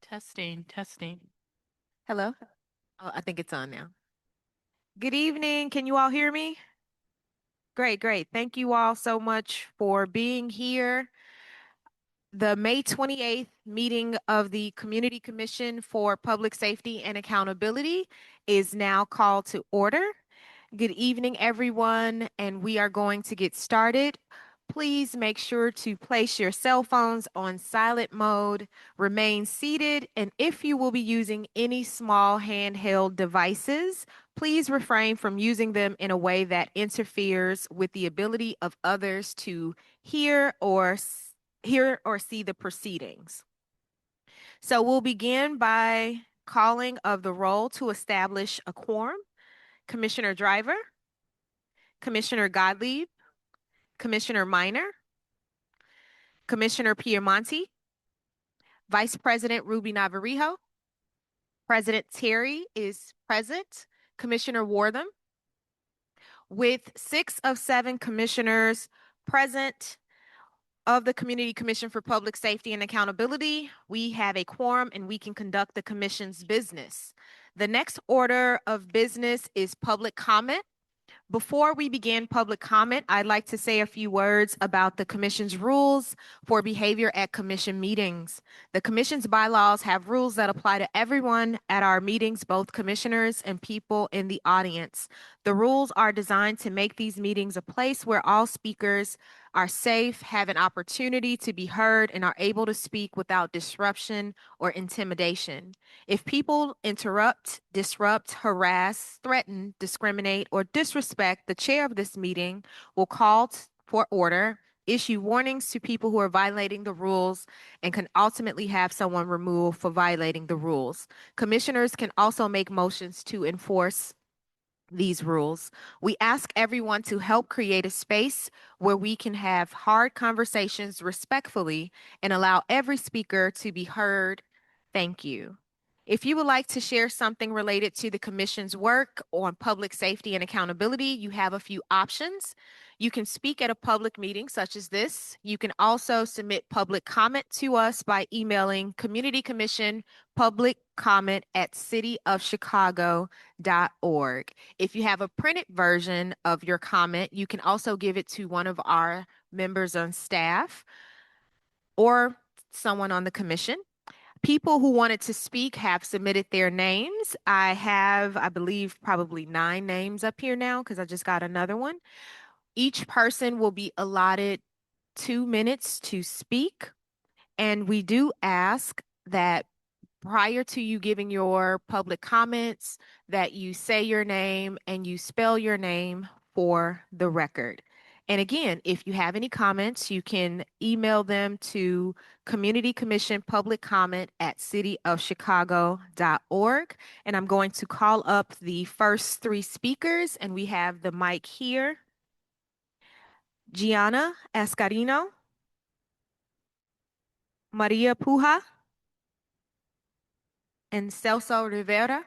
Testing, testing. Hello? Oh, I think it's on now. Good evening. Can you all hear me? Great, great. Thank you all so much for being here. The May 28th meeting of the Community Commission for Public Safety and Accountability is now called to order. Good evening, everyone, and we are going to get started. Please make sure to place your cell phones on silent mode, remain seated, and if you will be using any small handheld devices, please refrain from using them in a way that interferes with the ability of others to hear or see the proceedings. So we'll begin by calling of the roll to establish a quorum. Commissioner Driver, Commissioner Gottlieb, Commissioner Minor, Commissioner Piemonte, Vice President Ruby Navarijo, President Terry is present, Commissioner Wortham. With 6 of 7 commissioners present of the Community Commission for Public Safety and Accountability, we have a quorum and we can conduct the commission's business. The next order of business is public comment. Before we begin public comment, I'd like to say a few words about the Commission's rules for behavior at Commission meetings. The Commission's bylaws have rules that apply to everyone at our meetings, both commissioners and people in the audience. The rules are designed to make these meetings a place where all speakers are safe, have an opportunity to be heard, and are able to speak without disruption or intimidation. If people interrupt, disrupt, harass, threaten, discriminate, or disrespect the chair of this meeting, will call for order, issue warnings to people who are violating the rules, and can ultimately have someone removed for violating the rules. Commissioners can also make motions to enforce these rules. We ask everyone to help create a space where we can have hard conversations respectfully and allow every speaker to be heard. Thank you. If you would like to share something related to the Commission's work on public safety and accountability, you have a few options. You can speak at a public meeting such as this. You can also submit public comment to us by emailing Community Commission public comment at cityofchicago.org. If you have a printed version of your comment, you can also give it to one of our members on staff or someone on the commission. People who wanted to speak have submitted their names. I have, I believe, probably 9 names up here now because I just got another one. Each person will be allotted 2 minutes to speak. And we do ask that prior to you giving your public comments, that you say your name and you spell your name for the record. And again, if you have any comments, you can email them to Community Commission Public Comment at cityofchicago.org. And I'm going to call up the first 3 speakers, and we have the mic here. Gianna Ascarino, Maria Puja, and Celso Rivera.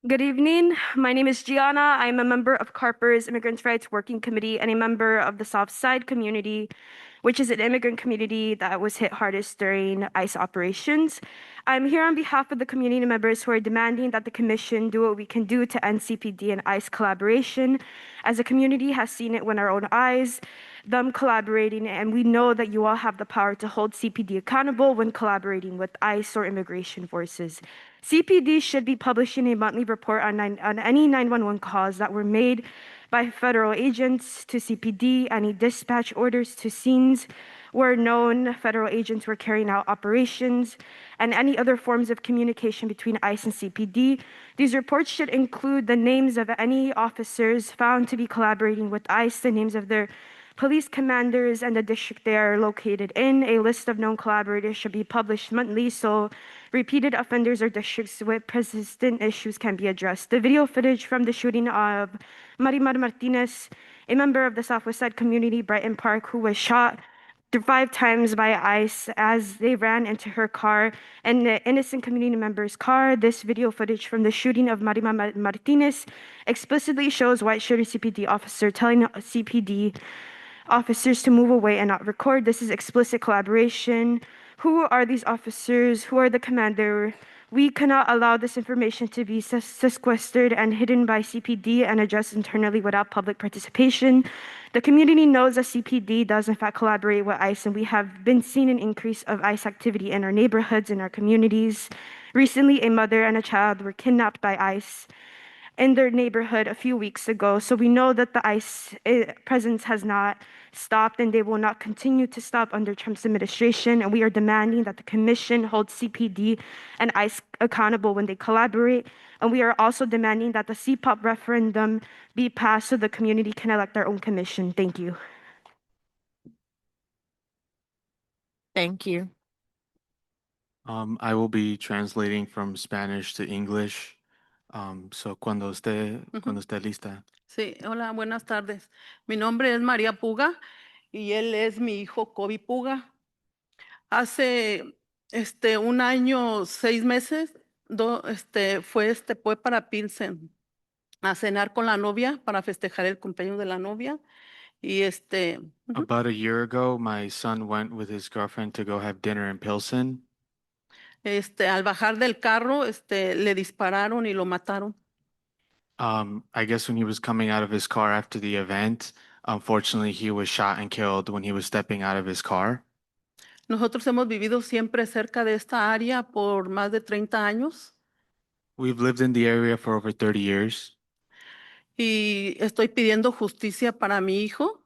Good evening. My name is Gianna. I'm a member of Carper's Immigrants' Rights Working Committee and a member of the South Side community, which is an immigrant community that was hit hardest during ICE operations. I'm here on behalf of the community members who are demanding that the Commission do what we can do to end CPD and ICE collaboration, as the community has seen it with our own eyes, them collaborating, and we know that you all have the power to hold CPD accountable when collaborating with ICE or immigration forces. CPD should be publishing a monthly report on any 911 calls that were made by federal agents to CPD, any dispatch orders to scenes where known federal agents were carrying out operations, and any other forms of communication between ICE and CPD. These reports should include the names of any officers found to be collaborating with ICE, the names of their police commanders, and the district they are located in. A list of known collaborators should be published monthly so repeated offenders or districts with persistent issues can be addressed. The video footage from the shooting of Marimar Martinez a member of the Southwest Side community, Brighton Park, who was shot 5 times by ICE as they ran into her car and the innocent community member's car. This video footage from the shooting of Marima Martinez explicitly shows white shirted CPD officer telling CPD officers to move away and not record. This is explicit collaboration. Who are these officers? Who are the commander? We cannot allow this information to be sequestered and hidden by CPD and addressed internally without public participation. The community knows that CPD does in fact collaborate with ICE, and we have been seeing an increase of ICE activity in our neighborhoods, in our communities. Recently, a mother and a child were kidnapped by ICE in their neighborhood a few weeks ago. So we know that the ICE presence has not stopped and they will not continue to stop under Trump's administration. And we are demanding that the commission hold CPD and ICE accountable when they collaborate. And we are also demanding that the CPOP referendum be passed so the community can elect their own commission. Thank you. Thank you. I will be translating from Spanish to English. So cuando esté lista. Sí, hola, buenas tardes. Mi nombre es María Puga y él es mi hijo Kobe Puga. Hace 1 año, 6 meses, fue para Pilsen a cenar con la novia para festejar el cumpleaños de la novia. Y ujú, About a year ago, my son went with his girlfriend to go have dinner in Pilsen. al bajar del carro, le dispararon y lo mataron. I guess when he was coming out of his car after the event, unfortunately, he was shot and killed when he was stepping out of his car. Nosotros hemos vivido siempre cerca de esta área por más de 30 años. We've lived in the area for over 30 years, Y estoy pidiendo justicia para mi hijo.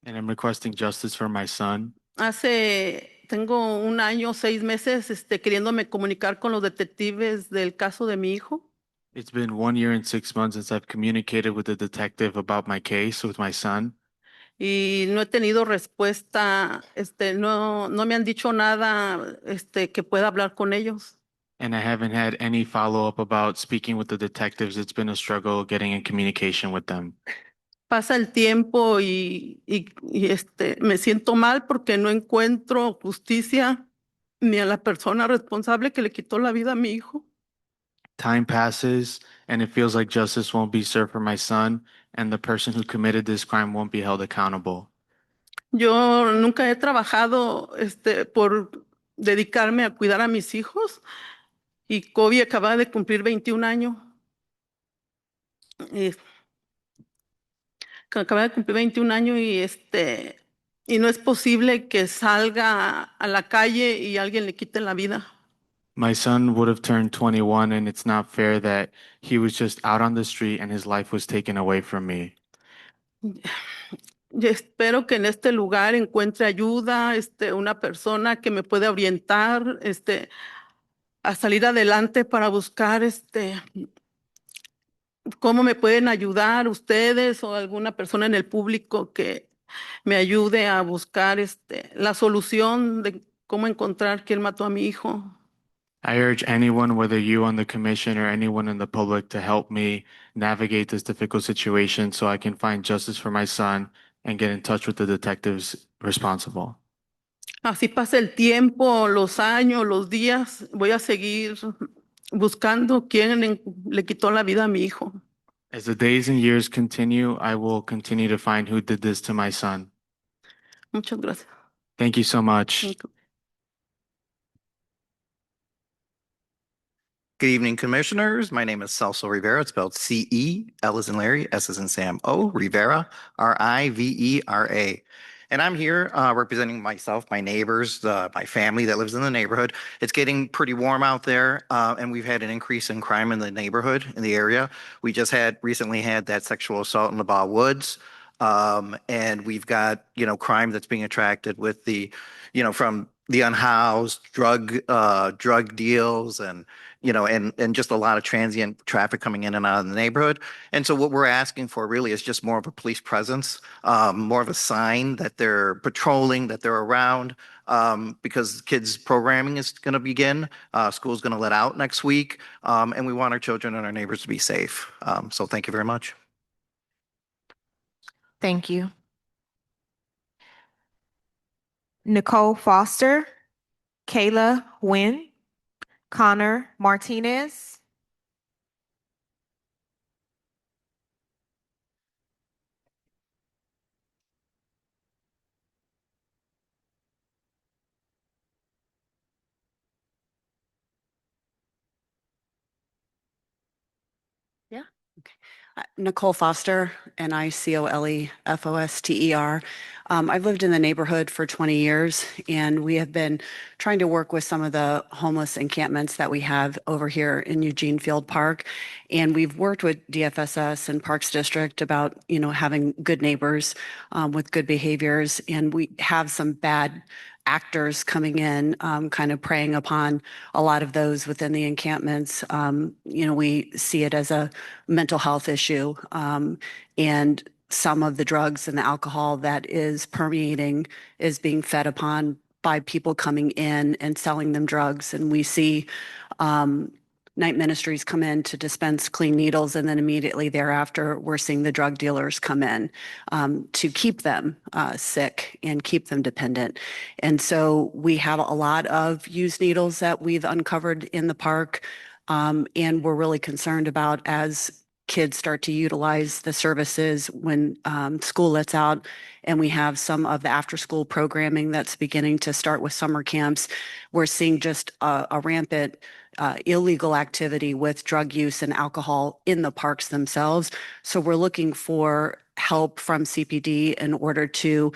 and I'm requesting justice for my son. Tengo 1 año, 6 meses, queriéndome comunicar con los detectives del caso de mi hijo. It's been 1 year and 6 months since I've communicated with the detective about my case with my son. Y no he tenido respuesta, no me han dicho nada, que pueda hablar con ellos. And I haven't had any follow-up about speaking with the detectives. It's been a struggle getting in communication with them. Pasa el tiempo y me siento mal porque no encuentro justicia ni a la persona responsable que le quitó la vida a mi hijo. Time passes, and it feels like justice won't be served for my son, and the person who committed this crime won't be held accountable. Yo nunca he trabajado, por dedicarme a cuidar a mis hijos y Kobe acaba de cumplir 21 años. Y acaba de cumplir 21 años y no es posible que salga a la calle y alguien le quite la vida. My son would have turned 21, and it's not fair that he was just out on the street and his life was taken away from me. Yo espero que en este lugar encuentre ayuda, una persona que me pueda orientar, a salir adelante para buscar, cómo me pueden ayudar ustedes o alguna persona en el público que me ayude a buscar, la solución de cómo encontrar quién mató a mi hijo. I urge anyone, whether you on the commission or anyone in the public, to help me navigate this difficult situation so I can find justice for my son and get in touch with the detectives responsible. Así pasa el tiempo, los años, los días, voy a seguir buscando quién le quitó la vida a mi hijo. As the days and years continue, I will continue to find who did this to my son. Muchas gracias. Thank you so much. Good evening, Commissioners. My name is Celso Rivera. It's spelled C-E, L as in Larry, S as in Sam, O, Rivera, R-I-V-E-R-A. And I'm here representing myself, my neighbors, my family that lives in the neighborhood. It's getting pretty warm out there, and we've had an increase in crime in the neighborhood, in the area. We just recently had that sexual assault in LaBaugh Woods. And we've got, crime that's being attracted with from the unhoused, drug deals and just a lot of transient traffic coming in and out of the neighborhood. And so what we're asking for really is just more of a police presence, more of a sign that they're patrolling, that they're around, because kids programming is going to begin. School's going to let out next week. And we want our children and our neighbors to be safe. So thank you very much. Thank you. Nicole Foster, Kayla Nguyen, Connor Martinez. Yeah. Okay. Nicole Foster, Nicolefoster. I've lived in the neighborhood for 20 years, and we have been trying to work with some of the homeless encampments that we have over here in Eugene Field Park. And we've worked with DFSS and Parks District about, having good neighbors with good behaviors. And we have some bad actors coming in, kind of preying upon a lot of those within the encampments. We see it as a mental health issue, and some of the drugs and the alcohol that is permeating is being fed upon by people coming in and selling them drugs. And we see night ministries come in to dispense clean needles, and then immediately thereafter, we're seeing the drug dealers come in to keep them sick and keep them dependent. And so we have a lot of used needles that we've uncovered in the park, and we're really concerned about as kids start to utilize the services when school lets out, and we have some of the after-school programming that's beginning to start with summer camps. We're seeing just a rampant illegal activity with drug use and alcohol in the parks themselves. So we're looking for help from CPD in order to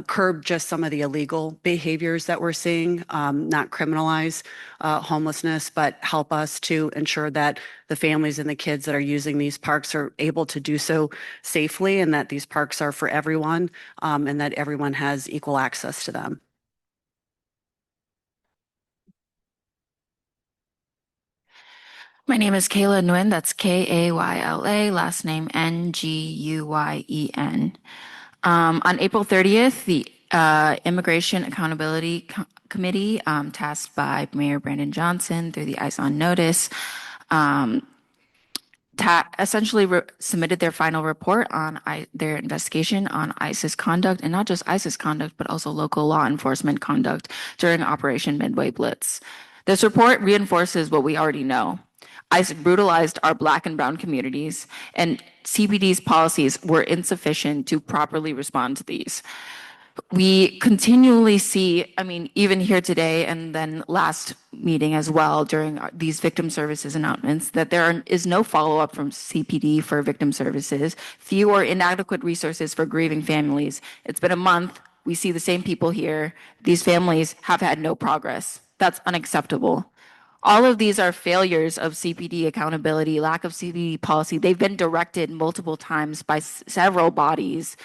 curb just some of the illegal behaviors that we're seeing, not criminalize homelessness, but help us to ensure that the families and the kids that are using these parks are able to do so safely, and that these parks are for everyone, and that everyone has equal access to them. My name is Kayla Nguyen. That's Kayla, last name Nguyen. On April 30th, the Immigration Accountability Committee, tasked by Mayor Brandon Johnson through the Eyes on Notice, essentially submitted their final report on their investigation on ICE's conduct, and not just ICE's conduct, but also local law enforcement conduct during Operation Midway Blitz. This report reinforces what we already know. ICE brutalized our Black and Brown communities, and CPD's policies were insufficient to properly respond to these. We continually see, even here today and then last meeting as well during these victim services announcements, that there is no follow-up from CPD for victim services, few or inadequate resources for grieving families. It's been a month. We see the same people here. These families have had no progress. That's unacceptable. All of these are failures of CPD accountability, lack of CPD policy. They've been directed multiple times by several bodies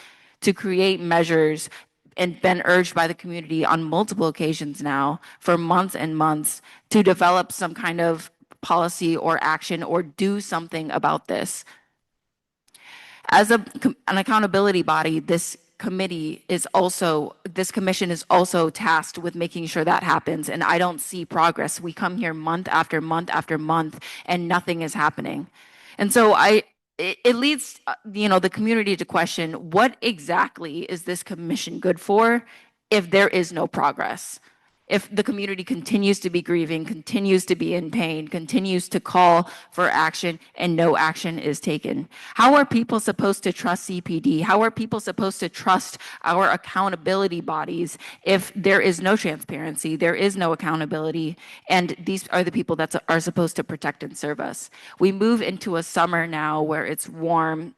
to create measures and been urged by the community on multiple occasions now for months and months to develop some kind of policy or action or do something about this. As an accountability body, this commission is also tasked with making sure that happens, and I don't see progress. We come here month after month after month, and nothing is happening. And so it leads the community to question, what exactly is this commission good for if there is no progress? If the community continues to be grieving, continues to be in pain, continues to call for action, and no action is taken. How are people supposed to trust CPD? How are people supposed to trust our accountability bodies if there is no transparency, there is no accountability, and these are the people that are supposed to protect and serve us? We move into a summer now where it's warm,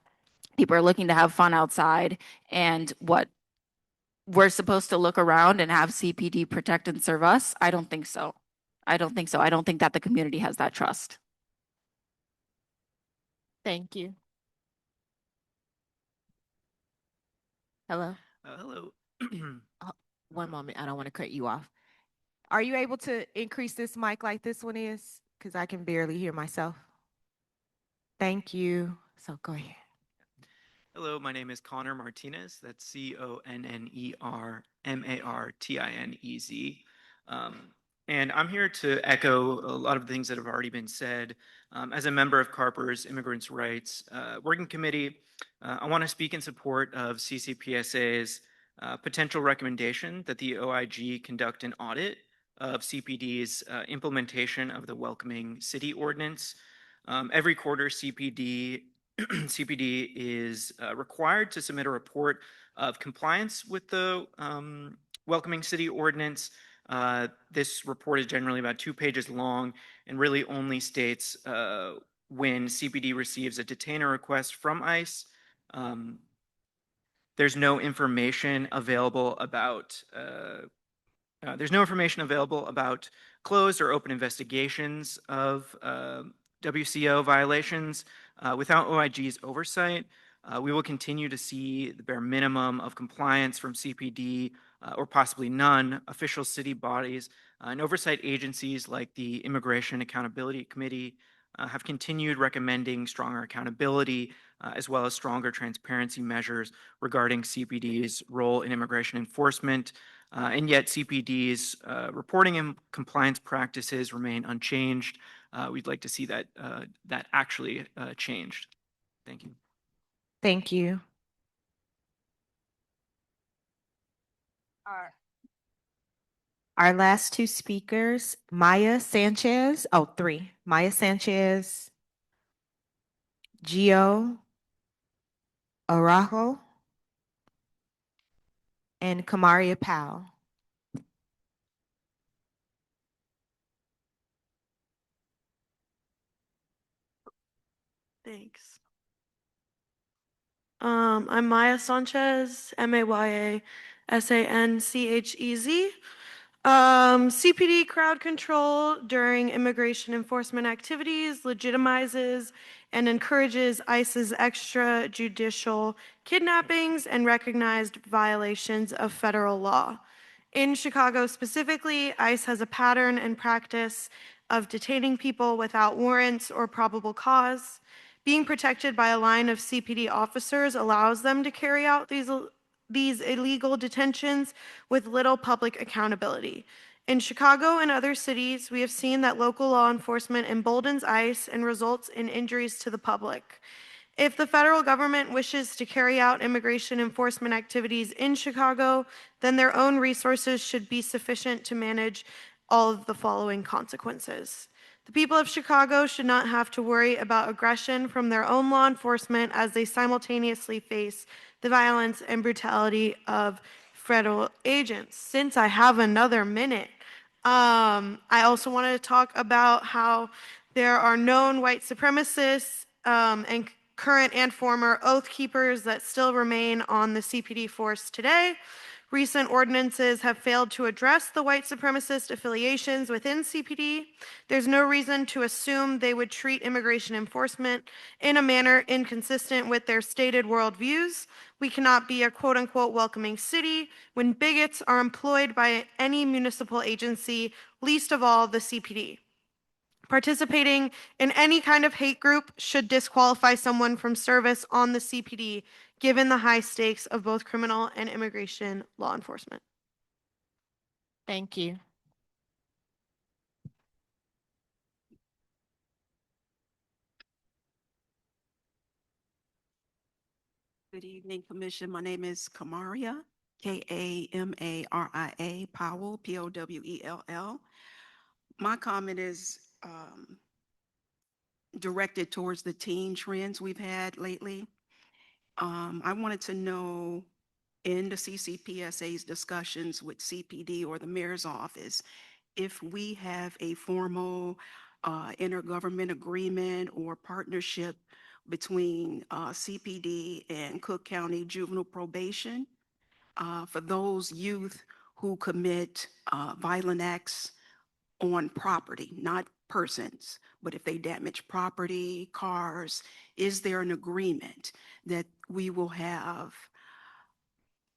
people are looking to have fun outside, and what we're supposed to look around and have CPD protect and serve us? I don't think so. I don't think that the community has that trust. Thank you. Hello? Hello. One moment. I don't want to cut you off. Are you able to increase this mic like this one is? Because I can barely hear myself. Thank you. So go ahead. Hello, my name is Connor Martinez. That's ConnerMartinez. And I'm here to echo a lot of the things that have already been said. As a member of CARPER's Immigrants' Rights Working Committee, I want to speak in support of CCPSA's potential recommendation that the OIG conduct an audit of CPD's implementation of the Welcoming City Ordinance. Every quarter, CPD is required to submit a report of compliance with the Welcoming City Ordinance. This report is generally about 2 pages long and really only states when CPD receives a detainer request from ICE. There's no information available about closed or open investigations of WCO violations. Without OIG's oversight, we will continue to see the bare minimum of compliance from CPD or possibly none. Official city bodies and oversight agencies like the Immigration Accountability Committee have continued recommending stronger accountability as well as stronger transparency measures regarding CPD's role in immigration enforcement. And yet CPD's reporting and compliance practices remain unchanged. We'd like to see that actually changed. Thank you. Thank you. Our last 2 speakers, Maya Sanchez. Oh, 3. Maya Sanchez, Gio Araujo, and Kamaria Powell. Thanks. I'm Maya Sanchez, Maya-Sanchez. CPD crowd control during immigration enforcement activities legitimizes and encourages ICE's extrajudicial kidnappings and recognized violations of federal law. In Chicago specifically, ICE has a pattern and practice of detaining people without warrants or probable cause. Being protected by a line of CPD officers allows them to carry out these illegal detentions with little public accountability. In Chicago and other cities, we have seen that local law enforcement emboldens ICE and results in injuries to the public. If the federal government wishes to carry out immigration enforcement activities in Chicago, then their own resources should be sufficient to manage all of the following consequences. The people of Chicago should not have to worry about aggression from their own law enforcement as they simultaneously face the violence and brutality of federal agents. Since I have another minute, I also wanted to talk about how there are known white supremacists and current and former oath keepers that still remain on the CPD force today. Recent ordinances have failed to address the white supremacist affiliations within CPD. There's no reason to assume they would treat immigration enforcement in a manner inconsistent with their stated worldviews. We cannot be a quote-unquote welcoming city when bigots are employed by any municipal agency, least of all the CPD. Participating in any kind of hate group should disqualify someone from service on the CPD, given the high stakes of both criminal and immigration law enforcement. Thank you. Good evening, Commission. My name is Kamaria, Kamaria Powell, Powell. My comment is directed towards the teen trends we've had lately. I wanted to know in the CCPSA's discussions with CPD or the mayor's office, if we have a formal intergovernment agreement or partnership between CPD and Cook County Juvenile Probation for those youth who commit violent acts on property, not persons, but if they damage property, cars, is there an agreement that we will have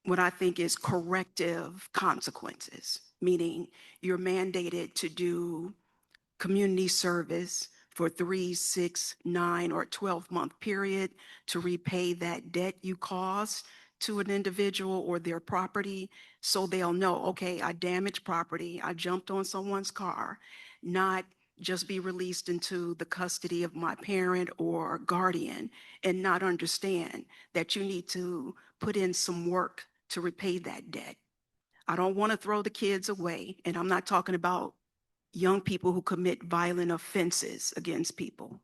what I think is corrective consequences, meaning you're mandated to do community service for 3, 6, 9, or 12-month period to repay that debt you caused to an individual or their property so they'll know, okay, I damaged property, I jumped on someone's car, not just be released into the custody of my parent or guardian and not understand that you need to put in some work to repay that debt. I don't want to throw the kids away, and I'm not talking about young people who commit violent offenses against people.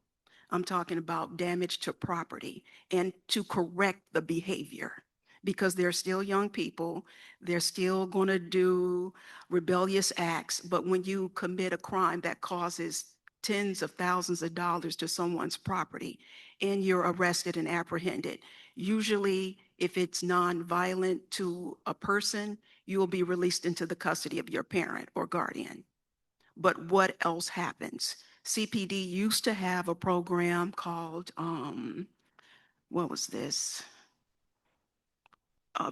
I'm talking about damage to property and to correct the behavior because they're still young people. They're still going to do rebellious acts. But when you commit a crime that causes tens of thousands of dollars to someone's property and you're arrested and apprehended, usually if it's non-violent to a person, you will be released into the custody of your parent or guardian. But what else happens? CPD used to have a program called, what was this?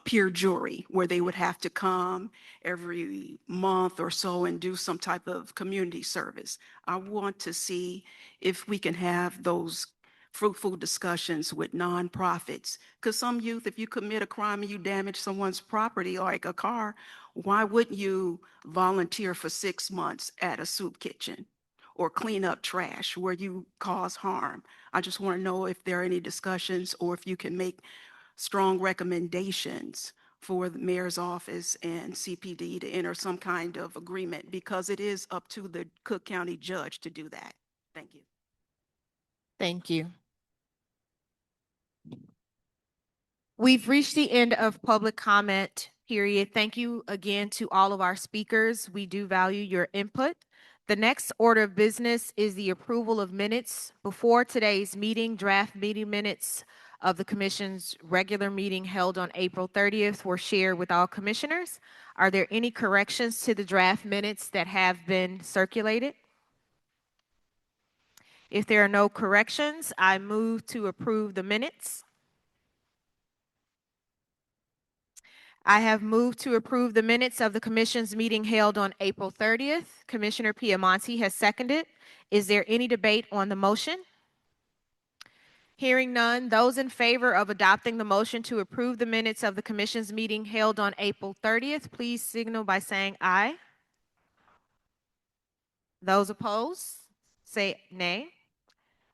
Peer jury, where they would have to come every month or so and do some type of community service. I want to see if we can have those fruitful discussions with nonprofits. Because some youth, if you commit a crime and you damage someone's property, like a car, why wouldn't you volunteer for 6 months at a soup kitchen or clean up trash where you cause harm? I just want to know if there are any discussions or if you can make strong recommendations for the mayor's office and CPD to enter some kind of agreement, because it is up to the Cook County judge to do that. Thank you. Thank you. We've reached the end of public comment period. Thank you again to all of our speakers. We do value your input. The next order of business is the approval of minutes. Before today's meeting, draft meeting minutes of the commission's regular meeting held on April 30th were shared with all commissioners. Are there any corrections to the draft minutes that have been circulated? If there are no corrections, I move to approve the minutes. I have moved to approve the minutes of the commission's meeting held on April 30th. Commissioner Piamonte has seconded. Is there any debate on the motion? Hearing none, those in favor of adopting the motion to approve the minutes of the commission's meeting held on April 30th, please signal by saying aye. Those opposed, say nay.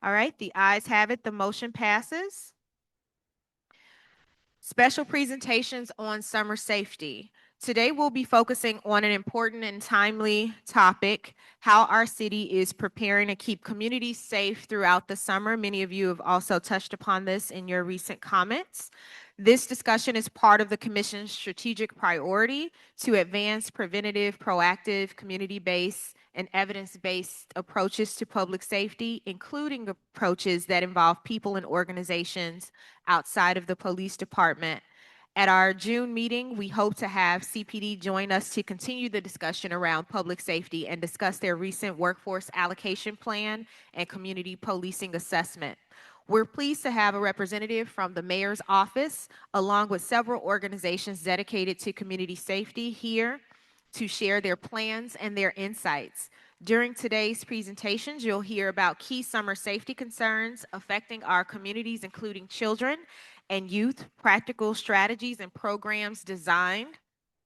All right, the ayes have it. The motion passes. Special presentations on summer safety. Today we'll be focusing on an important and timely topic, how our city is preparing to keep communities safe throughout the summer. Many of you have also touched upon this in your recent comments. This discussion is part of the Commission's strategic priority to advance preventative, proactive, community-based, and evidence-based approaches to public safety, including approaches that involve people and organizations outside of the police department. At our June meeting, we hope to have CPD join us to continue the discussion around public safety and discuss their recent workforce allocation plan and community policing assessment. We're pleased to have a representative from the mayor's office, along with several organizations dedicated to community safety here to share their plans and their insights. During today's presentations, you'll hear about key summer safety concerns affecting our communities, including children and youth, practical strategies and programs designed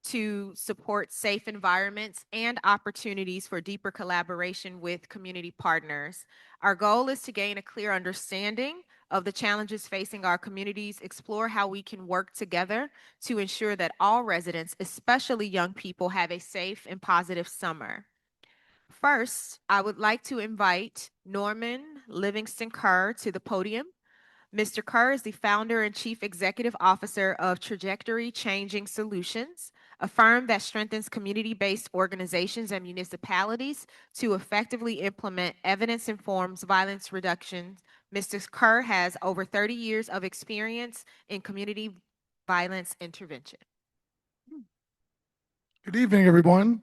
to support safe environments and opportunities for deeper collaboration with community partners. Our goal is to gain a clear understanding of the challenges facing our communities, explore how we can work together to ensure that all residents, especially young people, have a safe and positive summer. First, I would like to invite Norman Livingston Kerr to the podium. Mr. Kerr is the founder and chief executive officer of Trajectory Changing Solutions, a firm that strengthens community-based organizations and municipalities to effectively implement evidence-informed violence reduction. Mr. Kerr has over 30 years of experience in community violence intervention. Good evening, everyone.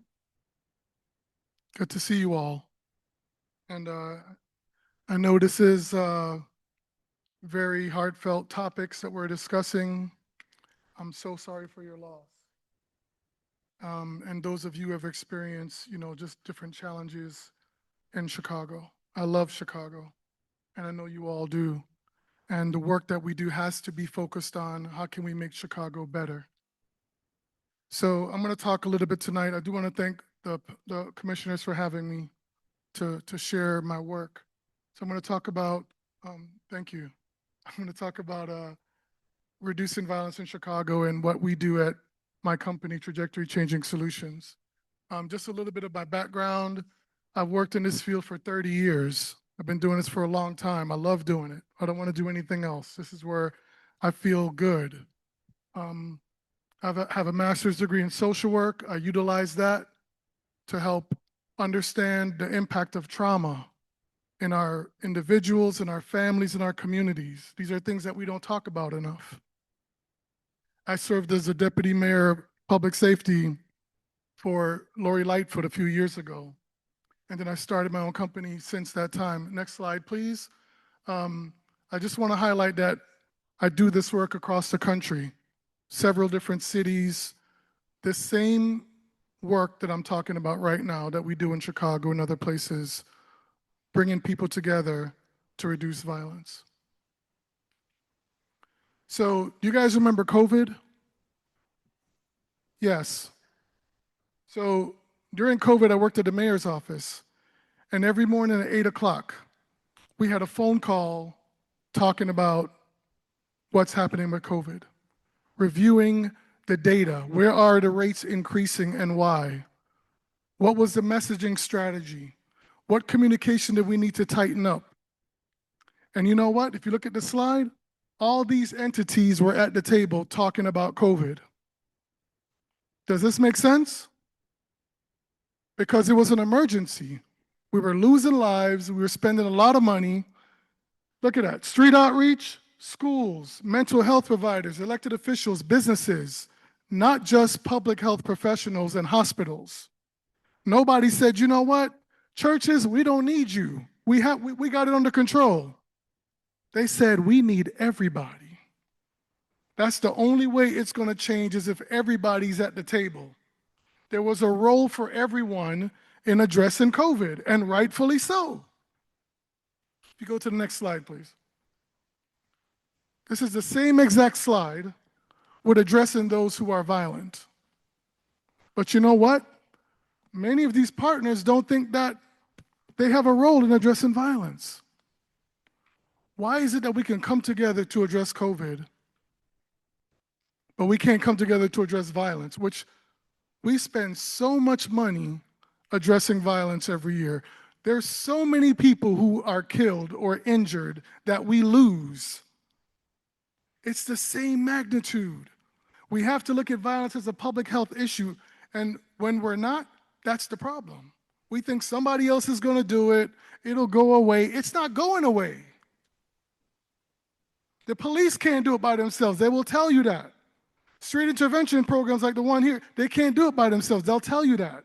Good to see you all. And I know this is very heartfelt topics that we're discussing. I'm so sorry for your loss. And those of you who have experienced, just different challenges in Chicago. I love Chicago, and I know you all do. And the work that we do has to be focused on how can we make Chicago better. So I'm going to talk a little bit tonight. I do want to thank the commissioners for having me to share my work. So I'm going to talk about, thank you. I'm going to talk about reducing violence in Chicago and what we do at my company, Trajectory Changing Solutions. Just a little bit of my background. I've worked in this field for 30 years. I've been doing this for a long time. I love doing it. I don't want to do anything else. This is where I feel good. I have a master's degree in social work. I utilize that to help understand the impact of trauma in our individuals, in our families, in our communities. These are things that we don't talk about enough. I served as a deputy mayor of public safety for Lori Lightfoot a few years ago. And then I started my own company since that time. Next slide, please. I just want to highlight that I do this work across the country, several different cities, the same work that I'm talking about right now that we do in Chicago and other places, bringing people together to reduce violence. So, do you guys remember COVID? Yes. So, during COVID, I worked at the mayor's office, and every morning at 8 o'clock, we had a phone call talking about what's happening with COVID, reviewing the data. Where are the rates increasing and why? What was the messaging strategy? What communication did we need to tighten up? And you know what? If you look at the slide, all these entities were at the table talking about COVID. Does this make sense? Because it was an emergency. We were losing lives. We were spending a lot of money. Look at that. Street outreach, schools, mental health providers, elected officials, businesses, not just public health professionals and hospitals. Nobody said, you know what? Churches, we don't need you. We got it under control. They said, we need everybody. That's the only way it's going to change is if everybody's at the table. There was a role for everyone in addressing COVID, and rightfully so. If you go to the next slide, please. This is the same exact slide with addressing those who are violent. But you know what? Many of these partners don't think that they have a role in addressing violence. Why is it that we can come together to address COVID, but we can't come together to address violence, which we spend so much money addressing violence every year. There's so many people who are killed or injured that we lose. It's the same magnitude. We have to look at violence as a public health issue, and when we're not, that's the problem. We think somebody else is going to do it, it'll go away. It's not going away. The police can't do it by themselves. They will tell you that. Street intervention programs like the one here, they can't do it by themselves. They'll tell you that.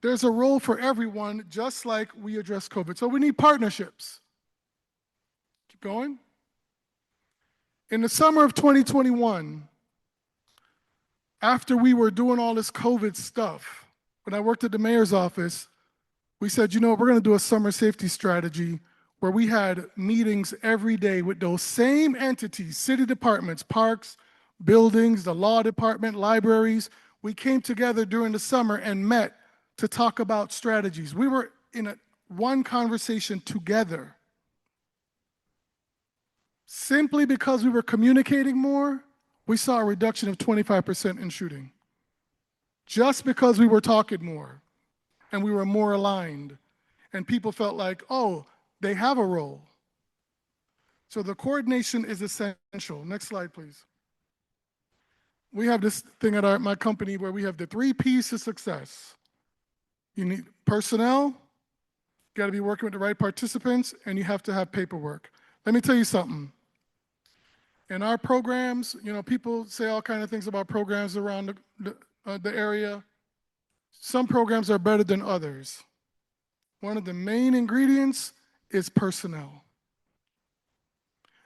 There's a role for everyone, just like we address COVID. So we need partnerships. Keep going. In the summer of 2021, after we were doing all this COVID stuff, when I worked at the mayor's office, we said, you know, we're going to do a summer safety strategy where we had meetings every day with those same entities, city departments, parks, buildings, the law department, libraries. We came together during the summer and met to talk about strategies. We were in one conversation together. Simply because we were communicating more, we saw a reduction of 25% in shooting. Just because we were talking more and we were more aligned and people felt like, oh, they have a role. So the coordination is essential. Next slide, please. We have this thing at my company where we have the 3 P's to success. You need personnel, you got to be working with the right participants, and you have to have paperwork. Let me tell you something. In our programs, you know, people say all kinds of things about programs around the area. Some programs are better than others. One of the main ingredients is personnel.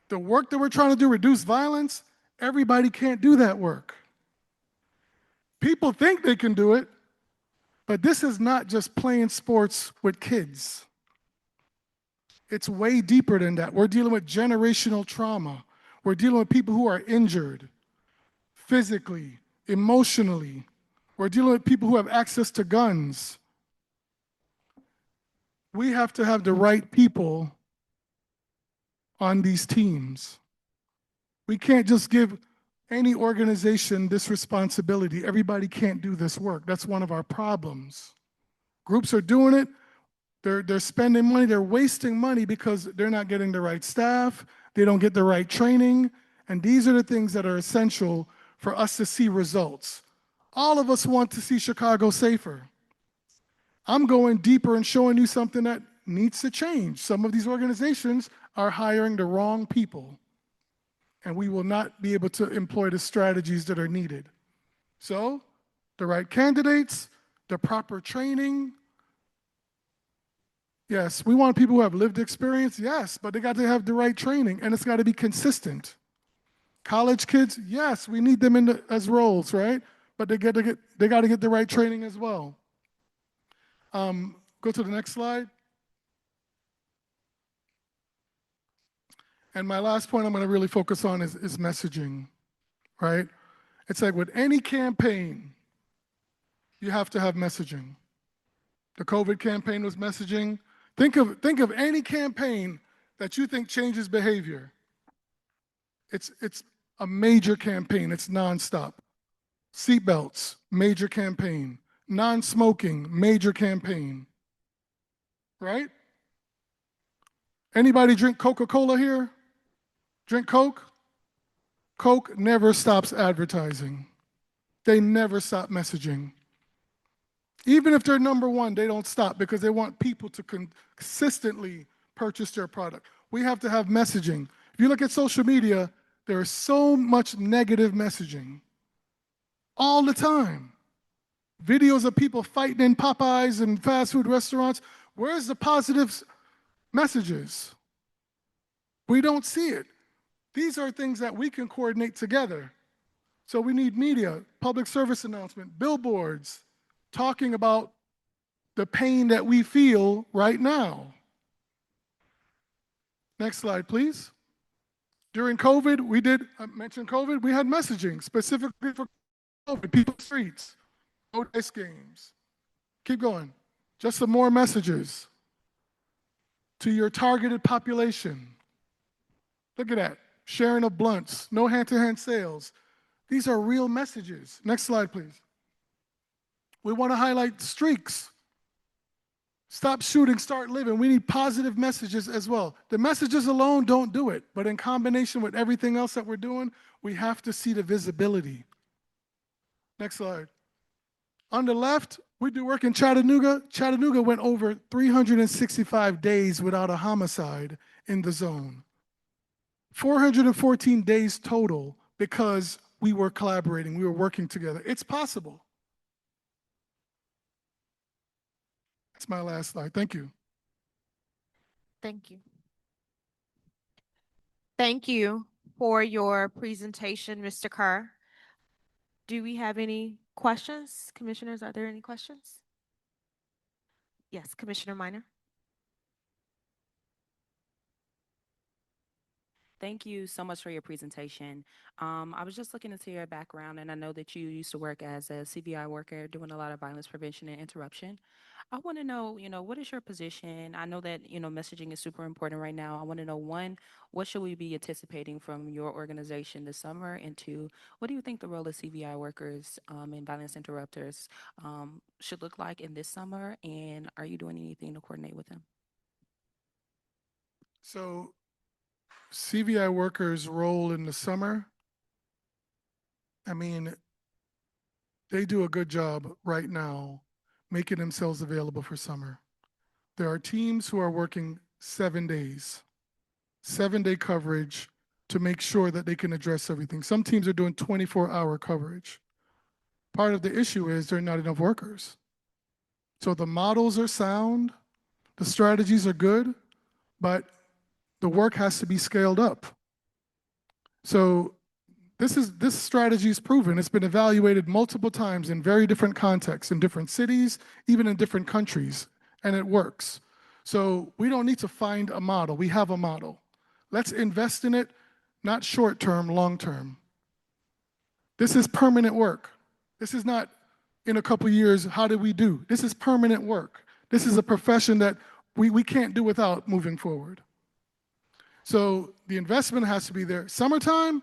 The work that we're trying to do, reduce violence, everybody can't do that work. People think they can do it, but this is not just playing sports with kids. It's way deeper than that. We're dealing with generational trauma. We're dealing with people who are injured physically, emotionally. We're dealing with people who have access to guns. We have to have the right people on these teams. We can't just give any organization this responsibility. Everybody can't do this work. That's one of our problems. Groups are doing it. They're spending money. They're wasting money because they're not getting the right staff. They don't get the right training. And these are the things that are essential for us to see results. All of us want to see Chicago safer. I'm going deeper and showing you something that needs to change. Some of these organizations are hiring the wrong people, and we will not be able to employ the strategies that are needed. So, the right candidates, the proper training. Yes, we want people who have lived experience, yes, but they got to have the right training, and it's got to be consistent. College kids, yes, we need them as roles, right? But they got to get the right training as well. Go to the next slide. And my last point I'm going to really focus on is messaging, right? It's like with any campaign, you have to have messaging. The COVID campaign was messaging. Think of any campaign that you think changes behavior. It's a major campaign. It's nonstop. Seatbelts, major campaign. Non-smoking, major campaign. Right? Anybody drink Coca-Cola here? Drink Coke? Coke never stops advertising. They never stop messaging. Even if they're number one, they don't stop because they want people to consistently purchase their product. We have to have messaging. If you look at social media, there is so much negative messaging all the time. Videos of people fighting in Popeyes and fast food restaurants. Where's the positive messages? We don't see it. These are things that we can coordinate together. So we need media, public service announcement, billboards, talking about the pain that we feel right now. Next slide, please. During COVID, I mentioned COVID, we had messaging specifically for COVID, people's streets, no dice games. Keep going. Just some more messages to your targeted population. Look at that. Sharing of blunts, no hand-to-hand sales. These are real messages. Next slide, please. We want to highlight streaks. Stop shooting, start living. We need positive messages as well. The messages alone don't do it, but in combination with everything else that we're doing, we have to see the visibility. Next slide. On the left, we do work in Chattanooga. Chattanooga went over 365 days without a homicide in the zone. 414 days total because we were collaborating, we were working together. It's possible. That's my last slide. Thank you. Thank you. Thank you for your presentation, Mr. Kerr. Do we have any questions? Commissioners, are there any questions? Yes, Commissioner Minor. Thank you so much for your presentation. I was just looking into your background, and I know that you used to work as a CBI worker doing a lot of violence prevention and interruption. I want to know, what is your position? I know that, messaging is super important right now. I want to know, one, what should we be anticipating from your organization this summer? And two, what do you think the role of CBI workers and violence interrupters should look like in this summer? And are you doing anything to coordinate with them? So CVI workers' role in the summer, I mean, they do a good job right now making themselves available for summer. There are teams who are working 7 days, 7-day coverage to make sure that they can address everything. Some teams are doing 24-hour coverage. Part of the issue is there are not enough workers. So the models are sound, the strategies are good, but the work has to be scaled up. So this strategy is proven. It's been evaluated multiple times in very different contexts, in different cities, even in different countries, and it works. So we don't need to find a model. We have a model. Let's invest in it, not short term, long term. This is permanent work. This is not in a couple years, how did we do? This is permanent work. This is a profession that we can't do without moving forward. So the investment has to be there. Summertime,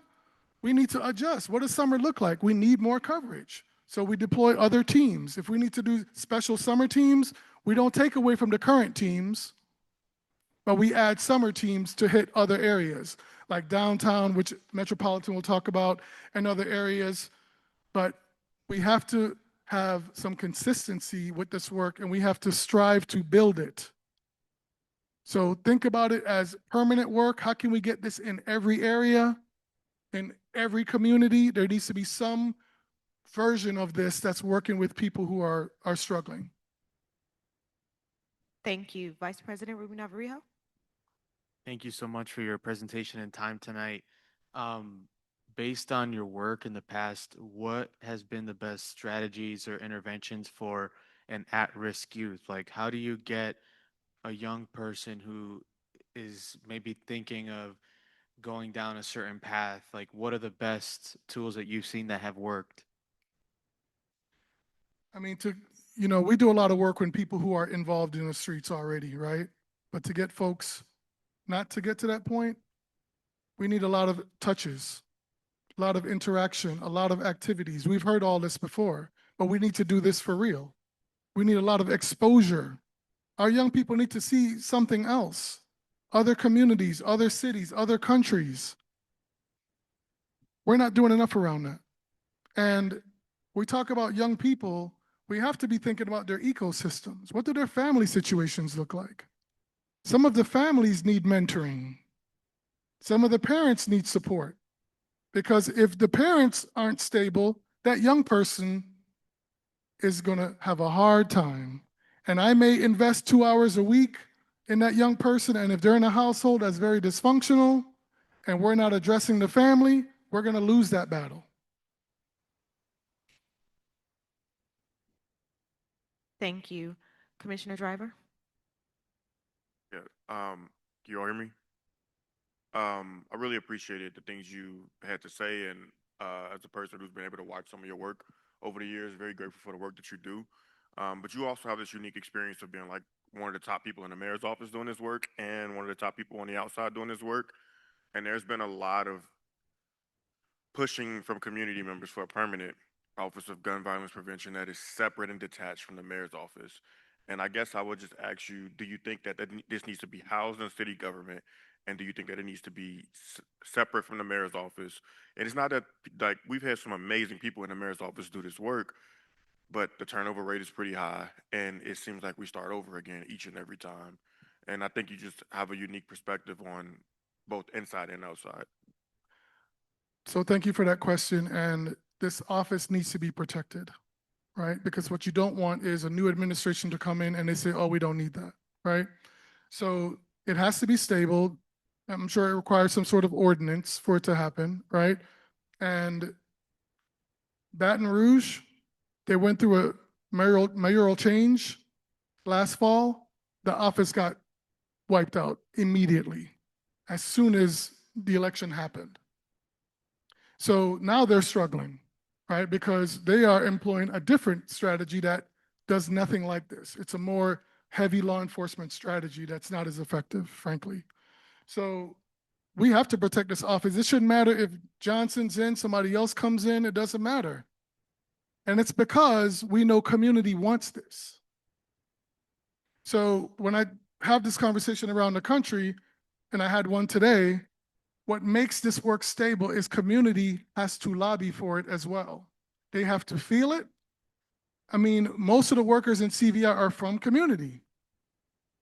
we need to adjust. What does summer look like? We need more coverage. So we deploy other teams. If we need to do special summer teams, we don't take away from the current teams, but we add summer teams to hit other areas, like downtown, which Metropolitan will talk about, and other areas. But we have to have some consistency with this work, and we have to strive to build it. So think about it as permanent work. How can we get this in every area, in every community? There needs to be some version of this that's working with people who are struggling. Thank you. Vice President Ruben Navarro. Thank you so much for your presentation and time tonight. Based on your work in the past, what has been the best strategies or interventions for an at-risk youth? Like, how do you get a young person who is maybe thinking of going down a certain path? Like, what are the best tools that you've seen that have worked? I mean, we do a lot of work when people who are involved in the streets already, right? But to get folks not to get to that point, we need a lot of touches, a lot of interaction, a lot of activities. We've heard all this before, but we need to do this for real. We need a lot of exposure. Our young people need to see something else, other communities, other cities, other countries. We're not doing enough around that. And we talk about young people, we have to be thinking about their ecosystems. What do their family situations look like? Some of the families need mentoring. Some of the parents need support. Because if the parents aren't stable, that young person is going to have a hard time. And I may invest 2 hours a week in that young person, and if they're in a household that's very dysfunctional and we're not addressing the family, we're going to lose that battle. Thank you. Commissioner Driver. Yeah. Can you all hear me? I really appreciated the things you had to say, and as a person who's been able to watch some of your work over the years, very grateful for the work that you do. But you also have this unique experience of being like one of the top people in the mayor's office doing this work, and one of the top people on the outside doing this work. And there's been a lot of pushing from community members for a permanent Office of Gun Violence Prevention that is separate and detached from the mayor's office. And I guess I would just ask you, do you think that this needs to be housed in city government? And do you think that it needs to be separate from the mayor's office? And it's not that, like, we've had some amazing people in the mayor's office do this work, but the turnover rate is pretty high. And it seems like we start over again each and every time. And I think you just have a unique perspective on both inside and outside. So thank you for that question. And this office needs to be protected, right? Because what you don't want is a new administration to come in and they say, oh, we don't need that, right? So it has to be stable. I'm sure it requires some sort of ordinance for it to happen, right? And Baton Rouge, they went through a mayoral change last fall. The office got wiped out immediately as soon as the election happened. So now they're struggling, right? Because they are employing a different strategy that does nothing like this. It's a more heavy law enforcement strategy that's not as effective, frankly. So we have to protect this office. It shouldn't matter if Johnson's in, somebody else comes in, it doesn't matter. And it's because we know community wants this. So when I have this conversation around the country, and I had one today, what makes this work stable is community has to lobby for it as well. They have to feel it. I mean, most of the workers in CVI are from community.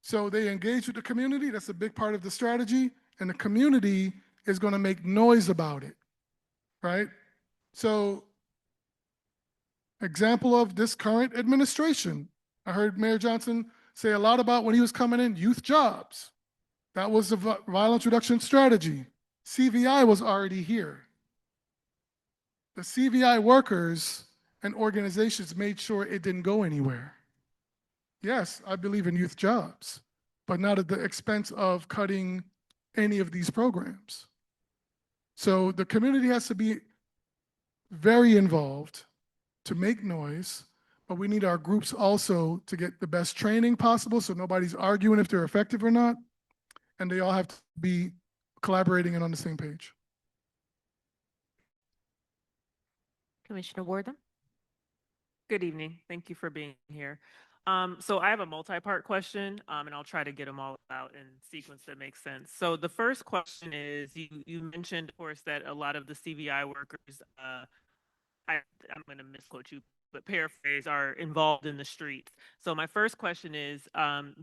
So they engage with the community. That's a big part of the strategy. And the community is going to make noise about it, right? So, example of this current administration. I heard Mayor Johnson say a lot about when he was coming in, youth jobs. That was the violence reduction strategy. CVI was already here. The CVI workers and organizations made sure it didn't go anywhere. Yes, I believe in youth jobs, but not at the expense of cutting any of these programs. So the community has to be very involved to make noise, but we need our groups also to get the best training possible so nobody's arguing if they're effective or not, and they all have to be collaborating and on the same page. Commissioner Wortham? Good evening. Thank you for being here. So I have a multi-part question, and I'll try to get them all out in sequence that makes sense. So the first question is, you mentioned, of course, that a lot of the CVI workers, I'm going to misquote you, but paraphrase, are involved in the streets. So my first question is,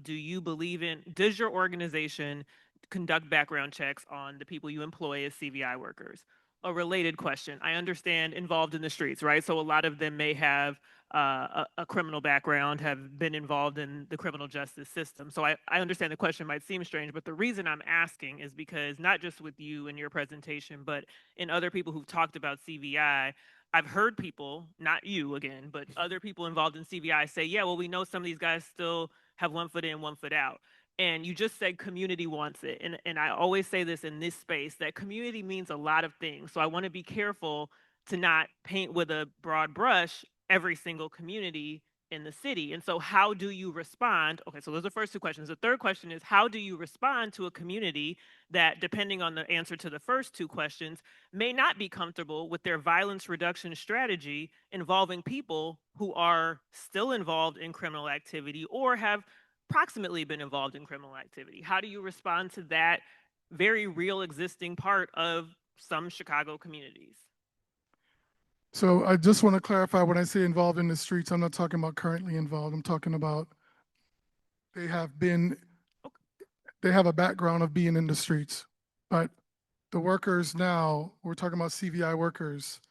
does your organization conduct background checks on the people you employ as CVI workers? A related question, I understand involved in the streets, right? So a lot of them may have a criminal background, have been involved in the criminal justice system. So I understand the question might seem strange, but the reason I'm asking is because not just with you in your presentation, but in other people who've talked about CVI, I've heard people, not you again, but other people involved in CVI say, yeah, well, we know some of these guys still have 1 foot in, 1 foot out. And you just said community wants it. And I always say this in this space, that community means a lot of things. So I want to be careful to not paint with a broad brush every single community in the city. And so how do you respond? Okay, so those are the first two questions. The third question is, how do you respond to a community that, depending on the answer to the first two questions, may not be comfortable with their violence reduction strategy involving people who are still involved in criminal activity or have proximately been involved in criminal activity? How do you respond to that very real existing part of some Chicago communities? So I just want to clarify, when I say involved in the streets, I'm not talking about currently involved. I'm talking about they have a background of being in the streets. But the workers now, we're talking about CVI workers,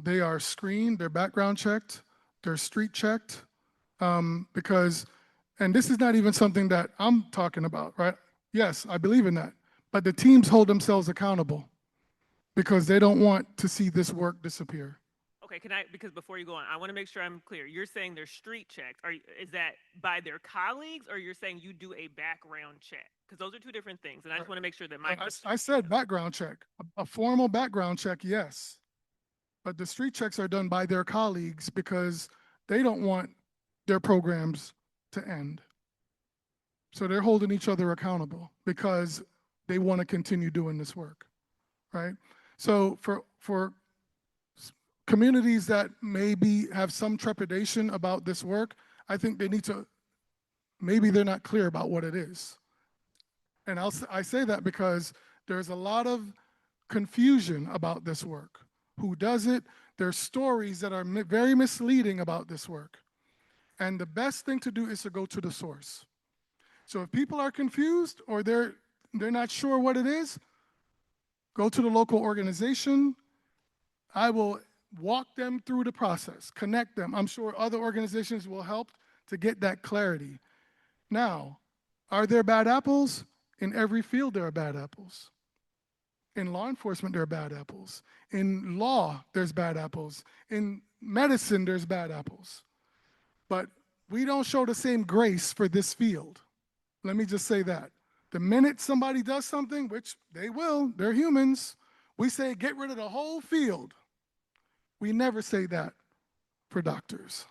they are screened, they're background checked, they're street checked, because, and this is not even something that I'm talking about, right? Yes, I believe in that. But the teams hold themselves accountable because they don't want to see this work disappear. Okay, because before you go on, I want to make sure I'm clear. You're saying they're street checked. Is that by their colleagues, or you're saying you do a background check? Because those are two different things, and I just want to make sure that I said background check. A formal background check, yes. But the street checks are done by their colleagues because they don't want their programs to end. So they're holding each other accountable because they want to continue doing this work, right? So for communities that maybe have some trepidation about this work, I think they need to, maybe they're not clear about what it is. And I say that because there's a lot of confusion about this work. Who does it? There's stories that are very misleading about this work. And the best thing to do is to go to the source. So if people are confused or they're not sure what it is, go to the local organization. I will walk them through the process, connect them. I'm sure other organizations will help to get that clarity. Now, are there bad apples? In every field, there are bad apples. In law enforcement, there are bad apples. In law, there's bad apples. In medicine, there's bad apples. But we don't show the same grace for this field. Let me just say that. The minute somebody does something, which they will, they're humans, we say get rid of the whole field. We never say that for doctors.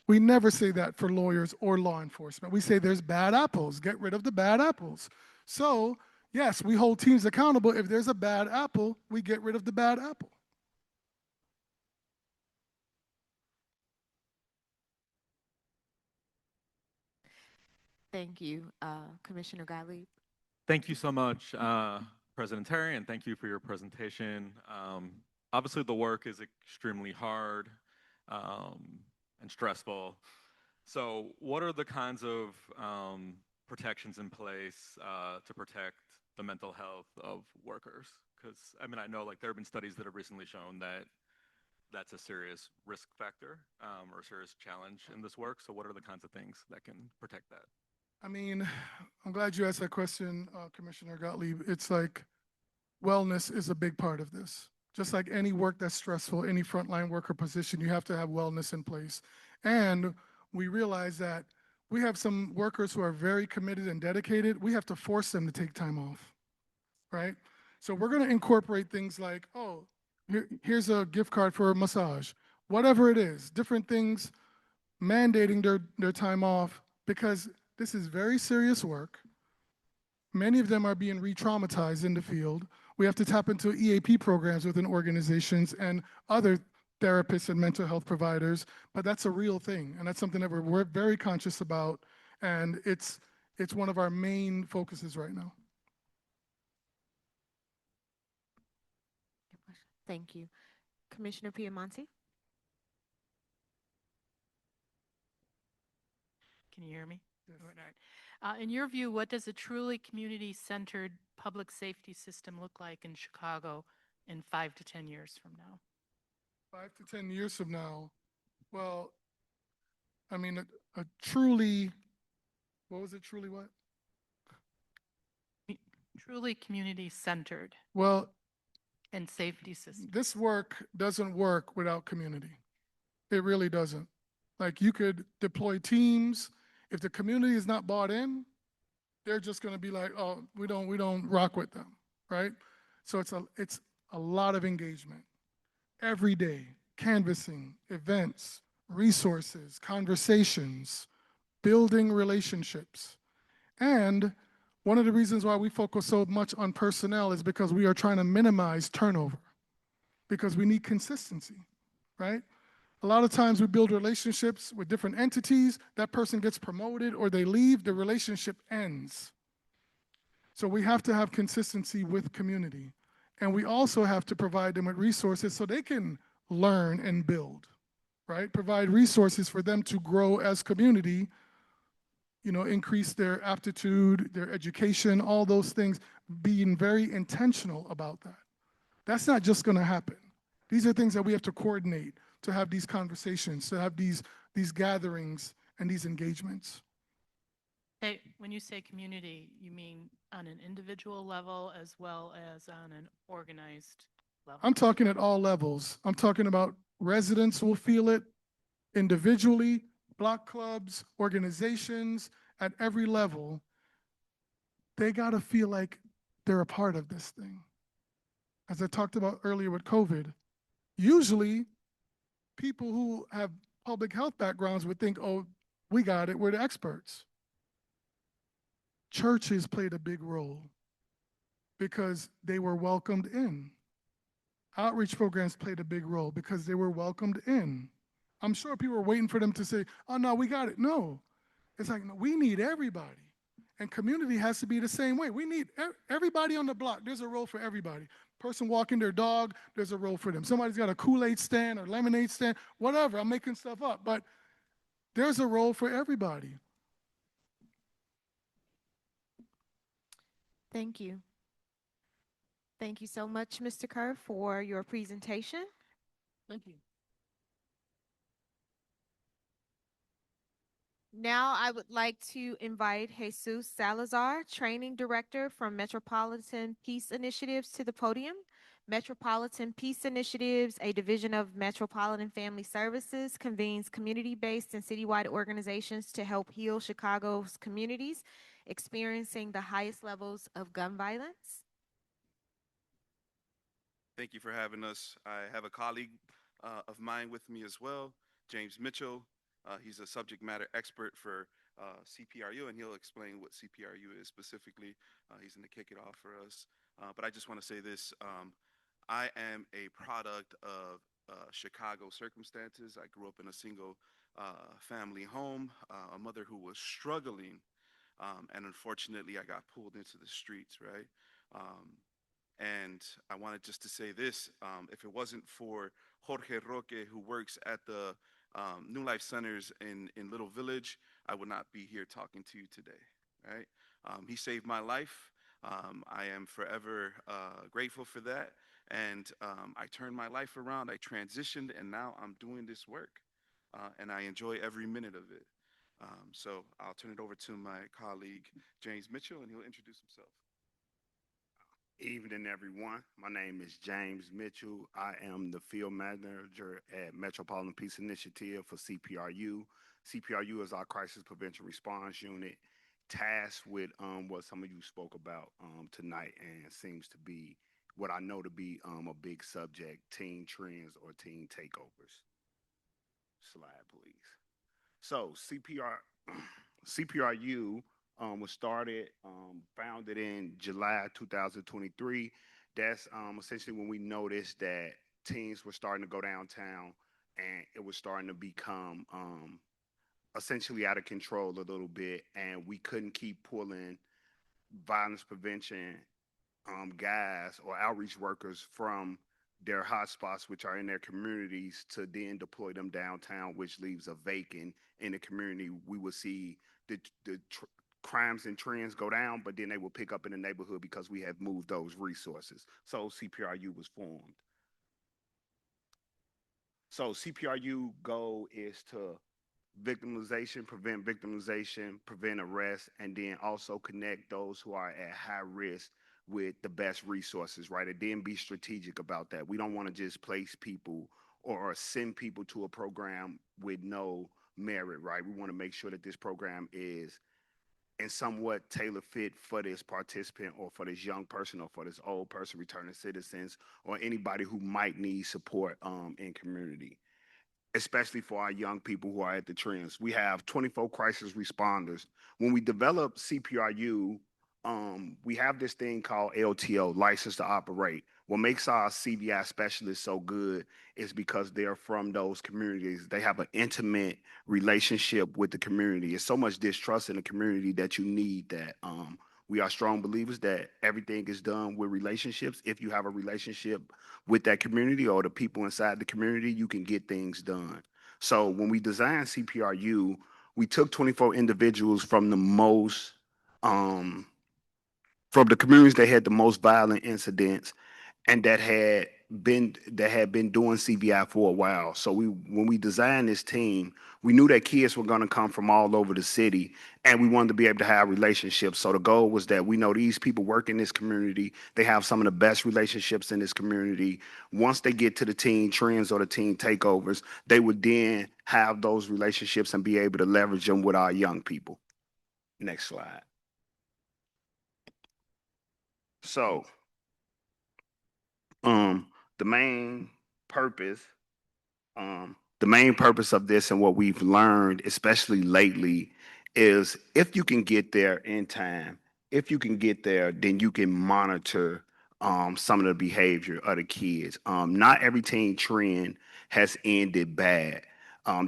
We never say that for lawyers or law enforcement. We say there's bad apples, get rid of the bad apples. So, yes, we hold teams accountable. If there's a bad apple, we get rid of the bad apple. Thank you. Commissioner Gottlieb? Thank you so much, President Terry, and thank you for your presentation. Obviously, the work is extremely hard and stressful. So what are the kinds of protections in place to protect the mental health of workers? Because, I mean, I know like there have been studies that have recently shown that that's a serious risk factor or a serious challenge in this work. So what are the kinds of things that can protect that? I mean, I'm glad you asked that question, Commissioner Gottlieb. It's like wellness is a big part of this. Just like any work that's stressful, any frontline worker position, you have to have wellness in place. And we realize that we have some workers who are very committed and dedicated. We have to force them to take time off, right? So we're going to incorporate things like, oh, here's a gift card for a massage, whatever it is, different things, mandating their time off because this is very serious work. Many of them are being re-traumatized in the field. We have to tap into EAP programs within organizations and other therapists and mental health providers, but that's a real thing, and that's something that we're very conscious about, and it's one of our main focuses right now. Thank you. Commissioner Piamonte? Can you hear me? Yes. All right. In your view, what does a truly community-centered public safety system look like in Chicago in 5 to 10 years from now? 5 to 10 years from now, well, I mean, a truly, what was it, truly what? Truly community-centered Well, and safety system. this work doesn't work without community. It really doesn't. Like you could deploy teams. If the community is not bought in, they're just going to be like, oh, we don't rock with them, right? So it's a lot of engagement every day, canvassing, events, resources, conversations, building relationships. And one of the reasons why we focus so much on personnel is because we are trying to minimize turnover because we need consistency, right? A lot of times we build relationships with different entities, that person gets promoted or they leave, the relationship ends. So we have to have consistency with community. And we also have to provide them with resources so they can learn and build, right? Provide resources for them to grow as community, you know, increase their aptitude, their education, all those things, being very intentional about that. That's not just gonna happen. These are things that we have to coordinate to have these conversations, to have these gatherings and these engagements. Hey, when you say community, you mean on an individual level as well as on an organized level? I'm talking at all levels. I'm talking about residents will feel it individually, block clubs, organizations, at every level. They gotta feel like they're a part of this thing. As I talked about earlier with COVID, usually people who have public health backgrounds would think, oh, we got it, we're the experts. Churches played a big role because they were welcomed in. Outreach programs played a big role because they were welcomed in. I'm sure people were waiting for them to say, oh, no, we got it. No, it's like, no, we need everybody. And community has to be the same way. We need everybody on the block. There's a role for everybody. Person walking their dog, there's a role for them. Somebody's got a Kool-Aid stand or lemonade stand, whatever. I'm making stuff up, but there's a role for everybody. Thank you. Thank you so much, Mr. Kerr, for your presentation. Thank you. Now I would like to invite Jesus Salazar, Training Director from Metropolitan Peace Initiatives, to the podium. Metropolitan Peace Initiatives, a division of Metropolitan Family Services, convenes community-based and citywide organizations to help heal Chicago's communities experiencing the highest levels of gun violence. Thank you for having us. I have a colleague of mine with me as well, James Mitchell. He's a subject matter expert for CPRU, and he'll explain what CPRU is specifically. He's going to kick it off for us. But I just want to say this. I am a product of Chicago circumstances. I grew up in a single family home, a mother who was struggling, and unfortunately I got pulled into the streets, right? And I wanted just to say this, if it wasn't for Jorge Roque, who works at the New Life Centers in Little Village, I would not be here talking to you today, right? He saved my life. I am forever grateful for that. And I turned my life around, I transitioned, and now I'm doing this work. And I enjoy every minute of it. So I'll turn it over to my colleague, James Mitchell, and he'll introduce himself. Evening, everyone. My name is James Mitchell. I am the field manager at Metropolitan Peace Initiative for CPRU. CPRU is our crisis prevention response unit, tasked with what some of you spoke about tonight, and seems to be what I know to be a big subject: teen trends or teen takeovers. Slide, please. So CPRU was started, founded in July 2023. That's essentially when we noticed that teens were starting to go downtown, and it was starting to become essentially out of control a little bit, and we couldn't keep pulling violence prevention guys or outreach workers from their hotspots, which are in their communities, to then deploy them downtown, which leaves a vacant in the community. We will see the crimes and trends go down, but then they will pick up in the neighborhood because we have moved those resources. So CPRU was formed. So CPRU goal is to victimization, prevent arrest, and then also connect those who are at high risk with the best resources, right? And then be strategic about that. We don't want to just place people or send people to a program with no merit, right? We want to make sure that this program is and somewhat tailor fit for this participant or for this young person or for this old person, returning citizens, or anybody who might need support in community, especially for our young people who are at the trends. We have 24 crisis responders. When we develop CPRU, we have this thing called LTO, license to operate. What makes our CVI specialists so good is because they're from those communities. They have an intimate relationship with the community. It's so much distrust in the community that you need that. We are strong believers that everything is done with relationships. If you have a relationship with that community or the people inside the community, you can get things done. So when we designed CPRU, we took 24 individuals um, from the communities that had the most violent incidents and that had been doing CVI for a while. So when we designed this team, we knew that kids were going to come from all over the city, and we wanted to be able to have relationships. So the goal was that we know these people work in this community. They have some of the best relationships in this community. Once they get to the teen trends or the teen takeovers, they would then have those relationships and be able to leverage them with our young people. Next slide. So um, the main purpose the main purpose of this and what we've learned, especially lately, is if you can get there in time, if you can get there, then you can monitor some of the behavior of the kids. Not every teen trend has ended bad.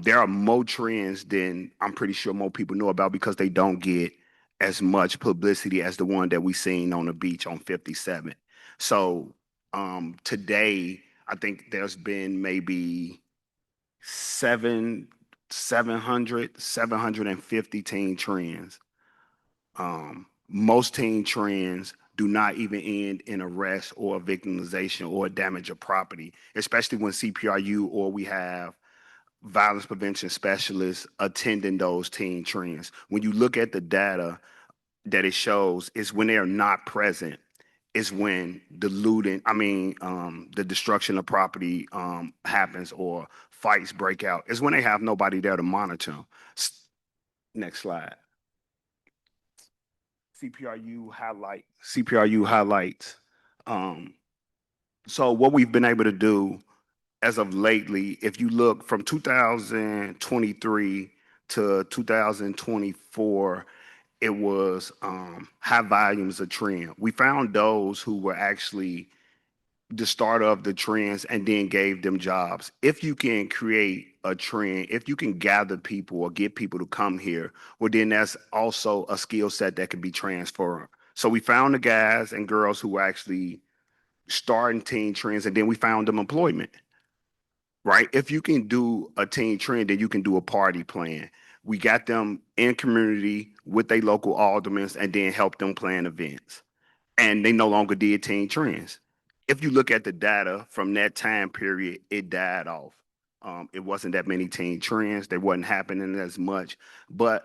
There are more trends than I'm pretty sure more people know about because they don't get as much publicity as the one that we seen on the beach on 57. So today, I think there's been maybe 750 teen trends. Most teen trends do not even end in arrest or victimization or damage of property, especially when CPRU or we have violence prevention specialists attending those teen trends. When you look at the data that it shows, is when they are not present is when the looting, the destruction of property happens or fights break out. Is when they have nobody there to monitor them. Next slide. CPRU highlights. Um, so what we've been able to do as of lately, if you look from 2023 to 2024, it was high volumes of trend. We found those who were actually the start of the trends and then gave them jobs. If you can create a trend, if you can gather people or get people to come here, well, then that's also a skill set that can be transferred. So we found the guys and girls who were actually starting teen trends, and then we found them employment, right? If you can do a teen trend, then you can do a party plan. We got them in community with their local aldermen and then help them plan events, and they no longer did teen trends. If you look at the data from that time period, it died off. It wasn't that many teen trends. They wasn't happening as much. But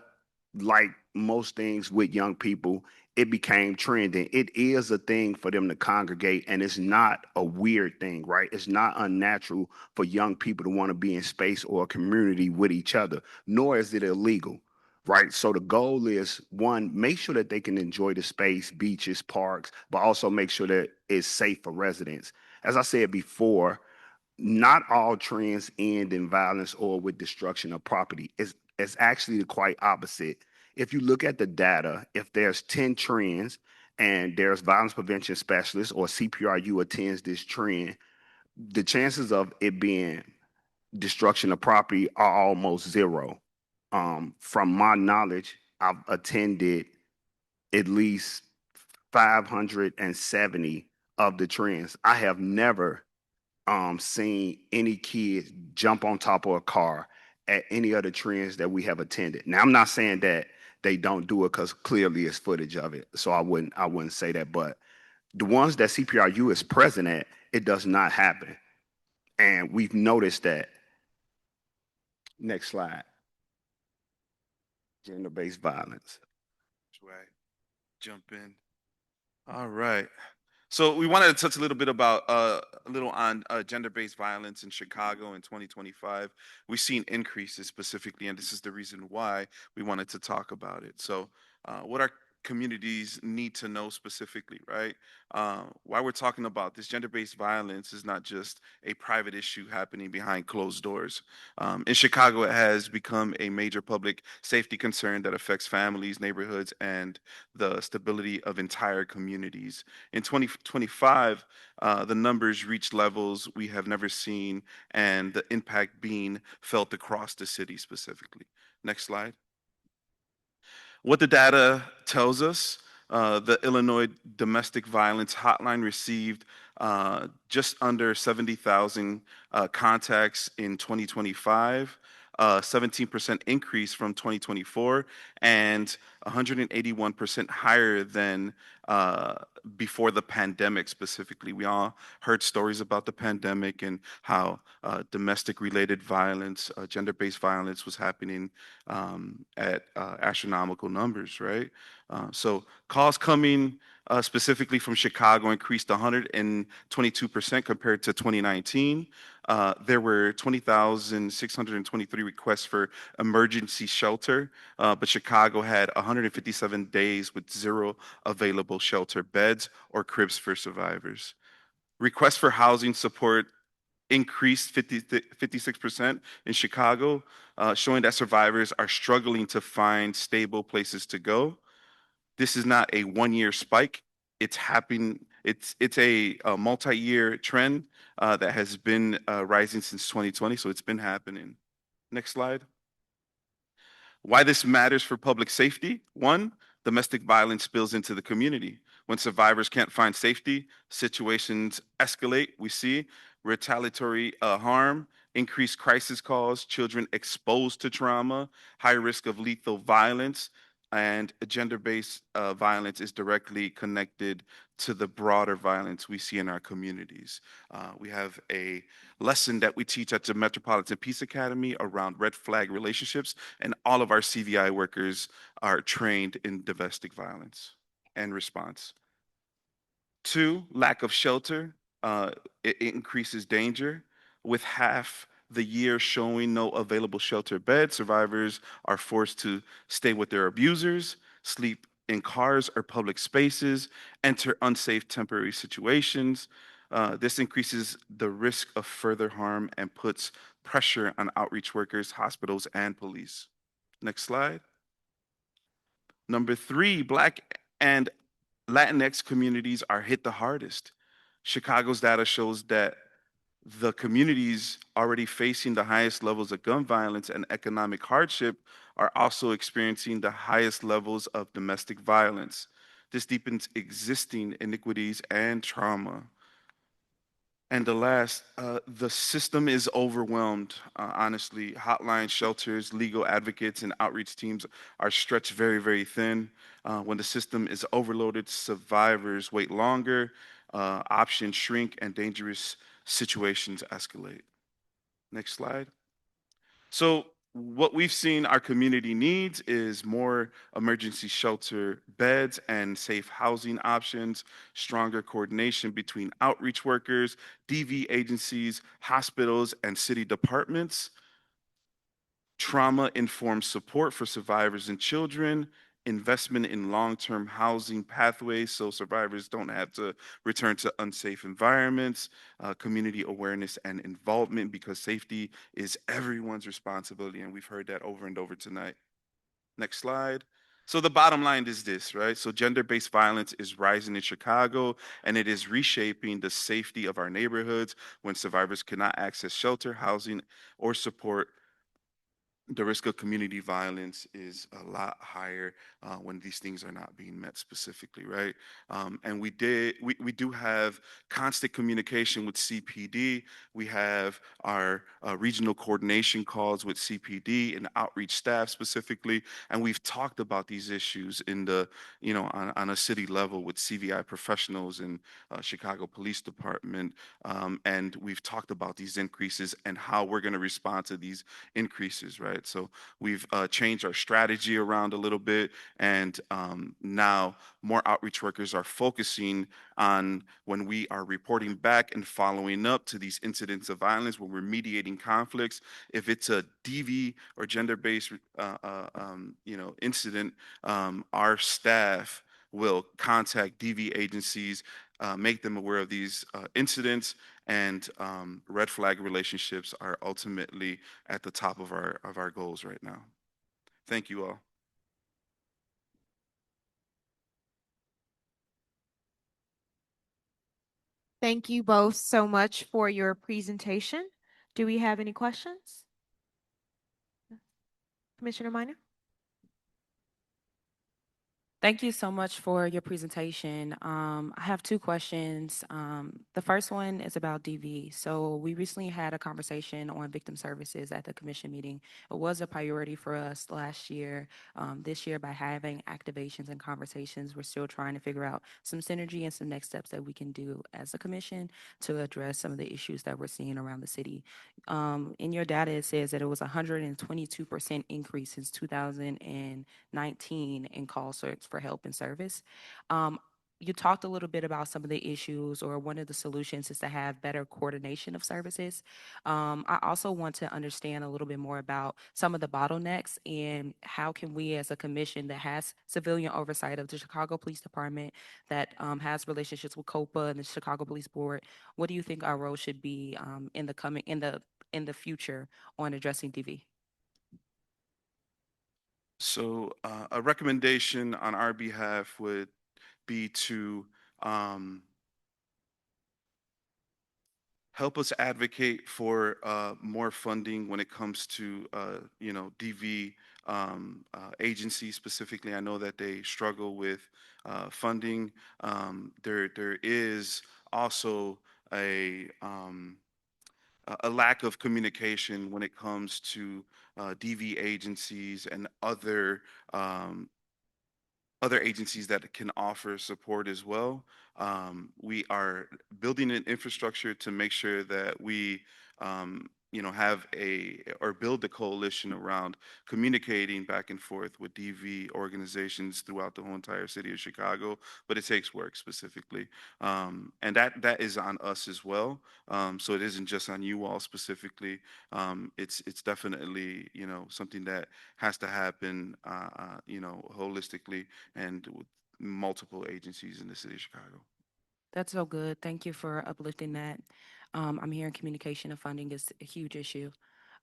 like most things with young people, it became trending. It is a thing for them to congregate, and it's not a weird thing, right? It's not unnatural for young people to want to be in space or a community with each other, nor is it illegal, right? So the goal is, one, make sure that they can enjoy the space, beaches, parks, but also make sure that it's safe for residents. As I said before, not all trends end in violence or with destruction of property. It's actually the quite opposite. If you look at the data, if there's 10 trends and there's violence prevention specialists or CPRU attends this trend, the chances of it being destruction of property are almost zero. From my knowledge, I've attended at least 570 of the trends. I have never seen any kids jump on top of a car at any other trends that we have attended. Now, I'm not saying that they don't do it because clearly it's footage of it. So I wouldn't say that. But the ones that CPRU is present at, it does not happen. And we've noticed that. Next slide. Gender-based violence. Right. Jump in. All right. So we wanted to touch a little bit about a little on gender-based violence in Chicago in 2025. We've seen increases specifically, and this is the reason why we wanted to talk about it. So, what our communities need to know specifically, right? Why we're talking about this gender-based violence is not just a private issue happening behind closed doors. In Chicago, it has become a major public safety concern that affects families, neighborhoods, and the stability of entire communities. In 2025, the numbers reached levels we have never seen, and the impact being felt across the city specifically. Next slide. What the data tells us, the Illinois Domestic Violence Hotline received just under 70,000 contacts in 2025, 17% increase from 2024, and 181% higher than before the pandemic specifically. We all heard stories about the pandemic and how domestic related violence, gender-based violence was happening at astronomical numbers, right? So calls coming specifically from Chicago increased 122% compared to 2019. There were 20,623 requests for emergency shelter, but Chicago had 157 days with zero available shelter beds or cribs for survivors. Requests for housing support increased 56% in Chicago, showing that survivors are struggling to find stable places to go. This is not a one-year spike. It's happening. It's a multi-year trend that has been rising since 2020. So it's been happening. Next slide. Why this matters for public safety? One, domestic violence spills into the community. When survivors can't find safety, situations escalate. We see retaliatory harm, increased crisis calls, children exposed to trauma, high risk of lethal violence, and gender-based violence is directly connected to the broader violence we see in our communities. We have a lesson that we teach at the Metropolitan Peace Academy around red flag relationships, and all of our CVI workers are trained in domestic violence and response. Two, lack of shelter. It increases danger. With half the year showing no available shelter bed, survivors are forced to stay with their abusers, sleep in cars or public spaces, enter unsafe temporary situations. This increases the risk of further harm and puts pressure on outreach workers, hospitals, and police. Next slide. Number three, Black and Latinx communities are hit the hardest. Chicago's data shows that the communities already facing the highest levels of gun violence and economic hardship are also experiencing the highest levels of domestic violence. This deepens existing iniquities and trauma. And the last, the system is overwhelmed, honestly. Hotlines, shelters, legal advocates, and outreach teams are stretched very, very thin. When the system is overloaded, survivors wait longer, options shrink, and dangerous situations escalate. Next slide. So what we've seen our community needs is more emergency shelter beds and safe housing options, stronger coordination between outreach workers, DV agencies, hospitals, and city departments, trauma-informed support for survivors and children, investment in long-term housing pathways so survivors don't have to return to unsafe environments, community awareness and involvement because safety is everyone's responsibility, and we've heard that over and over tonight. Next slide. So the bottom line is this, right? So gender-based violence is rising in Chicago, and it is reshaping the safety of our neighborhoods when survivors cannot access shelter, housing, or support. The risk of community violence is a lot higher when these things are not being met specifically, right? And we do have constant communication with CPD. We have our regional coordination calls with CPD and outreach staff specifically, and we've talked about these issues in the, on a city level with CVI professionals and Chicago Police Department, and we've talked about these increases and how we're going to respond to these increases, right? So we've changed our strategy around a little bit, and now more outreach workers are focusing on when we are reporting back and following up to these incidents of violence, when we're mediating conflicts. If it's a DV or gender-based, incident, our staff will contact DV agencies, make them aware of these incidents, and red flag relationships are ultimately at the top of our goals right now. Thank you all. Thank you both so much for your presentation. Do we have any questions? Commissioner Minor? Thank you so much for your presentation. I have two questions. The first one is about DV. So we recently had a conversation on victim services at the commission meeting. It was a priority for us last year. This year, by having activations and conversations, we're still trying to figure out some synergy and some next steps that we can do as a commission to address some of the issues that we're seeing around the city. In your data, it says that it was 122% increase since 2019 in call certs for help and service. You talked a little bit about some of the issues, or one of the solutions is to have better coordination of services. I also want to understand a little bit more about some of the bottlenecks and how can we as a commission that has civilian oversight of the Chicago Police Department, that has relationships with COPA and the Chicago Police Board, what do you think our role should be in the future on addressing DV? So a recommendation on our behalf would be to help us advocate for more funding when it comes to DV agencies specifically. I know that they struggle with funding. There is also a lack of communication when it comes to DV agencies and other agencies that can offer support as well. We are building an infrastructure to make sure that we, have or build a coalition around communicating back and forth with DV organizations throughout the whole entire city of Chicago. But it takes work specifically, and that is on us as well. So it isn't just on you all specifically. It's definitely something that has to happen, holistically and with multiple agencies in the city of Chicago. That's so good. Thank you for uplifting that. I'm hearing communication and funding is a huge issue.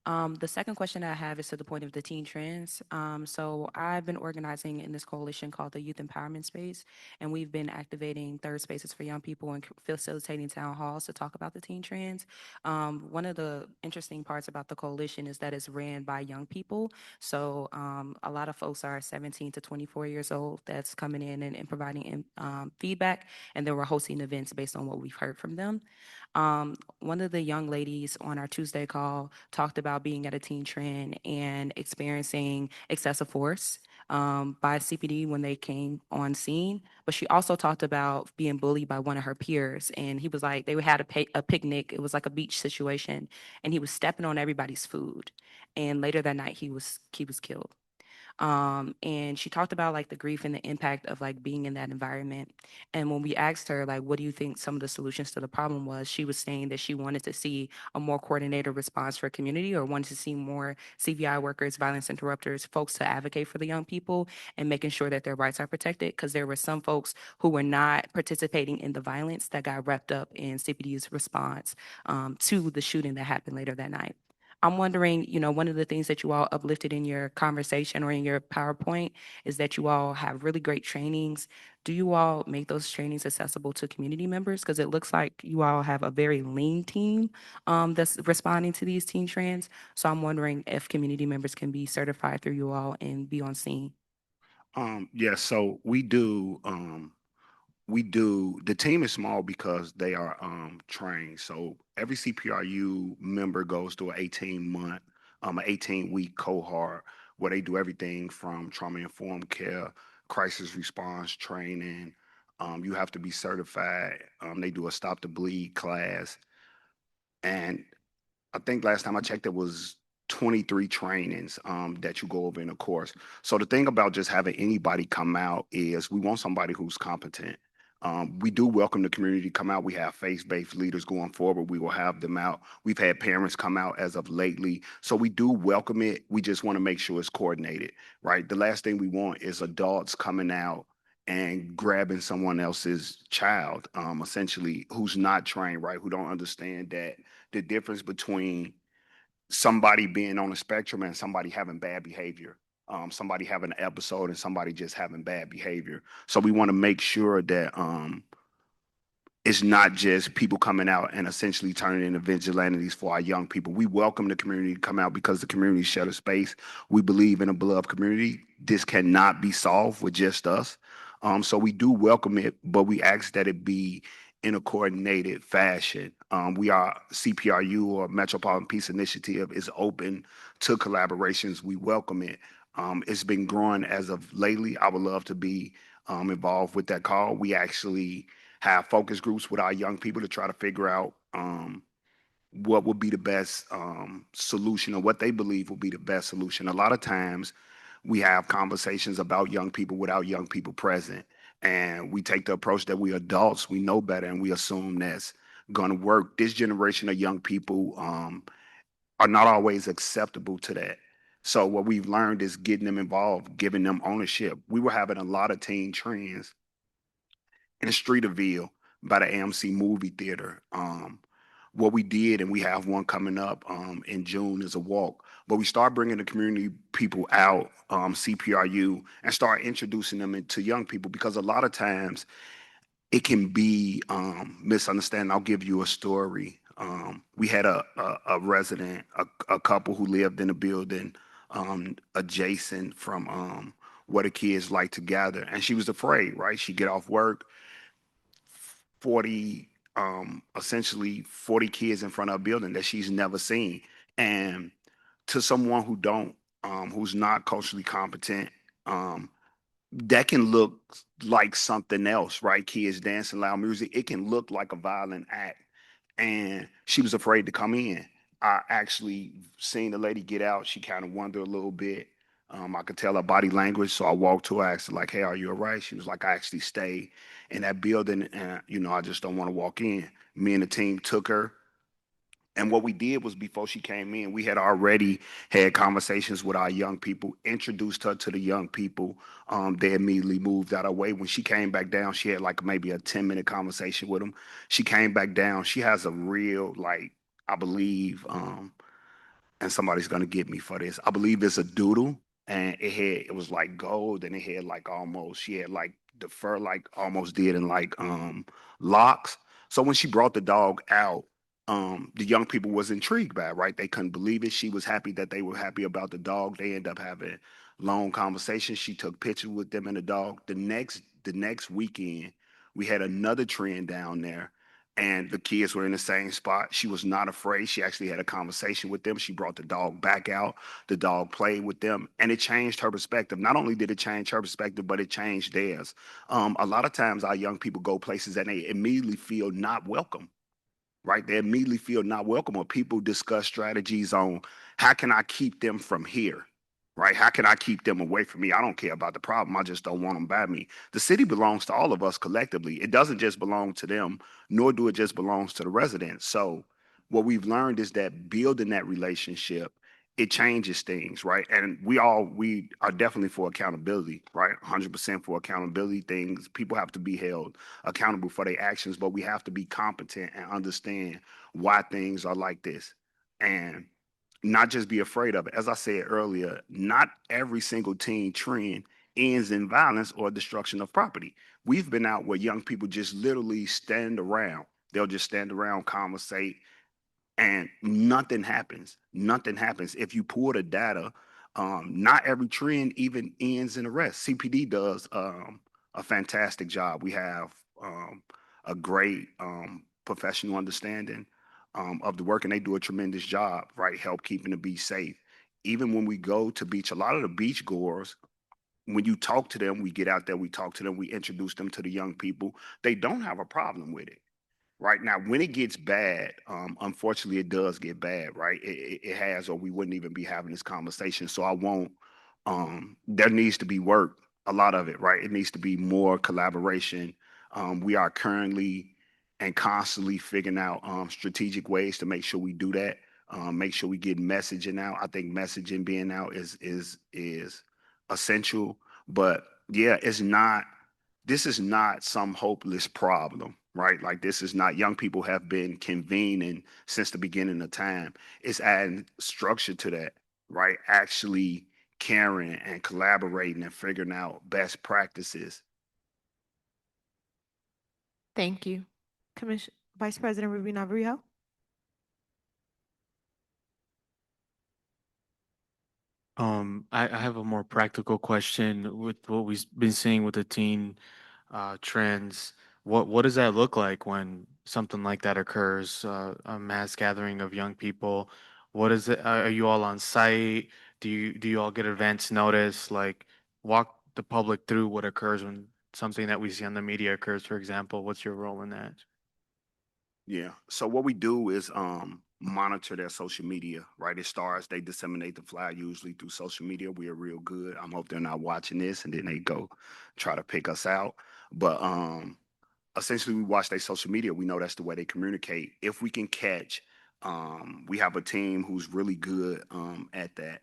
The second question I have is to the point of the teen trends. So I've been organizing in this coalition called the Youth Empowerment Space, and we've been activating third spaces for young people and facilitating town halls to talk about the teen trends. One of the interesting parts about the coalition is that it's ran by young people. So a lot of folks are 17 to 24 years old that's coming in and providing feedback, and then we're hosting events based on what we've heard from them. One of the young ladies on our Tuesday call talked about being at a teen trend and experiencing excessive force by CPD when they came on scene. But she also talked about being bullied by one of her peers. And he was like, they had a picnic. It was like a beach situation. And he was stepping on everybody's food. And later that night, he was killed. And she talked about like the grief and the impact of like being in that environment. And when we asked her like, what do you think some of the solutions to the problem was, she was saying that she wanted to see a more coordinated response for community, or wanted to see more CVI workers, violence interrupters, folks to advocate for the young people and making sure that their rights are protected. Because there were some folks who were not participating in the violence that got wrapped up in CPD's response to the shooting that happened later that night. I'm wondering, one of the things that you all uplifted in your conversation or in your PowerPoint is that you all have really great trainings. Do you all make those trainings accessible to community members? Because it looks like you all have a very lean team that's responding to these teen trends. So I'm wondering if community members can be certified through you all and be on scene. Yes, so we do the team is small because they are trained. So every CPRU member goes through an 18-week cohort where they do everything from trauma informed care, crisis response training. You have to be certified. They do a stop the bleed class. And I think last time I checked, it was 23 trainings that you go over in a course. So the thing about just having anybody come out is we want somebody who's competent. We do welcome the community to come out. We have faith-based leaders going forward. We will have them out. We've had parents come out as of lately. So we do welcome it. We just want to make sure it's coordinated, right? The last thing we want is adults coming out and grabbing someone else's child, essentially, who's not trained, right? Who don't understand that the difference between somebody being on the spectrum and somebody having bad behavior, somebody having an episode and somebody just having bad behavior. So we want to make sure that it's not just people coming out and essentially turning into vigilantes for our young people. We welcome the community to come out because the community share a space. We believe in a beloved community. This cannot be solved with just us. So we do welcome it, but we ask that it be in a coordinated fashion. We are CPRU, or Metropolitan Peace Initiative, is open to collaborations. We welcome it. It's been growing as of lately. I would love to be involved with that call. We actually have focus groups with our young people to try to figure out what would be the best solution, or what they believe will be the best solution. A lot of times we have conversations about young people without young people present. And we take the approach that we adults, we know better, and we assume that's going to work. This generation of young people are not always acceptable to that. So what we've learned is getting them involved, giving them ownership. We were having a lot of teen trends in the Streeterville by the AMC movie theater. What we did, and we have one coming up in June, is a walk. But we start bringing the community people out, CPRU, and start introducing them into young people, because a lot of times it can be misunderstanding. I'll give you a story. We had a resident, a couple who lived in a building adjacent from where the kids like to gather, and she was afraid, right? She'd get off work, 40 essentially 40 kids in front of a building that she's never seen. And to someone who's not culturally competent, um that can look like something else, right? Kids dancing loud music, it can look like a violent act. And she was afraid to come in. I actually seen the lady get out. She kind of wondered a little bit. I could tell her body language, so I walked to her, asked her like, "Hey, are you all right?" She was like, "I actually stay in that building, and I just don't want to walk in." Me and the team took her, and what we did was, before she came in, we had already had conversations with our young people, introduced her to the young people. They immediately moved out of way. When she came back down, she had like maybe a 10-minute conversation with them. She came back down. She has a real, like, I believe, and somebody's gonna get me for this. I believe it's a doodle, and it was like gold, and it had like almost, she had like the fur like almost did in like locks. So when she brought the dog out, the young people was intrigued by it, right? They couldn't believe it. She was happy that they were happy about the dog. They end up having long conversations. She took pictures with them and the dog. The next weekend, we had another trend down there. and the kids were in the same spot. She was not afraid. She actually had a conversation with them. She brought the dog back out. The dog played with them, and it changed her perspective. Not only did it change her perspective, but it changed theirs. A lot of times, our young people go places and they immediately feel not welcome. Right? They immediately feel not welcome, or people discuss strategies on how can I keep them from here? Right? How can I keep them away from me? I don't care about the problem. I just don't want them by me. The city belongs to all of us collectively. It doesn't just belong to them, nor do it just belongs to the residents. So what we've learned is that building that relationship, it changes things, right? And we are definitely for accountability, right? 100% for accountability. Things people have to be held accountable for their actions, but we have to be competent and understand why things are like this, and not just be afraid of it. As I said earlier, not every single teen trend ends in violence or destruction of property. We've been out where young people just literally stand around. They'll just stand around, conversate, and nothing happens. Nothing happens. If you pull the data, not every trend even ends in arrest. CPD does a fantastic job. We have a great professional understanding of the work, and they do a tremendous job, right? Help keeping the beach safe. Even when we go to beach, a lot of the beach goers, when you talk to them, we get out there, we talk to them, we introduce them to the young people. They don't have a problem with it. Right now, when it gets bad, unfortunately, it does get bad, right? It has, or we wouldn't even be having this conversation. So I won't. There needs to be work, a lot of it, right? It needs to be more collaboration. We are currently and constantly figuring out strategic ways to make sure we do that. Make sure we get messaging out. I think messaging being out is essential. But yeah, it's not. This is not some hopeless problem, right? Like this is not, young people have been convening since the beginning of time. It's adding structure to that, right? Actually caring and collaborating and figuring out best practices. Thank you. Commission Vice President Rubina Abreu. I have a more practical question with what we've been seeing with the teen trends. What does that look like when something like that occurs? A mass gathering of young people. What is it? Are you all on site? Do you all get advance notice? Like walk the public through what occurs when something that we see on the media occurs, for example. What's your role in that? Yeah. So what we do is monitor their social media, right? It starts, they disseminate the flyer usually through social media. We are real good. I hope they're not watching this and then they go try to pick us out. But essentially we watch their social media. We know that's the way they communicate. If we can catch, we have a team who's really good at that.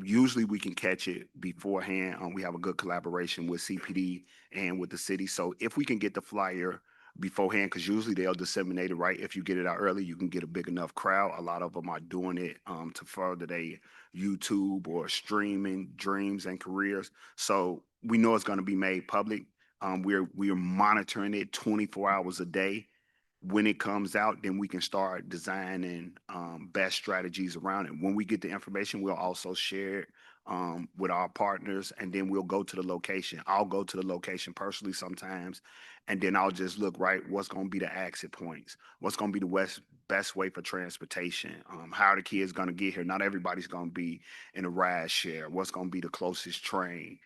Usually we can catch it beforehand. We have a good collaboration with CPD and with the city. So if we can get the flyer beforehand, because usually they'll disseminate it, right? If you get it out early, you can get a big enough crowd. A lot of them are doing it to further their YouTube or streaming dreams and careers. So we know it's going to be made public. We're monitoring it 24 hours a day. When it comes out, then we can start designing best strategies around it. When we get the information, we'll also share it with our partners, and then we'll go to the location. I'll go to the location personally sometimes, and then I'll just look, right, what's going to be the exit points, what's going to be the best way for transportation, how are the kids going to get here. Not everybody's going to be in a ride share. What's going to be the closest train.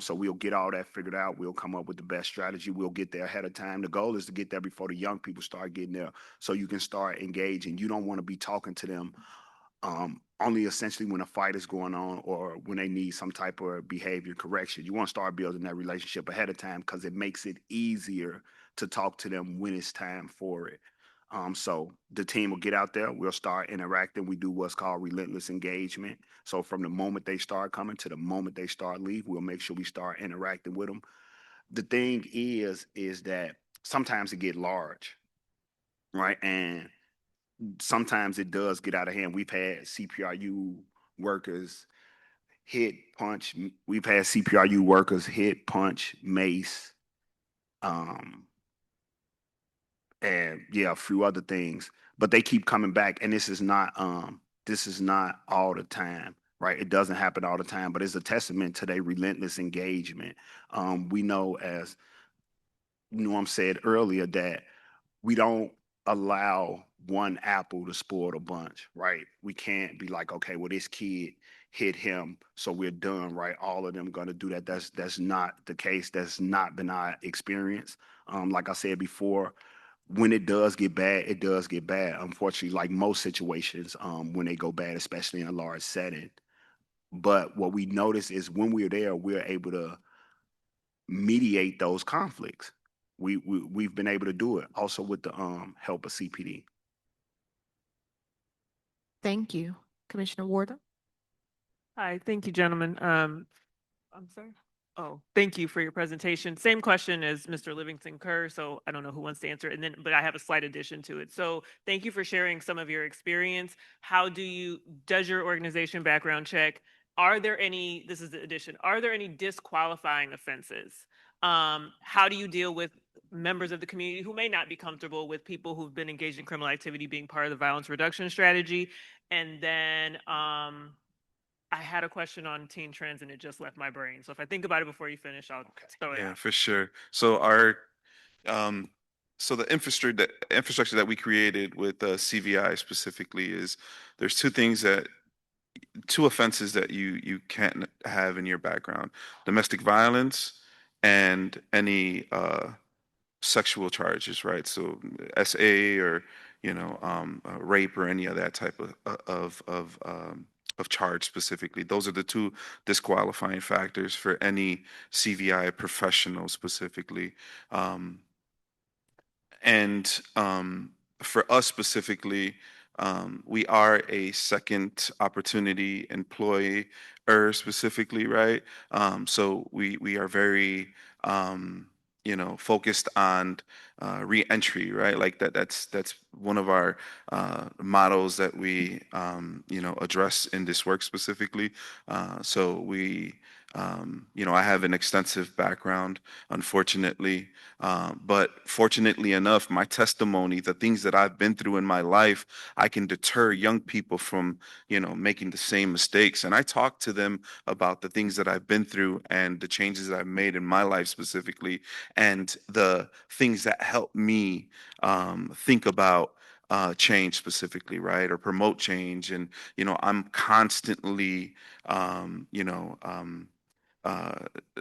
So we'll get all that figured out. We'll come up with the best strategy. We'll get there ahead of time. The goal is to get there before the young people start getting there, so you can start engaging. You don't want to be talking to them only essentially when a fight is going on or when they need some type of behavior correction. You want to start building that relationship ahead of time because it makes it easier to talk to them when it's time for it. So the team will get out there. We'll start interacting. We do what's called relentless engagement. So from the moment they start coming to the moment they start leave, we'll make sure we start interacting with them. The thing is that sometimes it get large, right? And sometimes it does get out of hand. We've had CPRU workers hit, punch. We've had CPRU workers hit, punch, mace, um, and yeah, a few other things. But they keep coming back, and this is not all the time, right? It doesn't happen all the time, but it's a testament to their relentless engagement. We know, as Norm said earlier, that we don't allow one apple to spoil the bunch, right? We can't be like, okay, well, this kid hit him, so we're done, right? All of them gonna do that. That's not the case. That's not been our experience. Like I said before, when it does get bad, it does get bad. Unfortunately, like most situations, when they go bad, especially in a large setting. But what we notice is when we're there, we're able to mediate those conflicts. We've been able to do it also with the help of CPD. Thank you. Commissioner Warden? Hi, thank you, gentlemen. I'm sorry. Oh, thank you for your presentation. Same question as Mr. Livingston Kerr, so I don't know who wants to answer, and then, but I have a slight addition to it. So thank you for sharing some of your experience. Does your organization background check? Are there any, this is the addition, are there any disqualifying offenses? How do you deal with members of the community who may not be comfortable with people who've been engaged in criminal activity being part of the violence reduction strategy? And then, I had a question on teen trends and it just left my brain. So if I think about it before you finish, I'll throw it Yeah, out. for sure. So our um, so the infrastructure that we created with CVI specifically is there's two offenses that you can't have in your background: domestic violence and any sexual charges, right? So SA or rape or any of that type of charge specifically. Those are the two disqualifying factors for any CVI professional specifically. Um, and for us specifically, we are a second opportunity employer specifically, right? So we are very focused on re-entry, right? Like that's one of our mottos that we address in this work specifically. So I have an extensive background, unfortunately. But fortunately enough, my testimony, the things that I've been through in my life, I can deter young people from, making the same mistakes. And I talk to them about the things that I've been through and the changes that I've made in my life specifically, and the things that help me think about change specifically, right? Or promote change. And, I'm constantly, uh,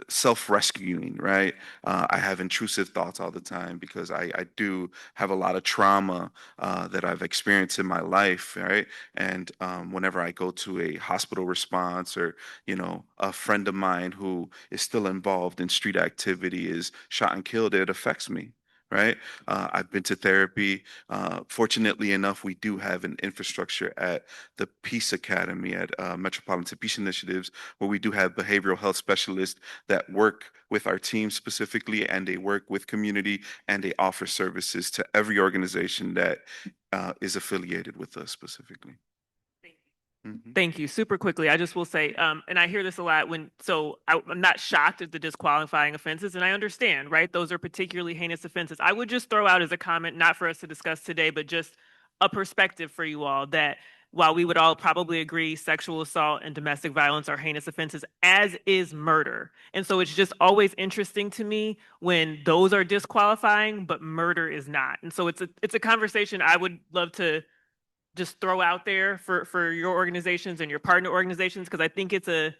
self-rescuing, right? I have intrusive thoughts all the time because I do have a lot of trauma that I've experienced in my life, right? And whenever I go to a hospital response or, a friend of mine who is still involved in street activity is shot and killed, it affects me. Right. I've been to therapy. Fortunately enough, we do have an infrastructure at the Peace Academy at Metropolitan Peace Initiatives where we do have behavioral health specialists that work with our team specifically, and they work with community, and they offer services to every organization that is affiliated with us specifically. Mhm. Thank you. Super quickly, I just will say, and I hear this a lot I'm not shocked at the disqualifying offenses, and I understand, right? Those are particularly heinous offenses. I would just throw out as a comment, not for us to discuss today, but just a perspective for you all that while we would all probably agree sexual assault and domestic violence are heinous offenses, as is murder. And so it's just always interesting to me when those are disqualifying, but murder is not. And so it's a conversation I would love to just throw out there for your organizations and your partner organizations, because I think it's an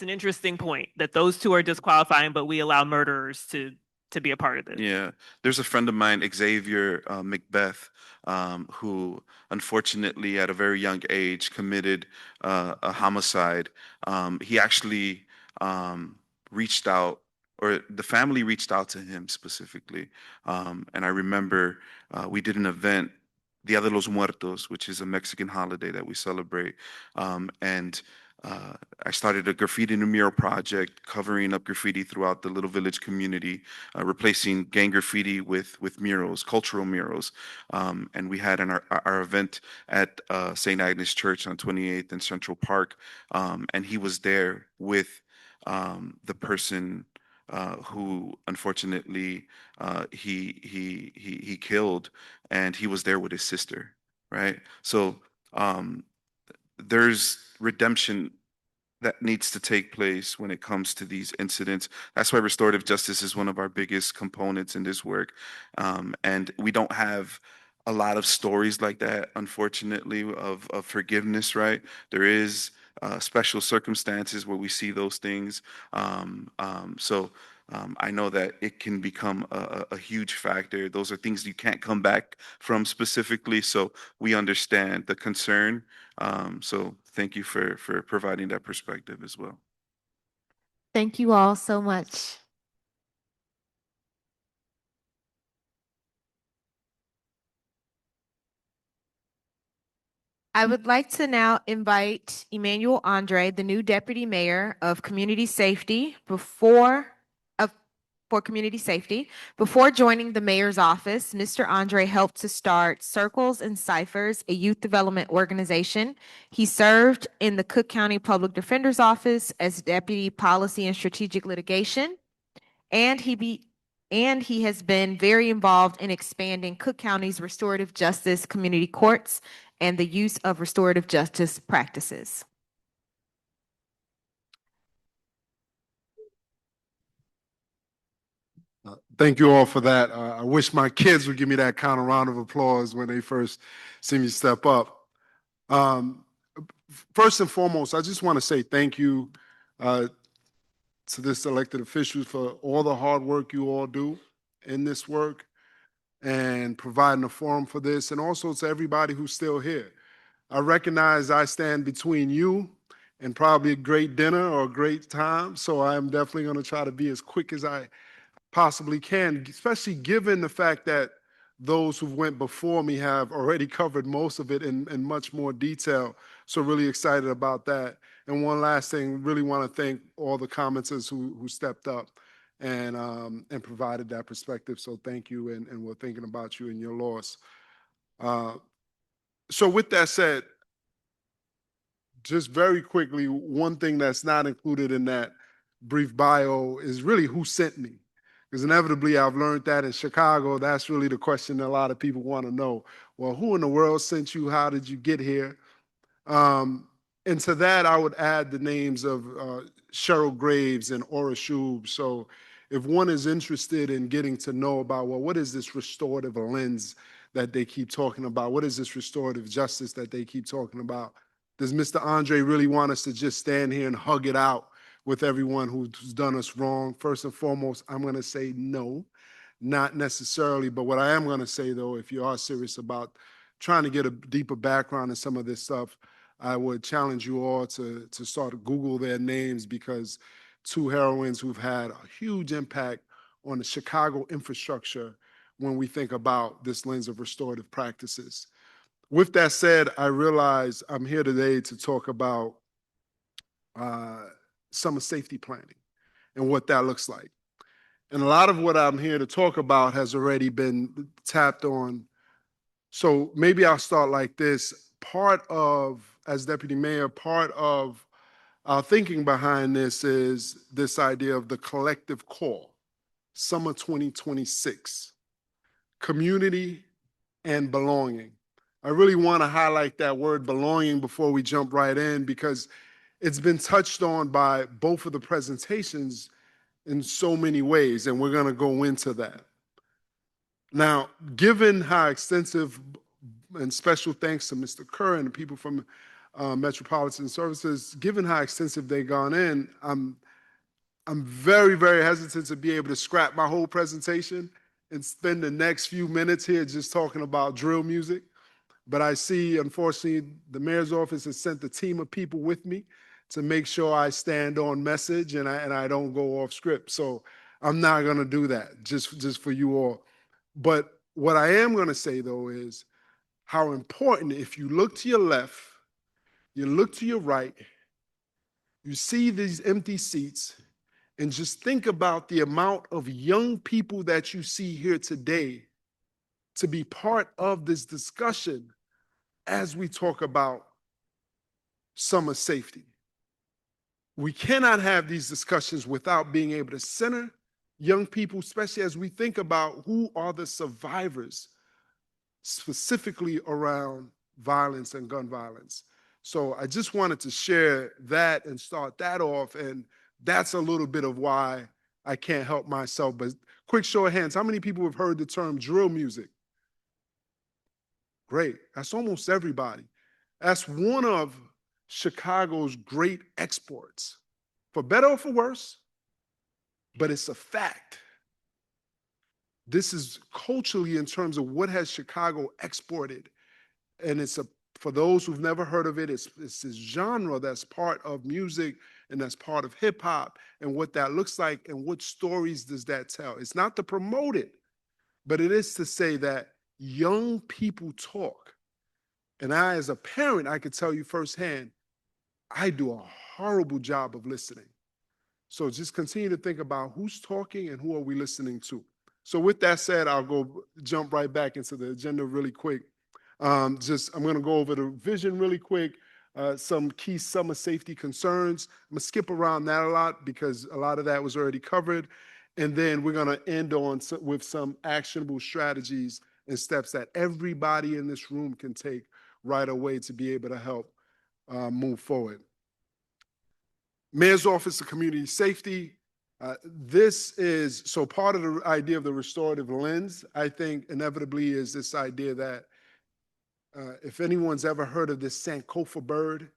interesting point that those two are disqualifying, but we allow murderers to be a part of this. Yeah, there's a friend of mine, Xavier Macbeth, who unfortunately at a very young age committed a homicide. He actually reached out, or the family reached out to him specifically. And I remember we did an event, Dia de los Muertos, which is a Mexican holiday that we celebrate. And I started a graffiti and mural project covering up graffiti throughout the little village community, replacing gang graffiti with murals, cultural murals. And we had our event at St. Agnes Church on 28th and Central Park. And he was there with the person who unfortunately he killed, and he was there with his sister, right? So there's redemption that needs to take place when it comes to these incidents. That's why restorative justice is one of our biggest components in this work. And we don't have a lot of stories like that, unfortunately, of forgiveness, right? There is special circumstances where we see those things. I know that it can become a huge factor. Those are things you can't come back from specifically. So we understand the concern. So thank you for providing that perspective as well. Thank you all so much. I would like to now invite Emmanuel Andre, the new Deputy Mayor of Community Safety, for Community Safety. Before joining the mayor's office, Mr. Andre helped to start Circles and Ciphers, a youth development organization. He served in the Cook County Public Defender's Office as Deputy Policy and Strategic Litigation, and he has been very involved in expanding Cook County's restorative justice community courts and the use of restorative justice practices. Thank you all for that. I wish my kids would give me that kind of round of applause when they first see me step up. First and foremost, I just want to say thank you to this elected officials for all the hard work you all do in this work and providing a forum for this, and also to everybody who's still here. I recognize I stand between you and probably a great dinner or a great time, so I'm definitely going to try to be as quick as I possibly can, especially given the fact that those who went before me have already covered most of it in much more detail. So really excited about that. And one last thing, really want to thank all the commenters who stepped up and provided that perspective. So thank you, and we're thinking about you and your loss. So with that said, just very quickly, one thing that's not included in that brief bio is really who sent me. Because inevitably, I've learned that in Chicago, that's really the question that a lot of people want to know. Well, who in the world sent you? How did you get here? And to that, I would add the names of Cheryl Graves and Aura Shub. So if one is interested in getting to know about, well, what is this restorative lens that they keep talking about? What is this restorative justice that they keep talking about? Does Mr. Andre really want us to just stand here and hug it out with everyone who's done us wrong? First and foremost, I'm going to say no, not necessarily. But what I am going to say, though, if you are serious about trying to get a deeper background in some of this stuff, I would challenge you all to start to Google their names, because two heroines who've had a huge impact on the Chicago infrastructure when we think about this lens of restorative practices. With that said, I realize I'm here today to talk about summer safety planning and what that looks like. And a lot of what I'm here to talk about has already been tapped on. So maybe I'll start like this. As deputy mayor, part of our thinking behind this is this idea of the collective call, summer 2026, community and belonging. I really want to highlight that word belonging before we jump right in, because it's been touched on by both of the presentations in so many ways, and we're going to go into that. Now, given how extensive, and special thanks to Mr. Kerr and the people from Metropolitan Services, given how extensive they've gone in, I'm very, very hesitant to be able to scrap my whole presentation and spend the next few minutes here just talking about drill music. But I see, unfortunately, the mayor's office has sent a team of people with me to make sure I stand on message and I don't go off script. So I'm not going to do that just for you all. But what I am going to say, though, is how important, if you look to your left, you look to your right, you see these empty seats, and just think about the amount of young people that you see here today to be part of this discussion as we talk about summer safety. We cannot have these discussions without being able to center young people, especially as we think about who are the survivors, specifically around violence and gun violence. So I just wanted to share that and start that off. And that's a little bit of why I can't help myself. But quick show of hands, how many people have heard the term drill music? Great. That's almost everybody. That's one of Chicago's great exports, for better or for worse, but it's a fact. This is culturally in terms of what has Chicago exported. And it's a, for those who've never heard of it, it's this genre that's part of music and that's part of hip hop and what that looks like and what stories does that tell. It's not to promote it, but it is to say that young people talk. And I, as a parent, I could tell you firsthand, I do a horrible job of listening. So just continue to think about who's talking and who are we listening to. So with that said, I'll go jump right back into the agenda really quick. I'm going to go over the vision really quick, some key summer safety concerns. I'm going to skip around that a lot because a lot of that was already covered. And then we're going to end on with some actionable strategies and steps that everybody in this room can take right away to be able to help move forward. Mayor's Office of Community Safety. This is, so part of the idea of the restorative lens, I think inevitably is this idea that if anyone's ever heard of this Sankofa bird,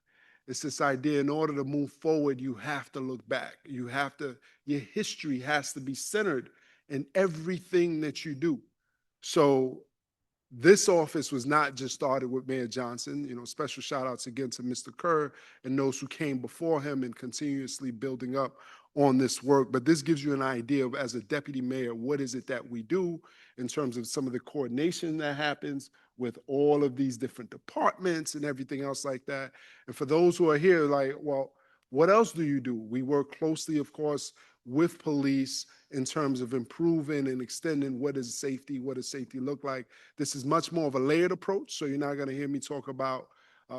it's this idea in order to move forward, you have to look back. You have to, your history has to be centered in everything that you do. So this office was not just started with Mayor Johnson. You know, special shout outs again to Mr. Kerr and those who came before him and continuously building up on this work. But this gives you an idea of, as a deputy mayor, what is it that we do in terms of some of the coordination that happens with all of these different departments and everything else like that. And for those who are here, like, well, what else do you do? We work closely, of course, with police in terms of improving and extending what does safety look like. This is much more of a layered approach, so you're not going to hear me talk about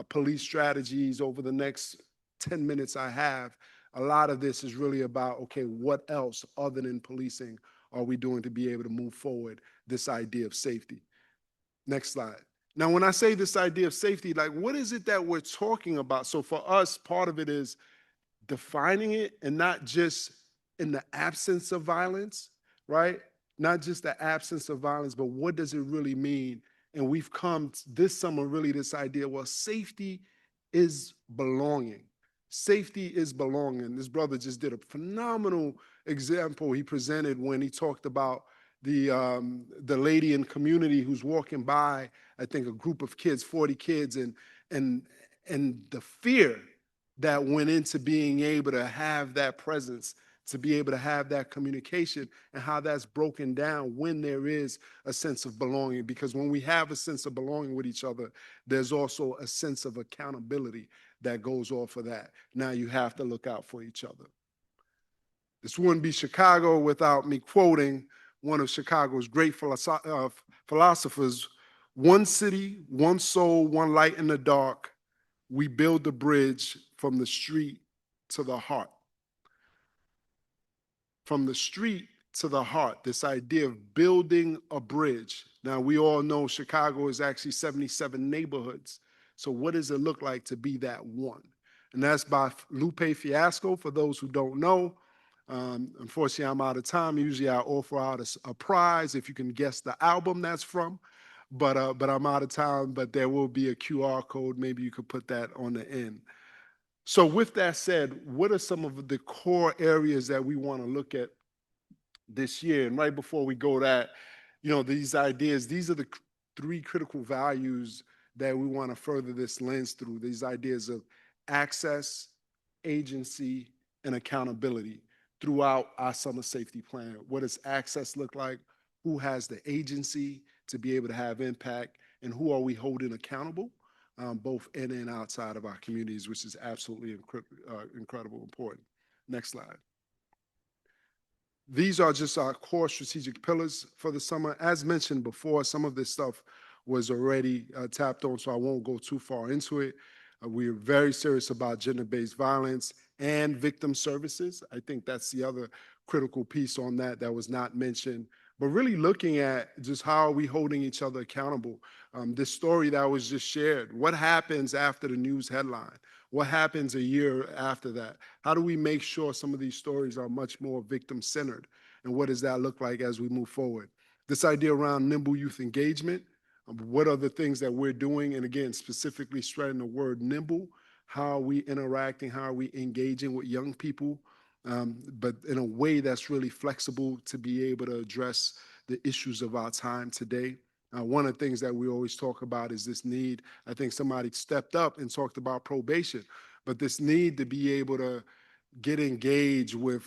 police strategies over the next 10 minutes I have. A lot of this is really about, okay, what else other than policing are we doing to be able to move forward this idea of safety? Next slide. Now, when I say this idea of safety, like, what is it that we're talking about? So for us, part of it is defining it, and not just in the absence of violence, right? Not just the absence of violence, but what does it really mean? And we've come this summer, really, this idea, well, safety is belonging. Safety is belonging. This brother just did a phenomenal example he presented when he talked about the lady in community who's walking by, I think a group of kids, 40 kids, and the fear that went into being able to have that presence, to be able to have that communication, and how that's broken down when there is a sense of belonging. Because when we have a sense of belonging with each other, there's also a sense of accountability that goes off of that. Now you have to look out for each other. This wouldn't be Chicago without me quoting one of Chicago's great philosophers: one city, one soul, one light in the dark. We build the bridge from the street to the heart. From the street to the heart, this idea of building a bridge. Now, we all know Chicago is actually 77 neighborhoods. So what does it look like to be that one? And that's by Lupe Fiasco, for those who don't know. Unfortunately, I'm out of time. Usually I offer out a prize if you can guess the album that's from. But I'm out of time, but there will be a QR code. Maybe you could put that on the end. So with that said, what are some of the core areas that we want to look at this year? And right before we go that, you know, these ideas, these are the three critical values that we want to further this lens through. These ideas of access, agency, and accountability throughout our summer safety plan. What does access look like? Who has the agency to be able to have impact? And who are we holding accountable, both in and outside of our communities, which is absolutely incredible important. Next slide. These are just our core strategic pillars for the summer. As mentioned before, some of this stuff was already tapped on, so I won't go too far into it. We're very serious about gender-based violence and victim services. I think that's the other critical piece on that that was not mentioned. but really looking at just how are we holding each other accountable. This story that was just shared, what happens after the news headline? What happens a year after that? How do we make sure some of these stories are much more victim-centered? And what does that look like as we move forward? This idea around nimble youth engagement, what are the things that we're doing? And again, specifically spreading the word nimble. How are we interacting? How are we engaging with young people? But in a way that's really flexible to be able to address the issues of our time today. One of the things that we always talk about is this need. I think somebody stepped up and talked about probation, but this need to be able to get engaged with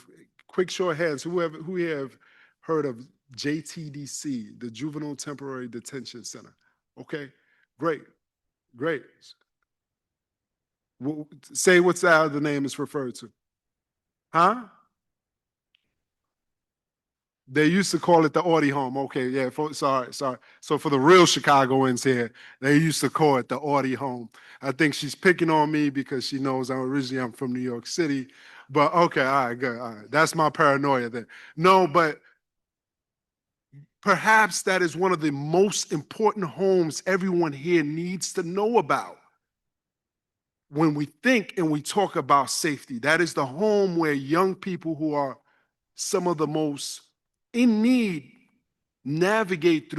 quick show of hands. Who have heard of JTDC, the Juvenile Temporary Detention Center? Okay, great, great. Say what's how the name is referred to. Huh? They used to call it the Audi Home. Okay, yeah, sorry. So for the real Chicagoans here, they used to call it the Audi Home. I think she's picking on me because she knows I'm from New York City. But okay, all right, good. All right. That's my paranoia then. No, but perhaps that is one of the most important homes everyone here needs to know about. When we think and we talk about safety, that is the home where young people who are some of the most in need navigate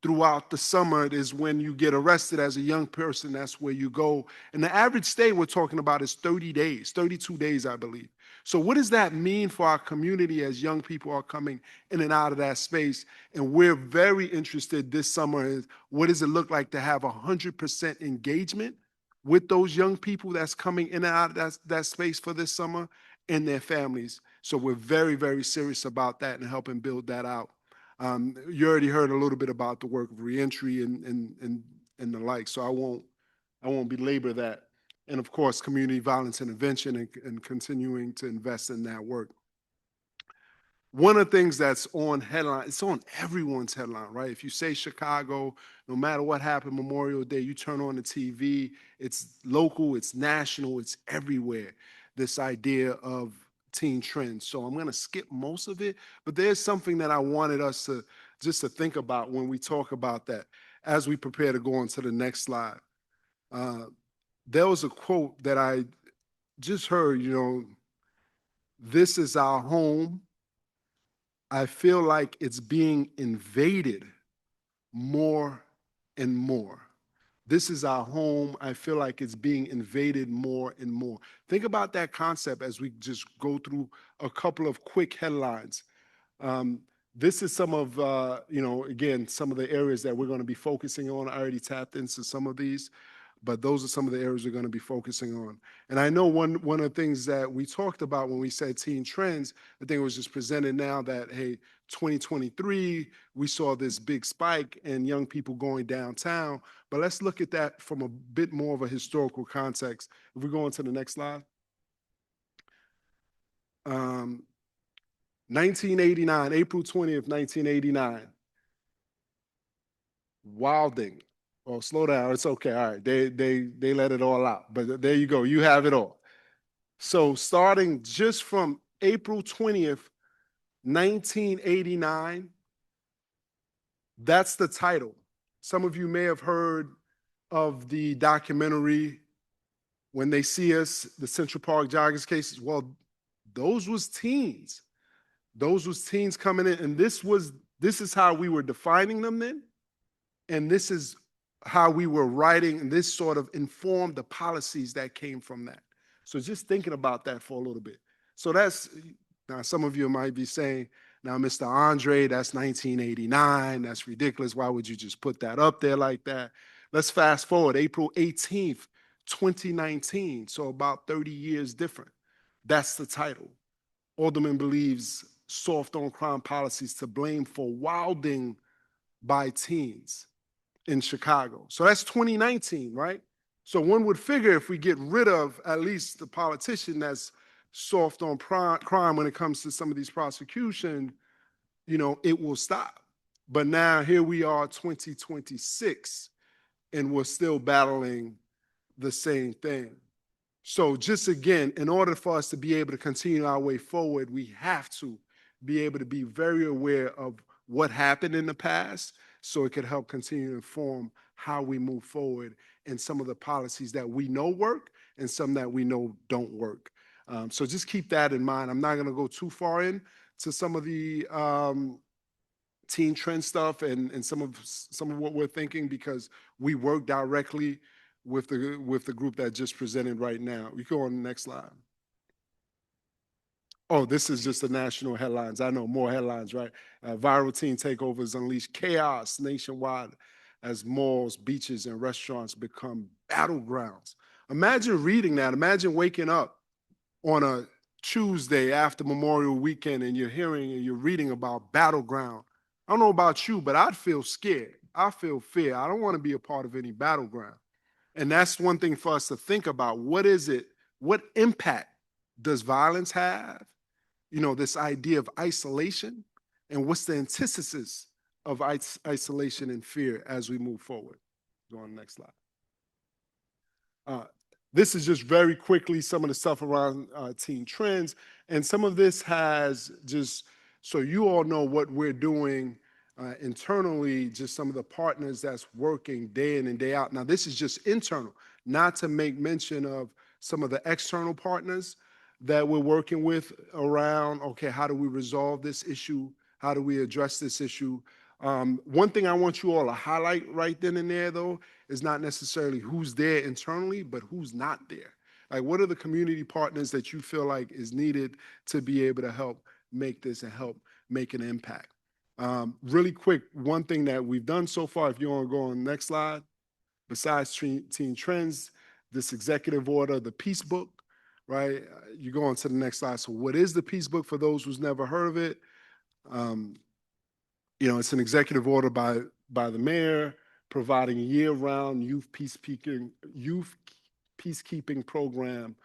throughout the summer. It is when you get arrested as a young person, that's where you go. And the average stay we're talking about is 30 days, 32 days, I believe. So what does that mean for our community as young people are coming in and out of that space? And we're very interested this summer in what does it look like to have 100% engagement with those young people that's coming in and out of that space for this summer and their families. So we're very, very serious about that and helping build that out. You already heard a little bit about the work of reentry and the like, so I won't belabor that. And of course, community violence intervention and continuing to invest in that work. One of the things that's on headline, it's on everyone's headline, right? If you say Chicago, no matter what happened Memorial Day, you turn on the TV, it's local, it's national, it's everywhere. This idea of teen trends. So I'm going to skip most of it, but there's something that I wanted us to just to think about when we talk about that as we prepare to go on to the next slide. There was a quote that I just heard, this is our home. I feel like it's being invaded more and more. This is our home. I feel like it's being invaded more and more. Think about that concept as we just go through a couple of quick headlines. This is some of, again, some of the areas that we're going to be focusing on. I already tapped into some of these, but those are some of the areas we're going to be focusing on. And I know one of the things that we talked about when we said teen trends, I think it was just presented now that, hey, 2023, we saw this big spike in young people going downtown. But let's look at that from a bit more of a historical context. If we go on to the next slide. 1989, April 20th, 1989. Wilding. Oh, slow down. It's okay. All right. They let it all out. But there you go. You have it all. So starting just from April 20th, 1989, that's the title. Some of you may have heard of the documentary When They See Us, the Central Park Joggers cases. Well, those was teens. Those was teens coming in. And this is how we were defining them then. And this is how we were writing, and this sort of informed the policies that came from that. So just thinking about that for a little bit. So that's, now some of you might be saying, now, Mr. Andre, that's 1989. That's ridiculous. Why would you just put that up there like that? Let's fast forward, April 18th, 2019. So about 30 years different. That's the title. Alderman believes soft on crime policies to blame for wilding by teens in Chicago. So that's 2019, right? So one would figure if we get rid of at least the politician that's soft on crime when it comes to some of these prosecution, it will stop. But now here we are, 2026, and we're still battling the same thing. So just again, in order for us to be able to continue our way forward, we have to be able to be very aware of what happened in the past so it could help continue to inform how we move forward and some of the policies that we know work and some that we know don't work. So just keep that in mind. I'm not going to go too far in to some of the teen trend stuff and some of what we're thinking because we work directly with the group that just presented right now. We go on the next slide. Oh, this is just the national headlines. I know more headlines, right? Viral teen takeovers unleash chaos nationwide as malls, beaches, and restaurants become battlegrounds. Imagine reading that. Imagine waking up on a Tuesday after Memorial Weekend and you're hearing and you're reading about battleground. I don't know about you, but I'd feel scared. I feel fear. I don't want to be a part of any battleground. And that's one thing for us to think about. What is it? What impact does violence have? You know, this idea of isolation, and what's the antithesis of isolation and fear as we move forward? Go on the next slide. This is just very quickly some of the stuff around teen trends. And some of this has just, so you all know what we're doing internally, just some of the partners that's working day in and day out. Now, this is just internal, not to make mention of some of the external partners that we're working with around, okay, how do we resolve this issue? How do we address this issue? One thing I want you all to highlight right then and there, though, is not necessarily who's there internally, but who's not there. Like, what are the community partners that you feel like is needed to be able to help make this and help make an impact? Really quick, one thing that we've done so far, if you want to go on the next slide, besides teen trends, this executive order, the Peace Book, right? You go on to the next slide. So what is the Peace Book for those who's never heard of it? You know, it's an executive order by the mayor providing year-round youth peacekeeping program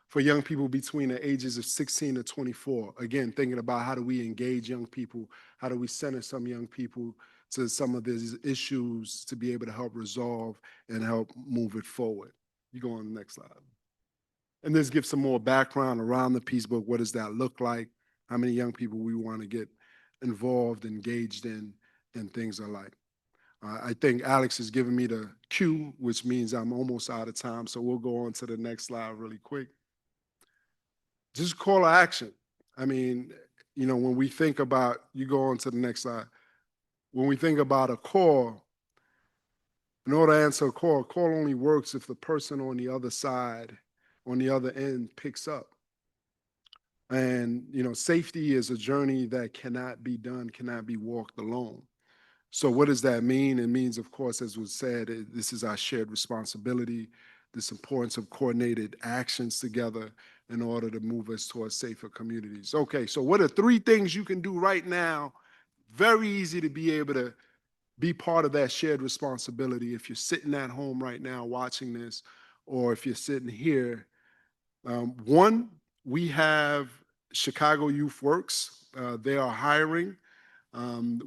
for young people between the ages of 16 to 24. Again, thinking about how do we engage young people, how do we center some young people to some of these issues to be able to help resolve and help move it forward. You go on the next slide. And this gives some more background around the Peace Book. What does that look like? How many young people we want to get involved, engaged in, and things alike. I think Alex has given me the cue, which means I'm almost out of time. So we'll go on to the next slide really quick. Just call to action. I mean, you know, when we think about, you go on to the next slide. When we think about a call, in order to answer a call only works if the person on the other side, on the other end, picks up. And, you know, safety is a journey that cannot be done, cannot be walked alone. So what does that mean? It means, of course, as was said, this is our shared responsibility, this importance of coordinated actions together in order to move us towards safer communities. Okay, so what are 3 things you can do right now? Very easy to be able to be part of that shared responsibility if you're sitting at home right now watching this, or if you're sitting here. One, we have Chicago Youth Works. They are hiring.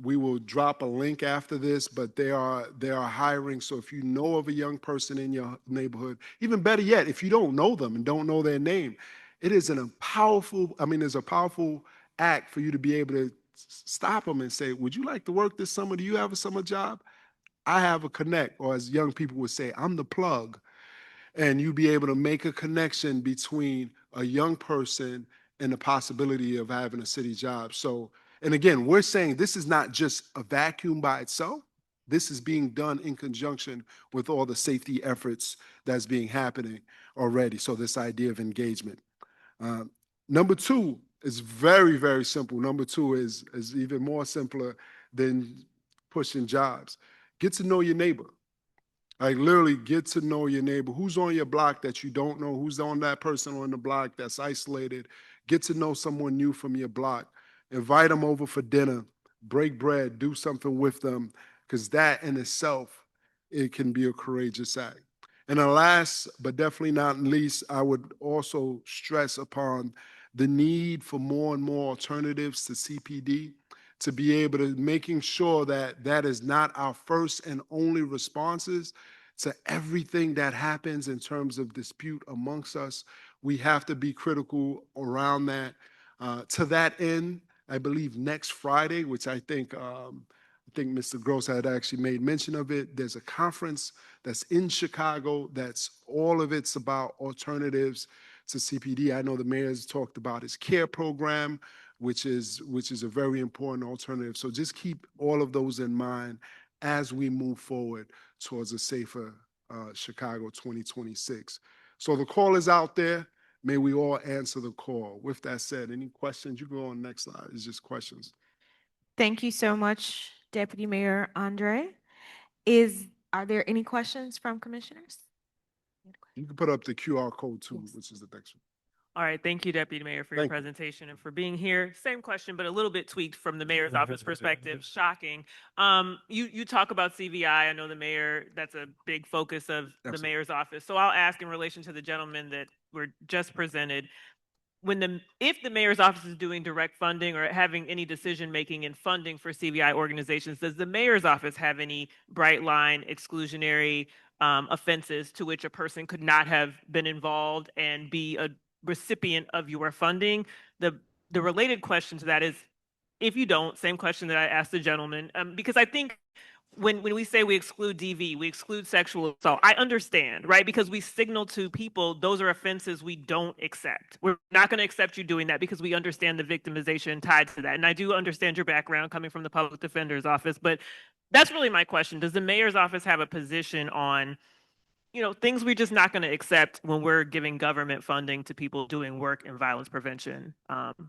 We will drop a link after this, but they are hiring. So if you know of a young person in your neighborhood, even better yet, if you don't know them and don't know their name, it is there's a powerful act for you to be able to stop them and say, would you like to work this summer? Do you have a summer job? I have a connect, or as young people would say, I'm the plug. And you be able to make a connection between a young person and the possibility of having a city job. So, and again, we're saying this is not just a vacuum by itself. This is being done in conjunction with all the safety efforts that's being happening already. So this idea of engagement. Number 2 is very, very simple. Number 2 is even more simpler than pushing jobs. Get to know your neighbor. Like, literally get to know your neighbor. Who's on your block that you don't know? Who's on that person on the block that's isolated? Get to know someone new from your block. Invite them over for dinner. Break bread. Do something with them, because that in itself, it can be a courageous act. And the last, but definitely not least, I would also stress upon the need for more and more alternatives to CPD, to be able to making sure that that is not our first and only responses to everything that happens in terms of dispute amongst us. We have to be critical around that. To that end, I believe next Friday, which I think Mr. Gross had actually made mention of it. There's a conference that's in Chicago that's all of it's about alternatives to CPD. I know the mayor's talked about his CARE program, which is a very important alternative. So just keep all of those in mind as we move forward towards a safer Chicago 2026. So the call is out there. May we all answer the call. With that said, any questions? You go on next slide. It's just questions. Thank you so much, Deputy Mayor Andre. Are there any questions from commissioners? You can put up the QR code too, Yes. which is the next one. All right, thank you, Deputy Mayor, for your Thank you. presentation and for being here. Same question, but a little bit tweaked from the mayor's office perspective. Shocking. You talk about CVI. I know the mayor, that's a big focus of the Absolutely. mayor's office. So I'll ask in relation to the gentleman that were just presented. If the mayor's office is doing direct funding or having any decision making in funding for CVI organizations, does the mayor's office have any bright line exclusionary offenses to which a person could not have been involved and be a recipient of your funding? The related question to that is, if you don't, same question that I asked the gentleman, because I think when we say we exclude DV, we exclude sexual assault. I understand, right? Because we signal to people those are offenses we don't accept. We're not going to accept you doing that because we understand the victimization tied to that. And I do understand your background coming from the public defender's office, but that's really my question. Does the mayor's office have a position on, things we're just not going to accept when we're giving government funding to people doing work in violence prevention?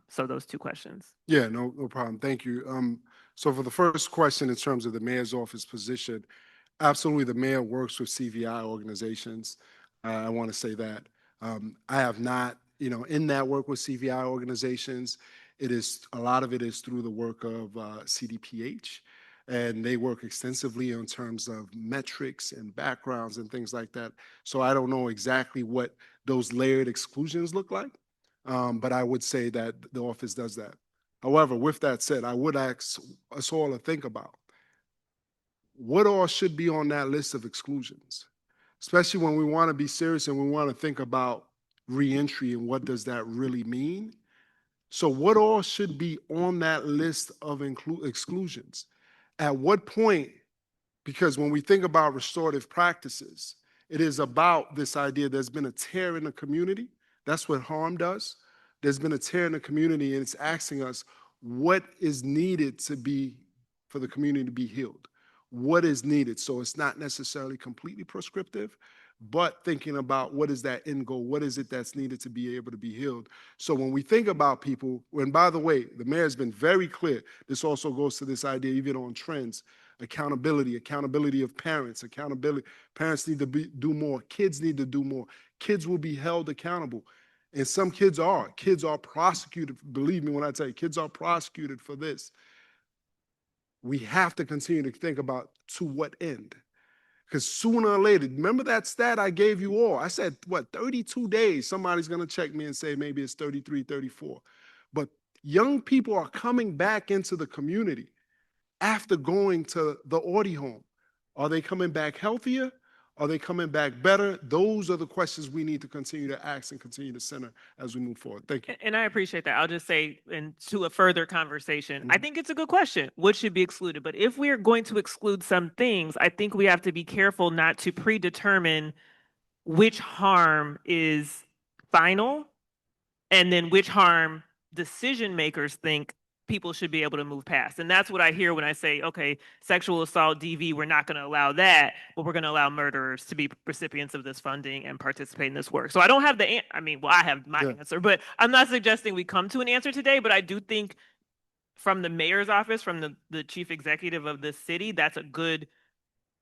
So those two questions. Yeah, no problem. Thank you. So for the first question, in terms of the mayor's office position, absolutely, the mayor works with CVI organizations. I want to say that. I have not, in that work with CVI organizations, a lot of it is through the work of CDPH, and they work extensively in terms of metrics and backgrounds and things like that. So I don't know exactly what those layered exclusions look like, but I would say that the office does that. However, with that said, I would ask us all to think about what all should be on that list of exclusions, especially when we want to be serious and we want to think about reentry and what does that really mean. So what all should be on that list of exclusions? At what point, because when we think about restorative practices, it is about this idea there's been a tear in the community. That's what harm does. There's been a tear in the community, and it's asking us what is needed for the community to be healed. What is needed? So it's not necessarily completely prescriptive, but thinking about what is that end goal? What is it that's needed to be able to be healed? So when we think about people, and by the way, the mayor's been very clear, this also goes to this idea, even on trends, accountability of parents, accountability. Parents need to do more. Kids need to do more. Kids will be held accountable. And some kids are. Kids are prosecuted. Believe me when I tell you, kids are prosecuted for this. We have to continue to think about to what end. Because sooner or later, remember that stat I gave you all? I said, 32 days, somebody's going to check me and say maybe it's 33, 34. But young people are coming back into the community after going to the Audi home. Are they coming back healthier? Are they coming back better? Those are the questions we need to continue to ask and continue to center as we move forward. Thank you. And I appreciate that. I'll just say, to a further conversation, I think it's a good question. What should be excluded? But if we're going to exclude some things, I think we have to be careful not to predetermine which harm is final and then which harm decision makers think people should be able to move past. And that's what I hear when I say, okay, sexual assault, DV, we're not going to allow that, but we're going to allow murderers to be recipients of this funding and participate in this work. So I don't have I have my answer, but I'm not suggesting we come to an answer today, but I do think from the mayor's office, from the chief executive of this city, that's a good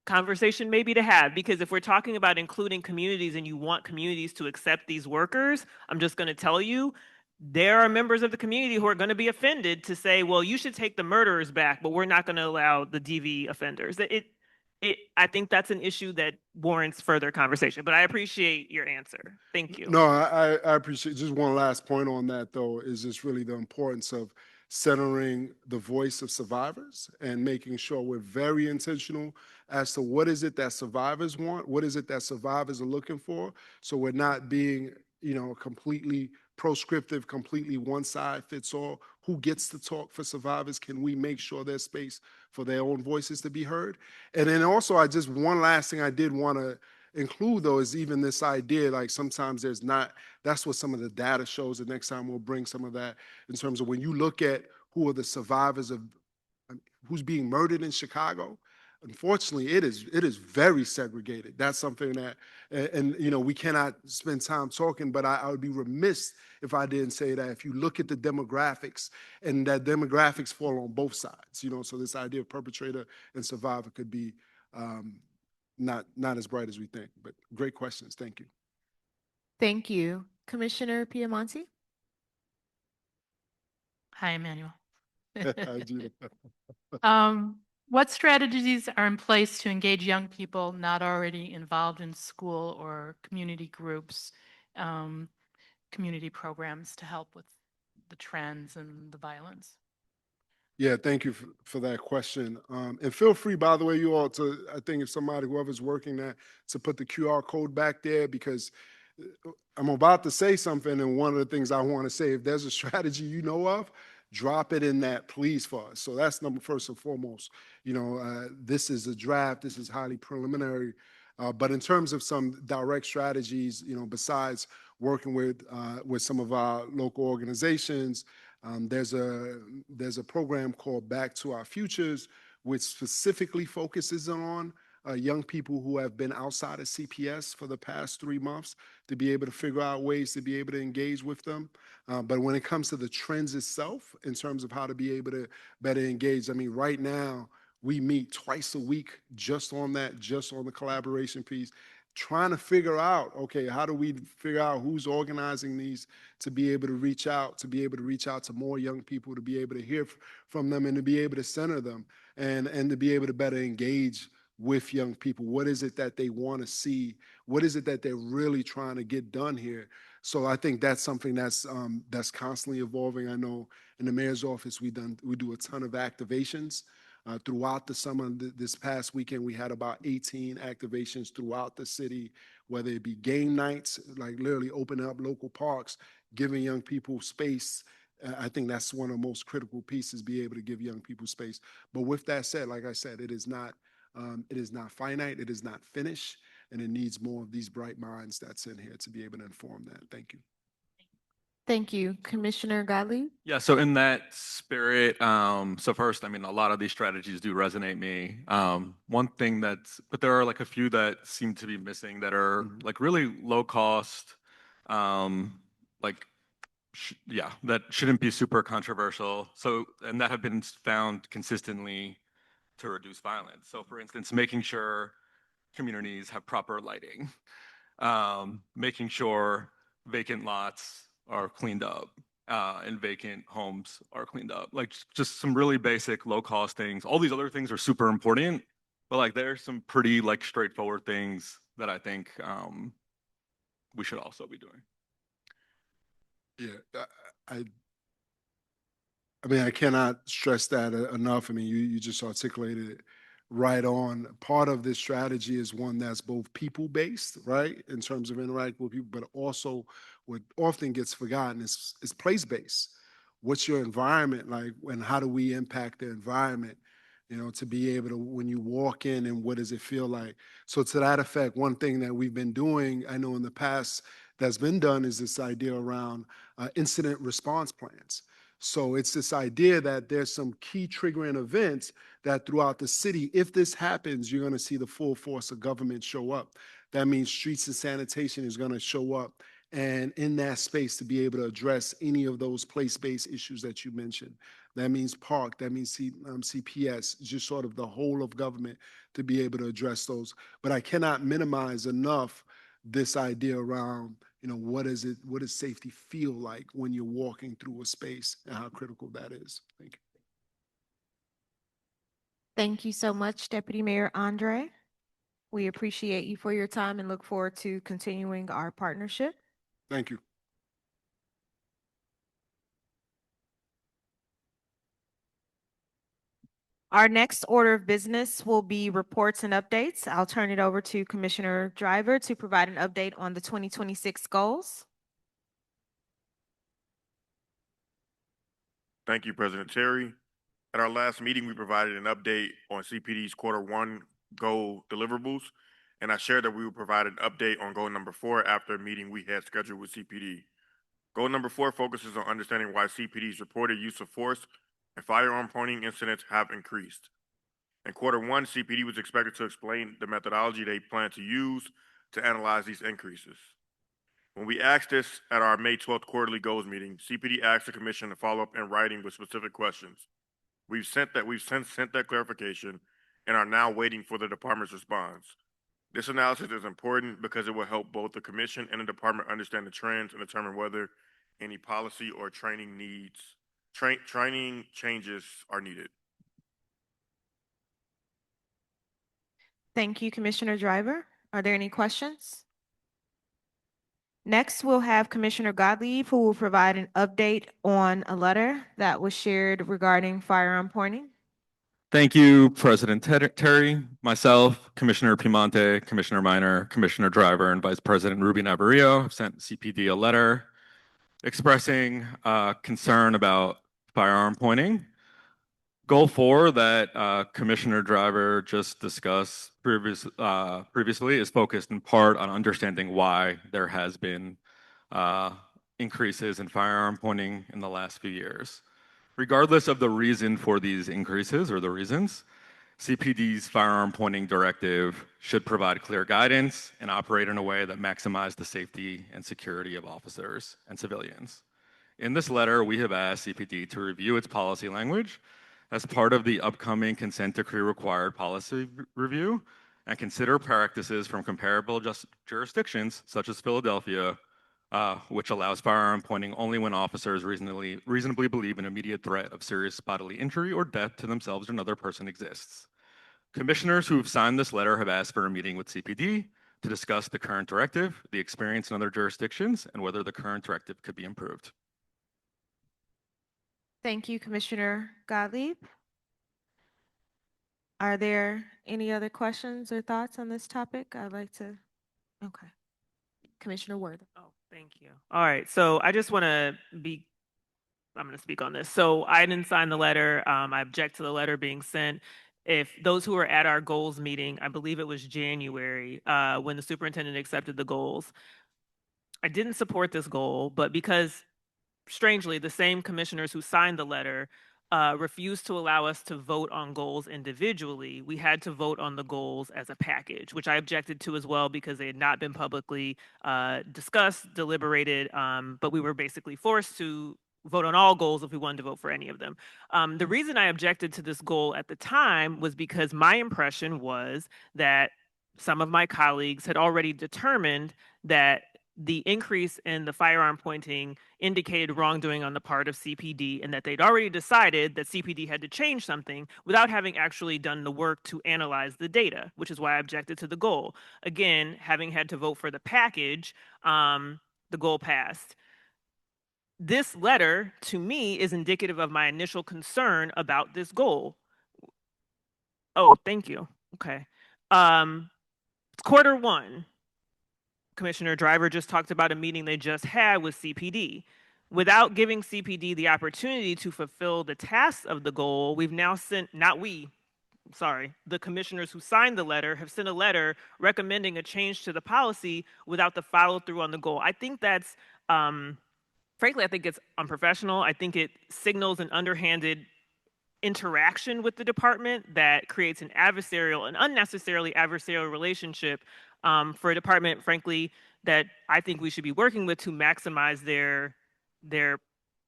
conversation maybe to have, because if we're talking about including communities and you want communities to accept these workers, I'm just going to tell you, there are members of the community who are going to be offended to say, well, you should take the murderers back, but we're not going to allow the DV offenders. I think that's an issue that warrants further conversation, but I appreciate your answer. Thank you. No, I appreciate. Just one last point on that, though, is just really the importance of centering the voice of survivors and making sure we're very intentional as to what is it that survivors want, what is it that survivors are looking for, so we're not being, completely proscriptive, completely one size fits all. who gets to talk for survivors? Can we make sure there's space for their own voices to be heard? And then also, one last thing I did want to include though is even this idea, like sometimes there's not, that's what some of the data shows. The next time we'll bring some of that in terms of when you look at who are the survivors of who's being murdered in Chicago. Unfortunately, it is very segregated. That's something that, and you know, we cannot spend time talking, but I would be remiss if I didn't say that if you look at the demographics, and that demographics fall on both sides, you know, so this idea of perpetrator and survivor could be not as bright as we think. But great questions. Thank you. Thank you. Commissioner Piemonte? Hi, Emmanuel. Hi, Gina. What strategies are in place to engage young people not already involved in school or community groups, community programs to help with the trends and the violence? Yeah, thank you for that question. And feel free, by the way, you all I think if somebody, whoever's working that, to put the QR code back there, because I'm about to say something, and one of the things I want to say, if there's a strategy you know of, drop it in that, please, for us. So that's first and foremost. You know, this is a draft. This is highly preliminary. But in terms of some direct strategies, you know, besides working with some of our local organizations, there's a program called Back to Our Futures, which specifically focuses on young people who have been outside of CPS for the past 3 months to be able to figure out ways to be able to engage with them. But when it comes to the trends itself, in terms of how to be able to better engage, I mean, right now, we meet twice a week just on that, just on the collaboration piece, trying to figure out, okay, how do we figure out who's organizing these to be able to reach out, to more young people, to be able to hear from them and to be able to center them and to be able to better engage with young people. What is it that they want to see? What is it that they're really trying to get done here? So I think that's something that's constantly evolving. I know in the mayor's office, we do a ton of activations. Throughout the summer, this past weekend, we had about 18 activations throughout the city, whether it be game nights, like literally opening up local parks, giving young people space. I think that's one of the most critical pieces, be able to give young people space. But with that said, like I said, it is not finite, it is not finished, and it needs more of these bright minds that's in here to be able to inform that. Thank you. Thank you. Commissioner Gottlieb? Yeah, so in that spirit, so first, I mean, a lot of these strategies do resonate me. One thing but there are like a few that seem to be missing that are like really low cost, like, yeah, that shouldn't be super controversial. So, and that have been found consistently to reduce violence. So for instance, making sure communities have proper lighting, making sure vacant lots are cleaned up, and vacant homes are cleaned up. Like just some really basic low cost things. All these other things are super important, but like there's some pretty like straightforward things that I think we should also be doing. Yeah, I mean, I cannot stress that enough. I mean, you just articulated it right on. Part of this strategy is one that's both people-based, right, in terms of interacting with people, but also what often gets forgotten is place-based. What's your environment like, and how do we impact the environment? You know, to be able to, when you walk in, and what does it feel like? So to that effect, one thing that we've been doing, I know in the past that's been done, is this idea around incident response plans. So it's this idea that there's some key triggering events that throughout the city, if this happens, you're going to see the full force of government show up. That means streets and sanitation is going to show up, and in that space to be able to address any of those place-based issues that you mentioned. That means park, that means CPS, just sort of the whole of government to be able to address those. But I cannot minimize enough this idea around, you know, what does safety feel like when you're walking through a space, and how critical that is. Thank you. Thank you so much, Deputy Mayor Andre. We appreciate you for your time and look forward to continuing our partnership. Thank you. Our next order of business will be reports and updates. I'll turn it over to Commissioner Driver to provide an update on the 2026 goals. Thank you, President Terry. At our last meeting, we provided an update on CPD's Q1 goal deliverables, and I shared that we would provide an update on goal number 4 after a meeting we had scheduled with CPD. Goal number 4 focuses on understanding why CPD's reported use of force and firearm pointing incidents have increased. In Q1, CPD was expected to explain the methodology they plan to use to analyze these increases. When we asked this at our May 12th quarterly goals meeting, CPD asked the Commission to follow up in writing with specific questions. We've since sent that clarification and are now waiting for the department's response. This analysis is important because it will help both the Commission and the department understand the trends and determine whether any policy or training changes are needed. Thank you, Commissioner Driver. Are there any questions? Next, we'll have Commissioner Gottlieb, who will provide an update on a letter that was shared regarding firearm pointing. Thank you, President Terry, myself, Commissioner Piemonte, Commissioner Minor, Commissioner Driver, and Vice President Ruby Navarrillo have sent CPD a letter expressing concern about firearm pointing. Goal 4 that Commissioner Driver just discussed previously is focused in part on understanding why there has been increases in firearm pointing in the last few years. Regardless of the reason for these increases or the reasons, CPD's firearm pointing directive should provide clear guidance and operate in a way that maximizes the safety and security of officers and civilians. In this letter, we have asked CPD to review its policy language as part of the upcoming consent decree required policy review and consider practices from comparable jurisdictions such as Philadelphia, which allows firearm pointing only when officers reasonably believe an immediate threat of serious bodily injury or death to themselves or another person exists. Commissioners who have signed this letter have asked for a meeting with CPD to discuss the current directive, the experience in other jurisdictions, and whether the current directive could be improved. Thank you, Commissioner Gottlieb. Are there any other questions or thoughts on this topic? Okay. Commissioner Worthen. Oh, thank you. All right, so I just want to I'm going to speak on this. So I didn't sign the letter. I object to the letter being sent. If those who were at our goals meeting, I believe it was January, when the superintendent accepted the goals, I didn't support this goal, but because strangely, the same commissioners who signed the letter refused to allow us to vote on goals individually. We had to vote on the goals as a package, which I objected to as well because they had not been publicly discussed, deliberated, but we were basically forced to vote on all goals if we wanted to vote for any of them. The reason I objected to this goal at the time was because my impression was that some of my colleagues had already determined that the increase in the firearm pointing indicated wrongdoing on the part of CPD and that they'd already decided that CPD had to change something without having actually done the work to analyze the data, which is why I objected to the goal. Again, having had to vote for the package, the goal passed. This letter, to me, is indicative of my initial concern about this goal. Oh, thank you. Okay. Q1. Commissioner Driver just talked about a meeting they just had with CPD. Without giving CPD the opportunity to fulfill the tasks of the goal, we've now sent, the commissioners who signed the letter have sent a letter recommending a change to the policy without the follow through on the goal. I think that's, frankly, I think it's unprofessional. I think it signals an underhanded interaction with the department that creates an unnecessarily adversarial relationship for a department, frankly, that I think we should be working with to maximize their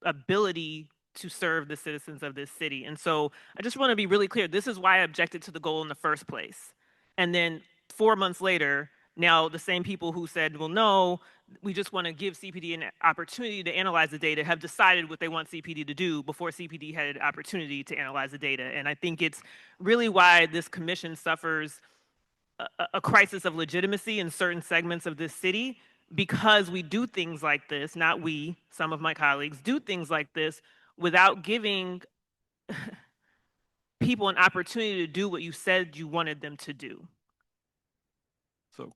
ability to serve the citizens of this city. And so I just want to be really clear. This is why I objected to the goal in the first place. And then 4 months later, now the same people who said, well, no, we just want to give CPD an opportunity to analyze the data have decided what they want CPD to do before CPD had an opportunity to analyze the data. And I think it's really why this commission suffers a crisis of legitimacy in certain segments of this city, because we do things like this, not we, some of my colleagues, do things like this without giving people an opportunity to do what you said you wanted them to do. So,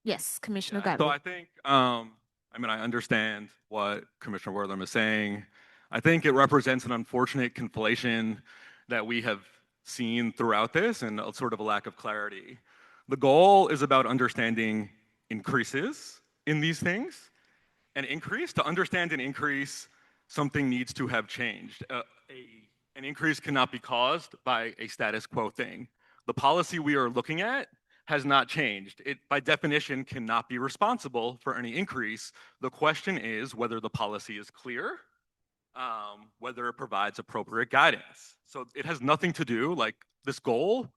Yes, Commissioner So Gottlieb. I think, I understand what Commissioner Wortham is saying. I think it represents an unfortunate conflation that we have seen throughout this and a sort of a lack of clarity. The goal is about understanding increases in these things. To understand an increase, something needs to have changed. An increase cannot be caused by a status quo thing. The policy we are looking at has not changed. It, by definition, cannot be responsible for any increase. The question is whether the policy is clear, whether it provides appropriate guidance. So it has nothing to do, like this goal,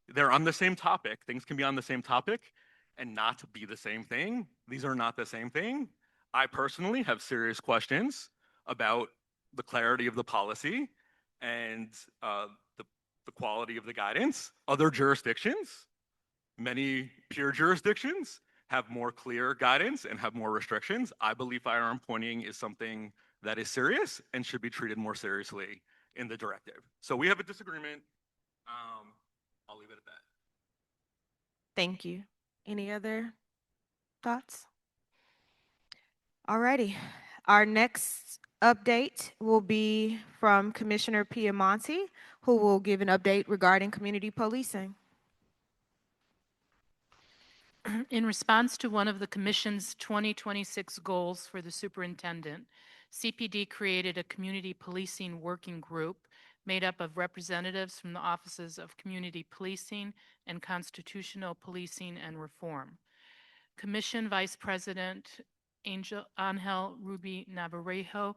they're on the same topic. Things can be on the same topic and not be the same thing. These are not the same thing. I personally have serious questions about the clarity of the policy and the quality of the guidance. Other jurisdictions, many peer jurisdictions, have more clear guidance and have more restrictions. I believe firearm pointing is something that is serious and should be treated more seriously in the directive. So we have a disagreement. I'll leave it at that. Thank you. Any other thoughts? Alrighty. Our next update will be from Commissioner Piemonte, who will give an update regarding community policing. In response to one of the Commission's 2026 goals for the superintendent, CPD created a community policing working group made up of representatives from the offices of community policing and constitutional policing and reform. Commission Vice President Angel Ruby Navarrejo,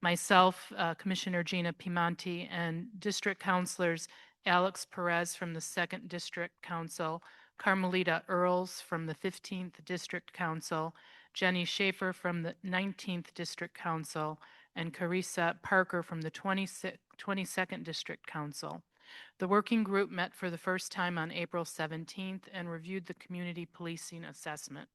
myself, Commissioner Gina Piemonte, and district counselors Alex Perez from the 2nd District Council, Carmelita Earls from the 15th District Council, Jenny Schaefer from the 19th District Council, and Carissa Parker from the 22nd District Council. The working group met for the first time on April 17th and reviewed the community policing assessment.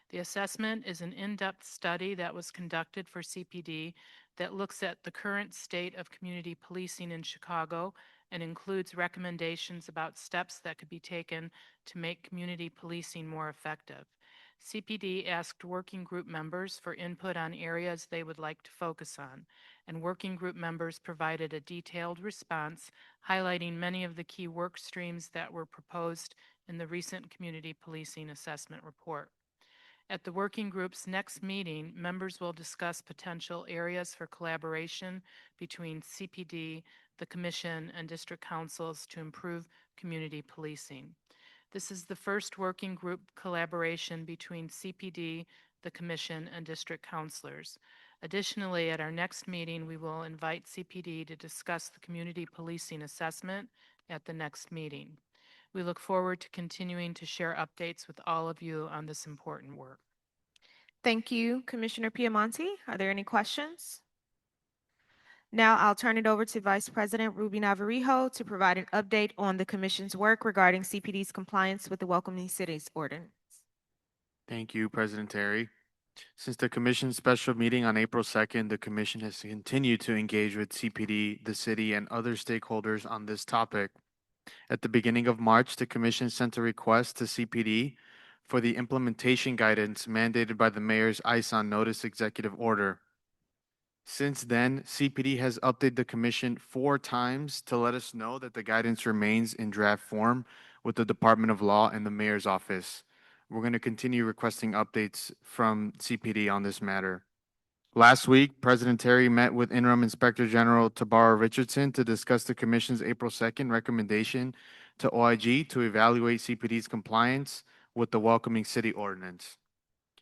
The assessment is an in-depth study that was conducted for CPD that looks at the current state of community policing in Chicago and includes recommendations about steps that could be taken to make community policing more effective. CPD asked working group members for input on areas they would like to focus on, and working group members provided a detailed response highlighting many of the key work streams that were proposed in the recent community policing assessment report. At the working group's next meeting, members will discuss potential areas for collaboration between CPD, the Commission, and district councils to improve community policing. This is the first working group collaboration between CPD, the Commission, and district counselors. Additionally, at our next meeting, we will invite CPD to discuss the community policing assessment at the next meeting. We look forward to continuing to share updates with all of you on this important work. Thank you, Commissioner Piemonte. Are there any questions? Now I'll turn it over to Vice President Ruby Navarrejo to provide an update on the Commission's work regarding CPD's compliance with the Welcoming Cities Ordinance. Thank you, President Terry. Since the Commission's special meeting on April 2nd, the Commission has continued to engage with CPD, the city, and other stakeholders on this topic. At the beginning of March, the Commission sent a request to CPD for the implementation guidance mandated by the Mayor's ISON Notice Executive Order. Since then, CPD has updated the Commission 4 times to let us know that the guidance remains in draft form with the Department of Law and the Mayor's Office. We're going to continue requesting updates from CPD on this matter. Last week, President Terry met with Interim Inspector General Tabara Richardson to discuss the Commission's April 2nd recommendation to OIG to evaluate CPD's compliance with the Welcoming City Ordinance.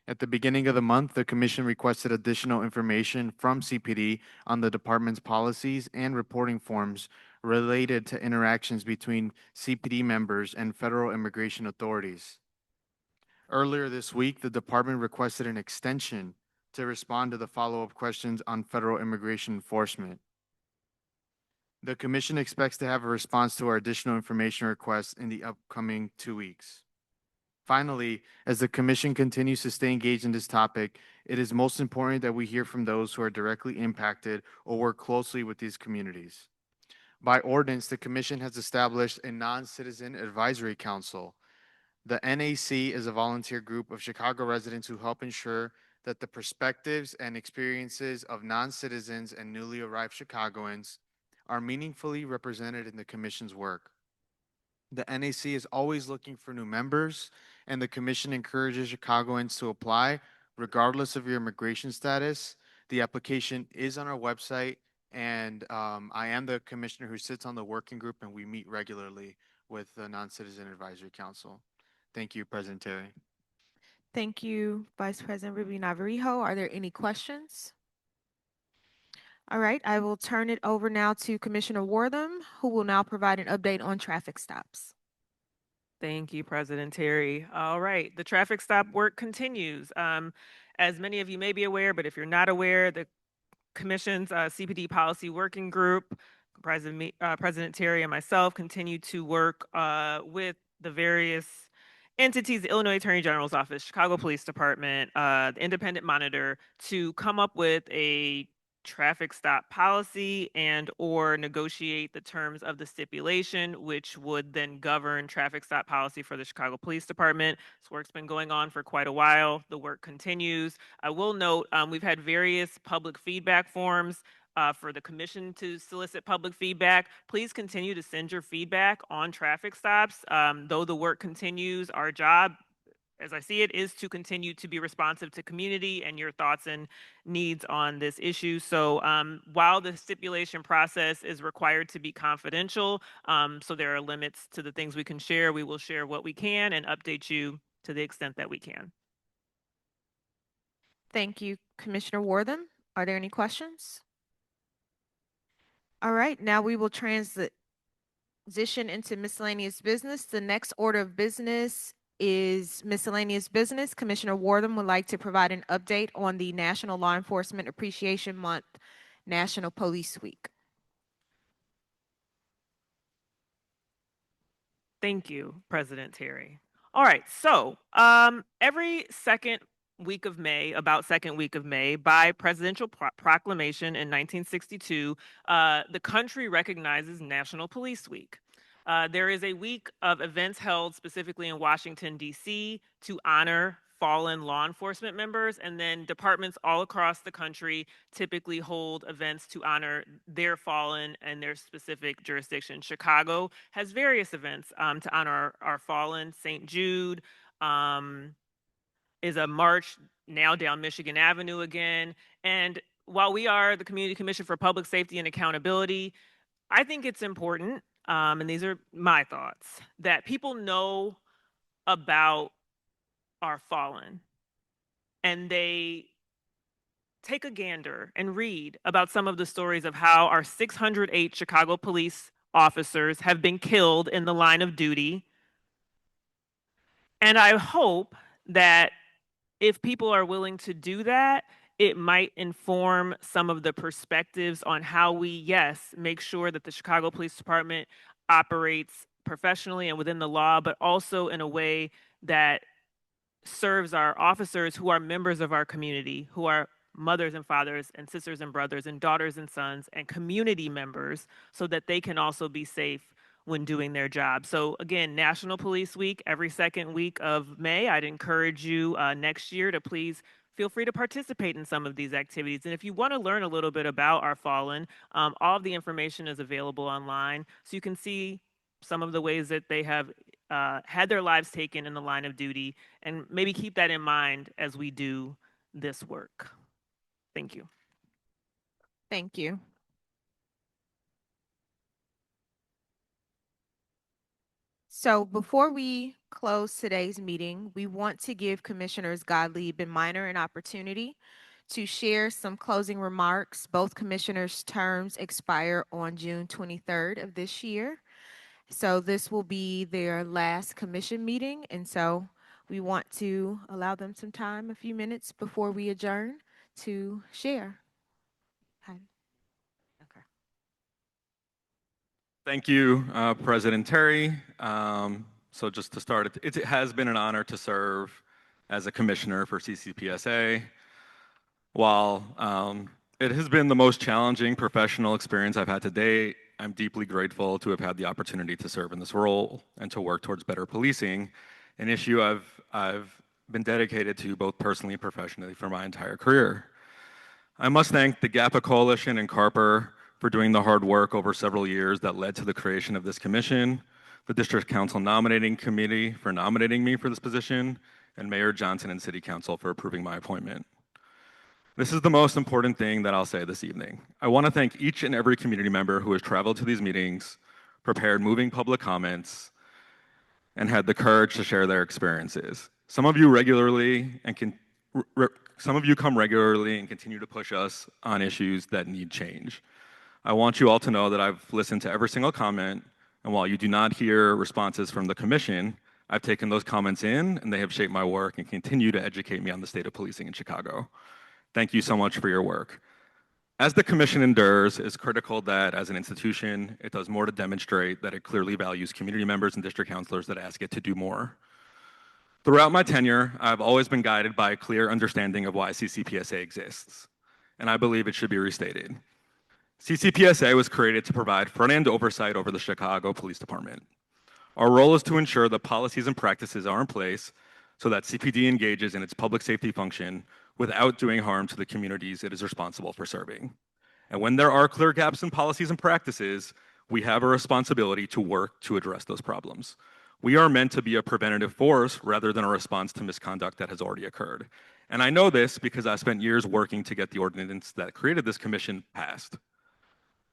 At the beginning of the month, the Commission requested additional information from CPD on the department's policies and reporting forms related to interactions between CPD members and federal immigration authorities. Earlier this week, the department requested an extension to respond to the follow-up questions on federal immigration enforcement. The Commission expects to have a response to our additional information requests in the upcoming 2 weeks. Finally, as the Commission continues to stay engaged in this topic, it is most important that we hear from those who are directly impacted or work closely with these communities. By ordinance, the Commission has established a non-citizen advisory council. The NAC is a volunteer group of Chicago residents who help ensure that the perspectives and experiences of non-citizens and newly arrived Chicagoans are meaningfully represented in the Commission's work. The NAC is always looking for new members, and the Commission encourages Chicagoans to apply regardless of your immigration status. The application is on our website, and I am the commissioner who sits on the working group, and we meet regularly with the Non-Citizen Advisory Council. Thank you, President Terry. Thank you, Vice President Ruby Navarijo. Are there any questions? All right, I will turn it over now to Commissioner Wortham, who will now provide an update on traffic stops. Thank you, President Terry. All right, the traffic stop work continues. As many of you may be aware, but if you're not aware, the Commission's CPD Policy Working Group, comprised of me, President Terry and myself, continue to work with the various entities, the Illinois Attorney General's Office, Chicago Police Department, the Independent Monitor, to come up with a traffic stop policy and or negotiate the terms of the stipulation, which would then govern traffic stop policy for the Chicago Police Department. This work's been going on for quite a while. The work continues. I will note we've had various public feedback forms for the commission to solicit public feedback. Please continue to send your feedback on traffic stops. Though the work continues, our job, as I see it, is to continue to be responsive to community and your thoughts and needs on this issue. So while the stipulation process is required to be confidential, so there are limits to the things we can share, we will share what we can and update you to the extent that we can. Thank you, Commissioner Wortham. Are there any questions? All right, now we will transition into miscellaneous business. The next order of business is miscellaneous business. Commissioner Wortham would like to provide an update on the National Law Enforcement Appreciation Month, National Police Week. Thank you, President Terry. All right, so every second week of May, about second week of May, by presidential proclamation in 1962, the country recognizes National Police Week. There is a week of events held specifically in Washington, D.C. to honor fallen law enforcement members, and then departments all across the country typically hold events to honor their fallen and their specific jurisdiction. Chicago has various events to honor our fallen. St. Jude is a march now down Michigan Avenue again. And while we are the Community Commission for Public Safety and Accountability, I think it's important, and these are my thoughts, that people know about our fallen and they take a gander and read about some of the stories of how our 608 Chicago police officers have been killed in the line of duty. And I hope that if people are willing to do that, it might inform some of the perspectives on how we, yes, make sure that the Chicago Police Department operates professionally and within the law, but also in a way that serves our officers who are members of our community, who are mothers and fathers and sisters and brothers and daughters and sons and community members, so that they can also be safe when doing their job. So again, National Police Week, every second week of May. I'd encourage you next year to please feel free to participate in some of these activities. And if you want to learn a little bit about our fallen, all of the information is available online, so you can see some of the ways that they have had their lives taken in the line of duty, and maybe keep that in mind as we do this work. Thank you. Thank you. So before we close today's meeting, we want to give Commissioners Gottlieb and Minor an opportunity to share some closing remarks. Both commissioners' terms expire on June 23rd of this year. So this will be their last commission meeting, and so we want to allow them some time, a few minutes before we adjourn, to share. Okay. Thank you, President Terry. So just to start, it has been an honor to serve as a commissioner for CCPSA. While it has been the most challenging professional experience I've had to date, I'm deeply grateful to have had the opportunity to serve in this role and to work towards better policing, an issue I've been dedicated to both personally and professionally for my entire career. I must thank the GAPA Coalition and Carper for doing the hard work over several years that led to the creation of this commission, the District Council Nominating Committee for nominating me for this position, and Mayor Johnson and City Council for approving my appointment. This is the most important thing that I'll say this evening. I want to thank each and every community member who has traveled to these meetings, prepared moving public comments, and had the courage to share their experiences. Some of you come regularly and continue to push us on issues that need change. I want you all to know that I've listened to every single comment, and while you do not hear responses from the commission, I've taken those comments in and they have shaped my work and continue to educate me on the state of policing in Chicago. Thank you so much for your work. As the commission endures, it's critical that as an institution, it does more to demonstrate that it clearly values community members and district councilors that ask it to do more. Throughout my tenure, I've always been guided by a clear understanding of why CCPSA exists, and I believe it should be restated. CCPSA was created to provide front-end oversight over the Chicago Police Department. Our role is to ensure that policies and practices are in place so that CPD engages in its public safety function without doing harm to the communities it is responsible for serving. And when there are clear gaps in policies and practices, we have a responsibility to work to address those problems. We are meant to be a preventative force rather than a response to misconduct that has already occurred. And I know this because I spent years working to get the ordinance that created this commission passed.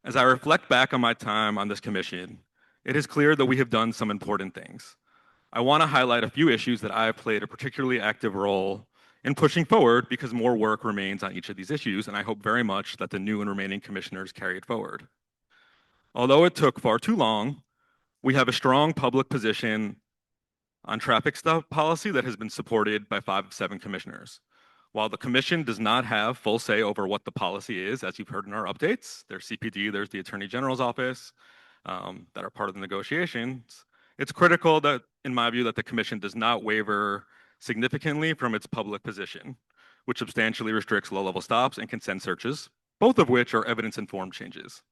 As I reflect back on my time on this commission, it is clear that we have done some important things. I want to highlight a few issues that I have played a particularly active role in pushing forward because more work remains on each of these issues, and I hope very much that the new and remaining commissioners carry it forward. Although it took far too long, we have a strong public position on traffic stop policy that has been supported by 5 of 7 commissioners. While the commission does not have full say over what the policy is, as you've heard in our updates, there's CPD, there's the Attorney General's office that are part of the negotiations. It's critical that, in my view, that the commission does not waver significantly from its public position, which substantially restricts low-level stops and consent searches, both of which are evidence-informed changes.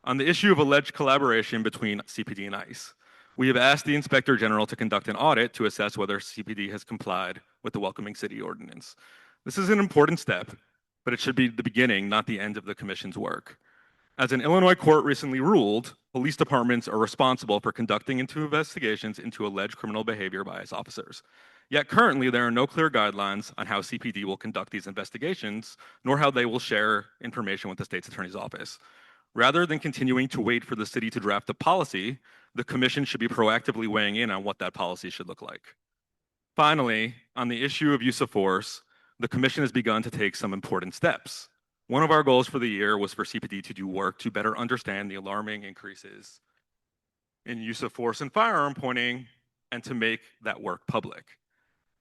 On the issue of alleged collaboration between CPD and ICE, we have asked the Inspector General to conduct an audit to assess whether CPD has complied with the Welcoming City Ordinance. This is an important step, but it should be the beginning, not the end of the Commission's work. As an Illinois court recently ruled, police departments are responsible for conducting investigations into alleged criminal behavior by ICE officers. Yet currently, there are no clear guidelines on how CPD will conduct these investigations, nor how they will share information with the state's attorney's office. Rather than continuing to wait for the city to draft a policy, the commission should be proactively weighing in on what that policy should look like. Finally, on the issue of use of force, the commission has begun to take some important steps. One of our goals for the year was for CPD to do work to better understand the alarming increases in use of force and firearm pointing and to make that work public.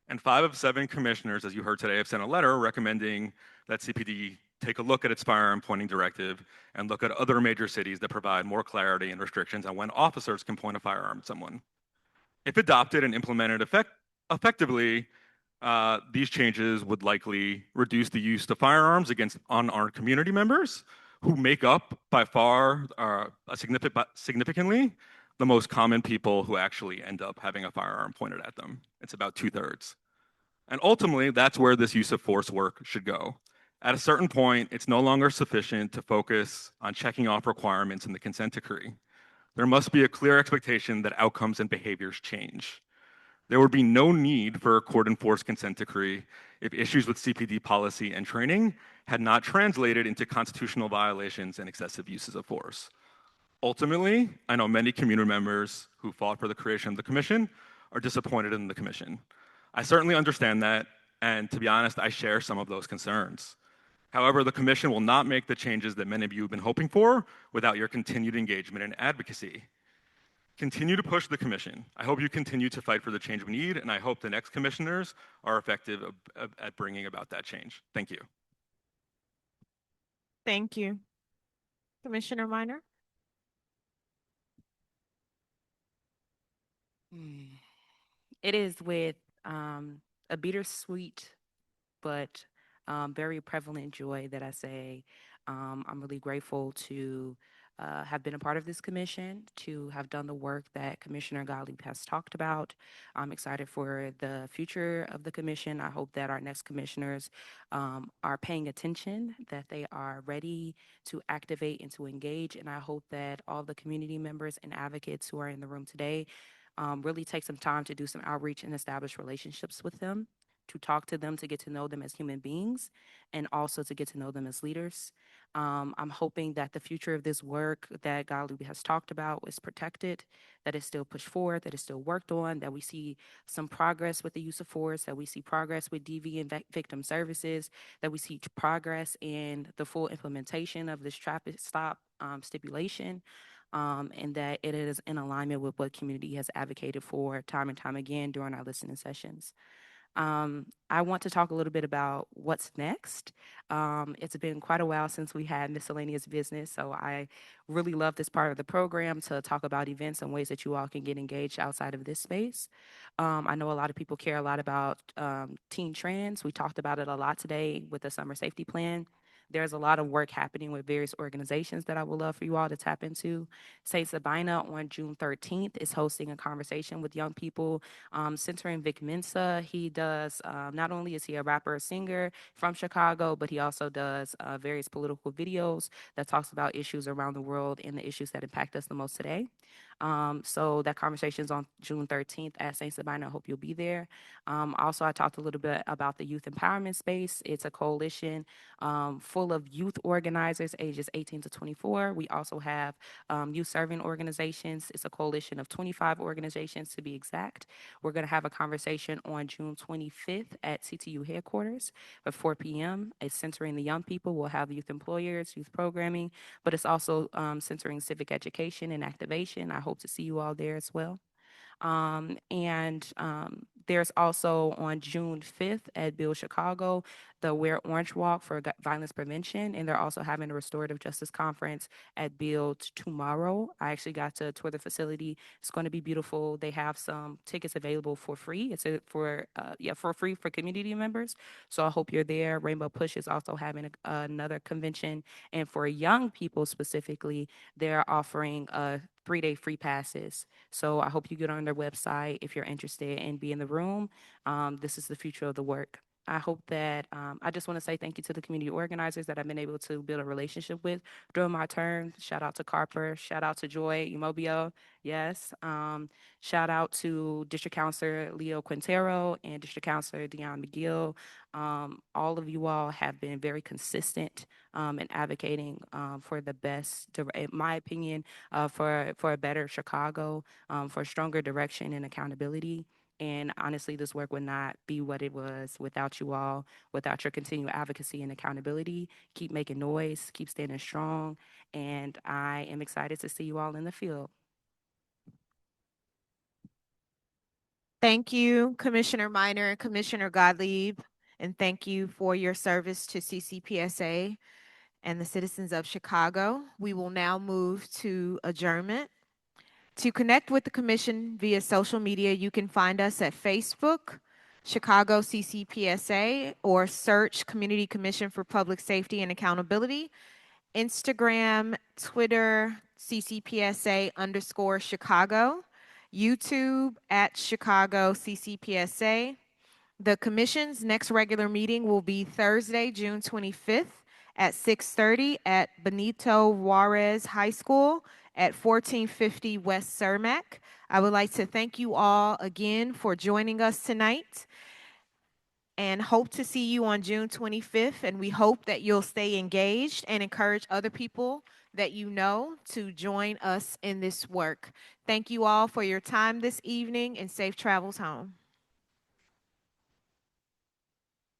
And 5 of 7 commissioners, as you heard today, have sent a letter recommending that CPD take a look at its firearm pointing directive and look at other major cities that provide more clarity and restrictions on when officers can point a firearm at someone. If adopted and implemented effectively, these changes would likely reduce the use of firearms against unarmed community members who make up by far significantly the most common people who actually end up having a firearm pointed at them. It's about 2/3. And ultimately, that's where this use of force work should go. At a certain point, it's no longer sufficient to focus on checking off requirements in the consent decree. There must be a clear expectation that outcomes and behaviors change. There would be no need for a court-enforced consent decree if issues with CPD policy and training had not translated into constitutional violations and excessive uses of force. Ultimately, I know many community members who fought for the creation of the commission are disappointed in the commission. I certainly understand that, and to be honest, I share some of those concerns. However, the commission will not make the changes that many of you have been hoping for without your continued engagement and advocacy. Continue to push the commission. I hope you continue to fight for the change we need, and I hope the next commissioners are effective at bringing about that change. Thank you. Thank you. Commissioner Minor? It is with a bittersweet but very prevalent joy that I say I'm really grateful to have been a part of this commission, to have done the work that Commissioner Gottlieb has talked about. I'm excited for the future of the commission. I hope that our next commissioners are paying attention, that they are ready to activate and to engage. And I hope that all the community members and advocates who are in the room today really take some time to do some outreach and establish relationships with them, to talk to them, to get to know them as human beings, and also to get to know them as leaders. I'm hoping that the future of this work that Gottlieb has talked about is protected, that it's still pushed forward, that it's still worked on, that we see some progress with the use of force, that we see progress with DV and victim services, that we see progress in the full implementation of this traffic stop stipulation, and that it is in alignment with what community has advocated for time and time again during our listening sessions. I want to talk a little bit about what's next. It's been quite a while since we had miscellaneous business, so I really love this part of the program to talk about events and ways that you all can get engaged outside of this space. I know a lot of people care a lot about teen trends. We talked about it a lot today with the summer safety plan. There's a lot of work happening with various organizations that I would love for you all to tap into. St. Sabina on June 13th is hosting a conversation with young people centering Vic Mensa. He does, not only is he a rapper, singer from Chicago, but he also does various political videos that talks about issues around the world and the issues that impact us the most today. So that conversation is on June 13th at St. Sabina. I hope you'll be there. Also, I talked a little bit about the youth empowerment space. It's a coalition full of youth organizers ages 18 to 24. We also have youth serving organizations. It's a coalition of 25 organizations to be exact. We're going to have a conversation on June 25th at CTU headquarters at 4 p.m. It's centering the young people. We'll have youth employers, youth programming, but it's also centering civic education and activation. I hope to see you all there as well. There's also on June 5th at Build Chicago, the Wear Orange Walk for Violence Prevention, and they're also having a restorative justice conference at Build tomorrow. I actually got to tour the facility. It's going to be beautiful. They have some tickets available for free. It's for free for community members. So I hope you're there. Rainbow Push is also having another convention, and for young people specifically, they're offering 3-day free passes. So I hope you get on their website if you're interested and be in the room. This is the future of the work. I hope that I just want to say thank you to the community organizers that I've been able to build a relationship with during my term. Shout out to Carper. Shout out to Joy Umobio. Yes. Shout out to District Councilor Leo Quintero and District Councilor Deon McGill. All of you all have been very consistent in advocating for the best, in my opinion, for a better Chicago, for stronger direction and accountability. And honestly, this work would not be what it was without you all, without your continued advocacy and accountability. Keep making noise, keep standing strong, and I am excited to see you all in the field. Thank you, Commissioner Minor and Commissioner Gottlieb, and thank you for your service to CCPSA and the citizens of Chicago. We will now move to adjournment. To connect with the commission via social media, you can find us at Facebook, Chicago CCPSA, or search Community Commission for Public Safety and Accountability, Instagram, Twitter, CCPSA_Chicago, YouTube at Chicago CCPSA. The commission's next regular meeting will be Thursday, June 25th at 6:30 at Benito Juarez High School at 1450 West Cermak. I would like to thank you all again for joining us tonight and hope to see you on June 25th. And we hope that you'll stay engaged and encourage other people that you know to join us in this work. Thank you all for your time this evening and safe travels home.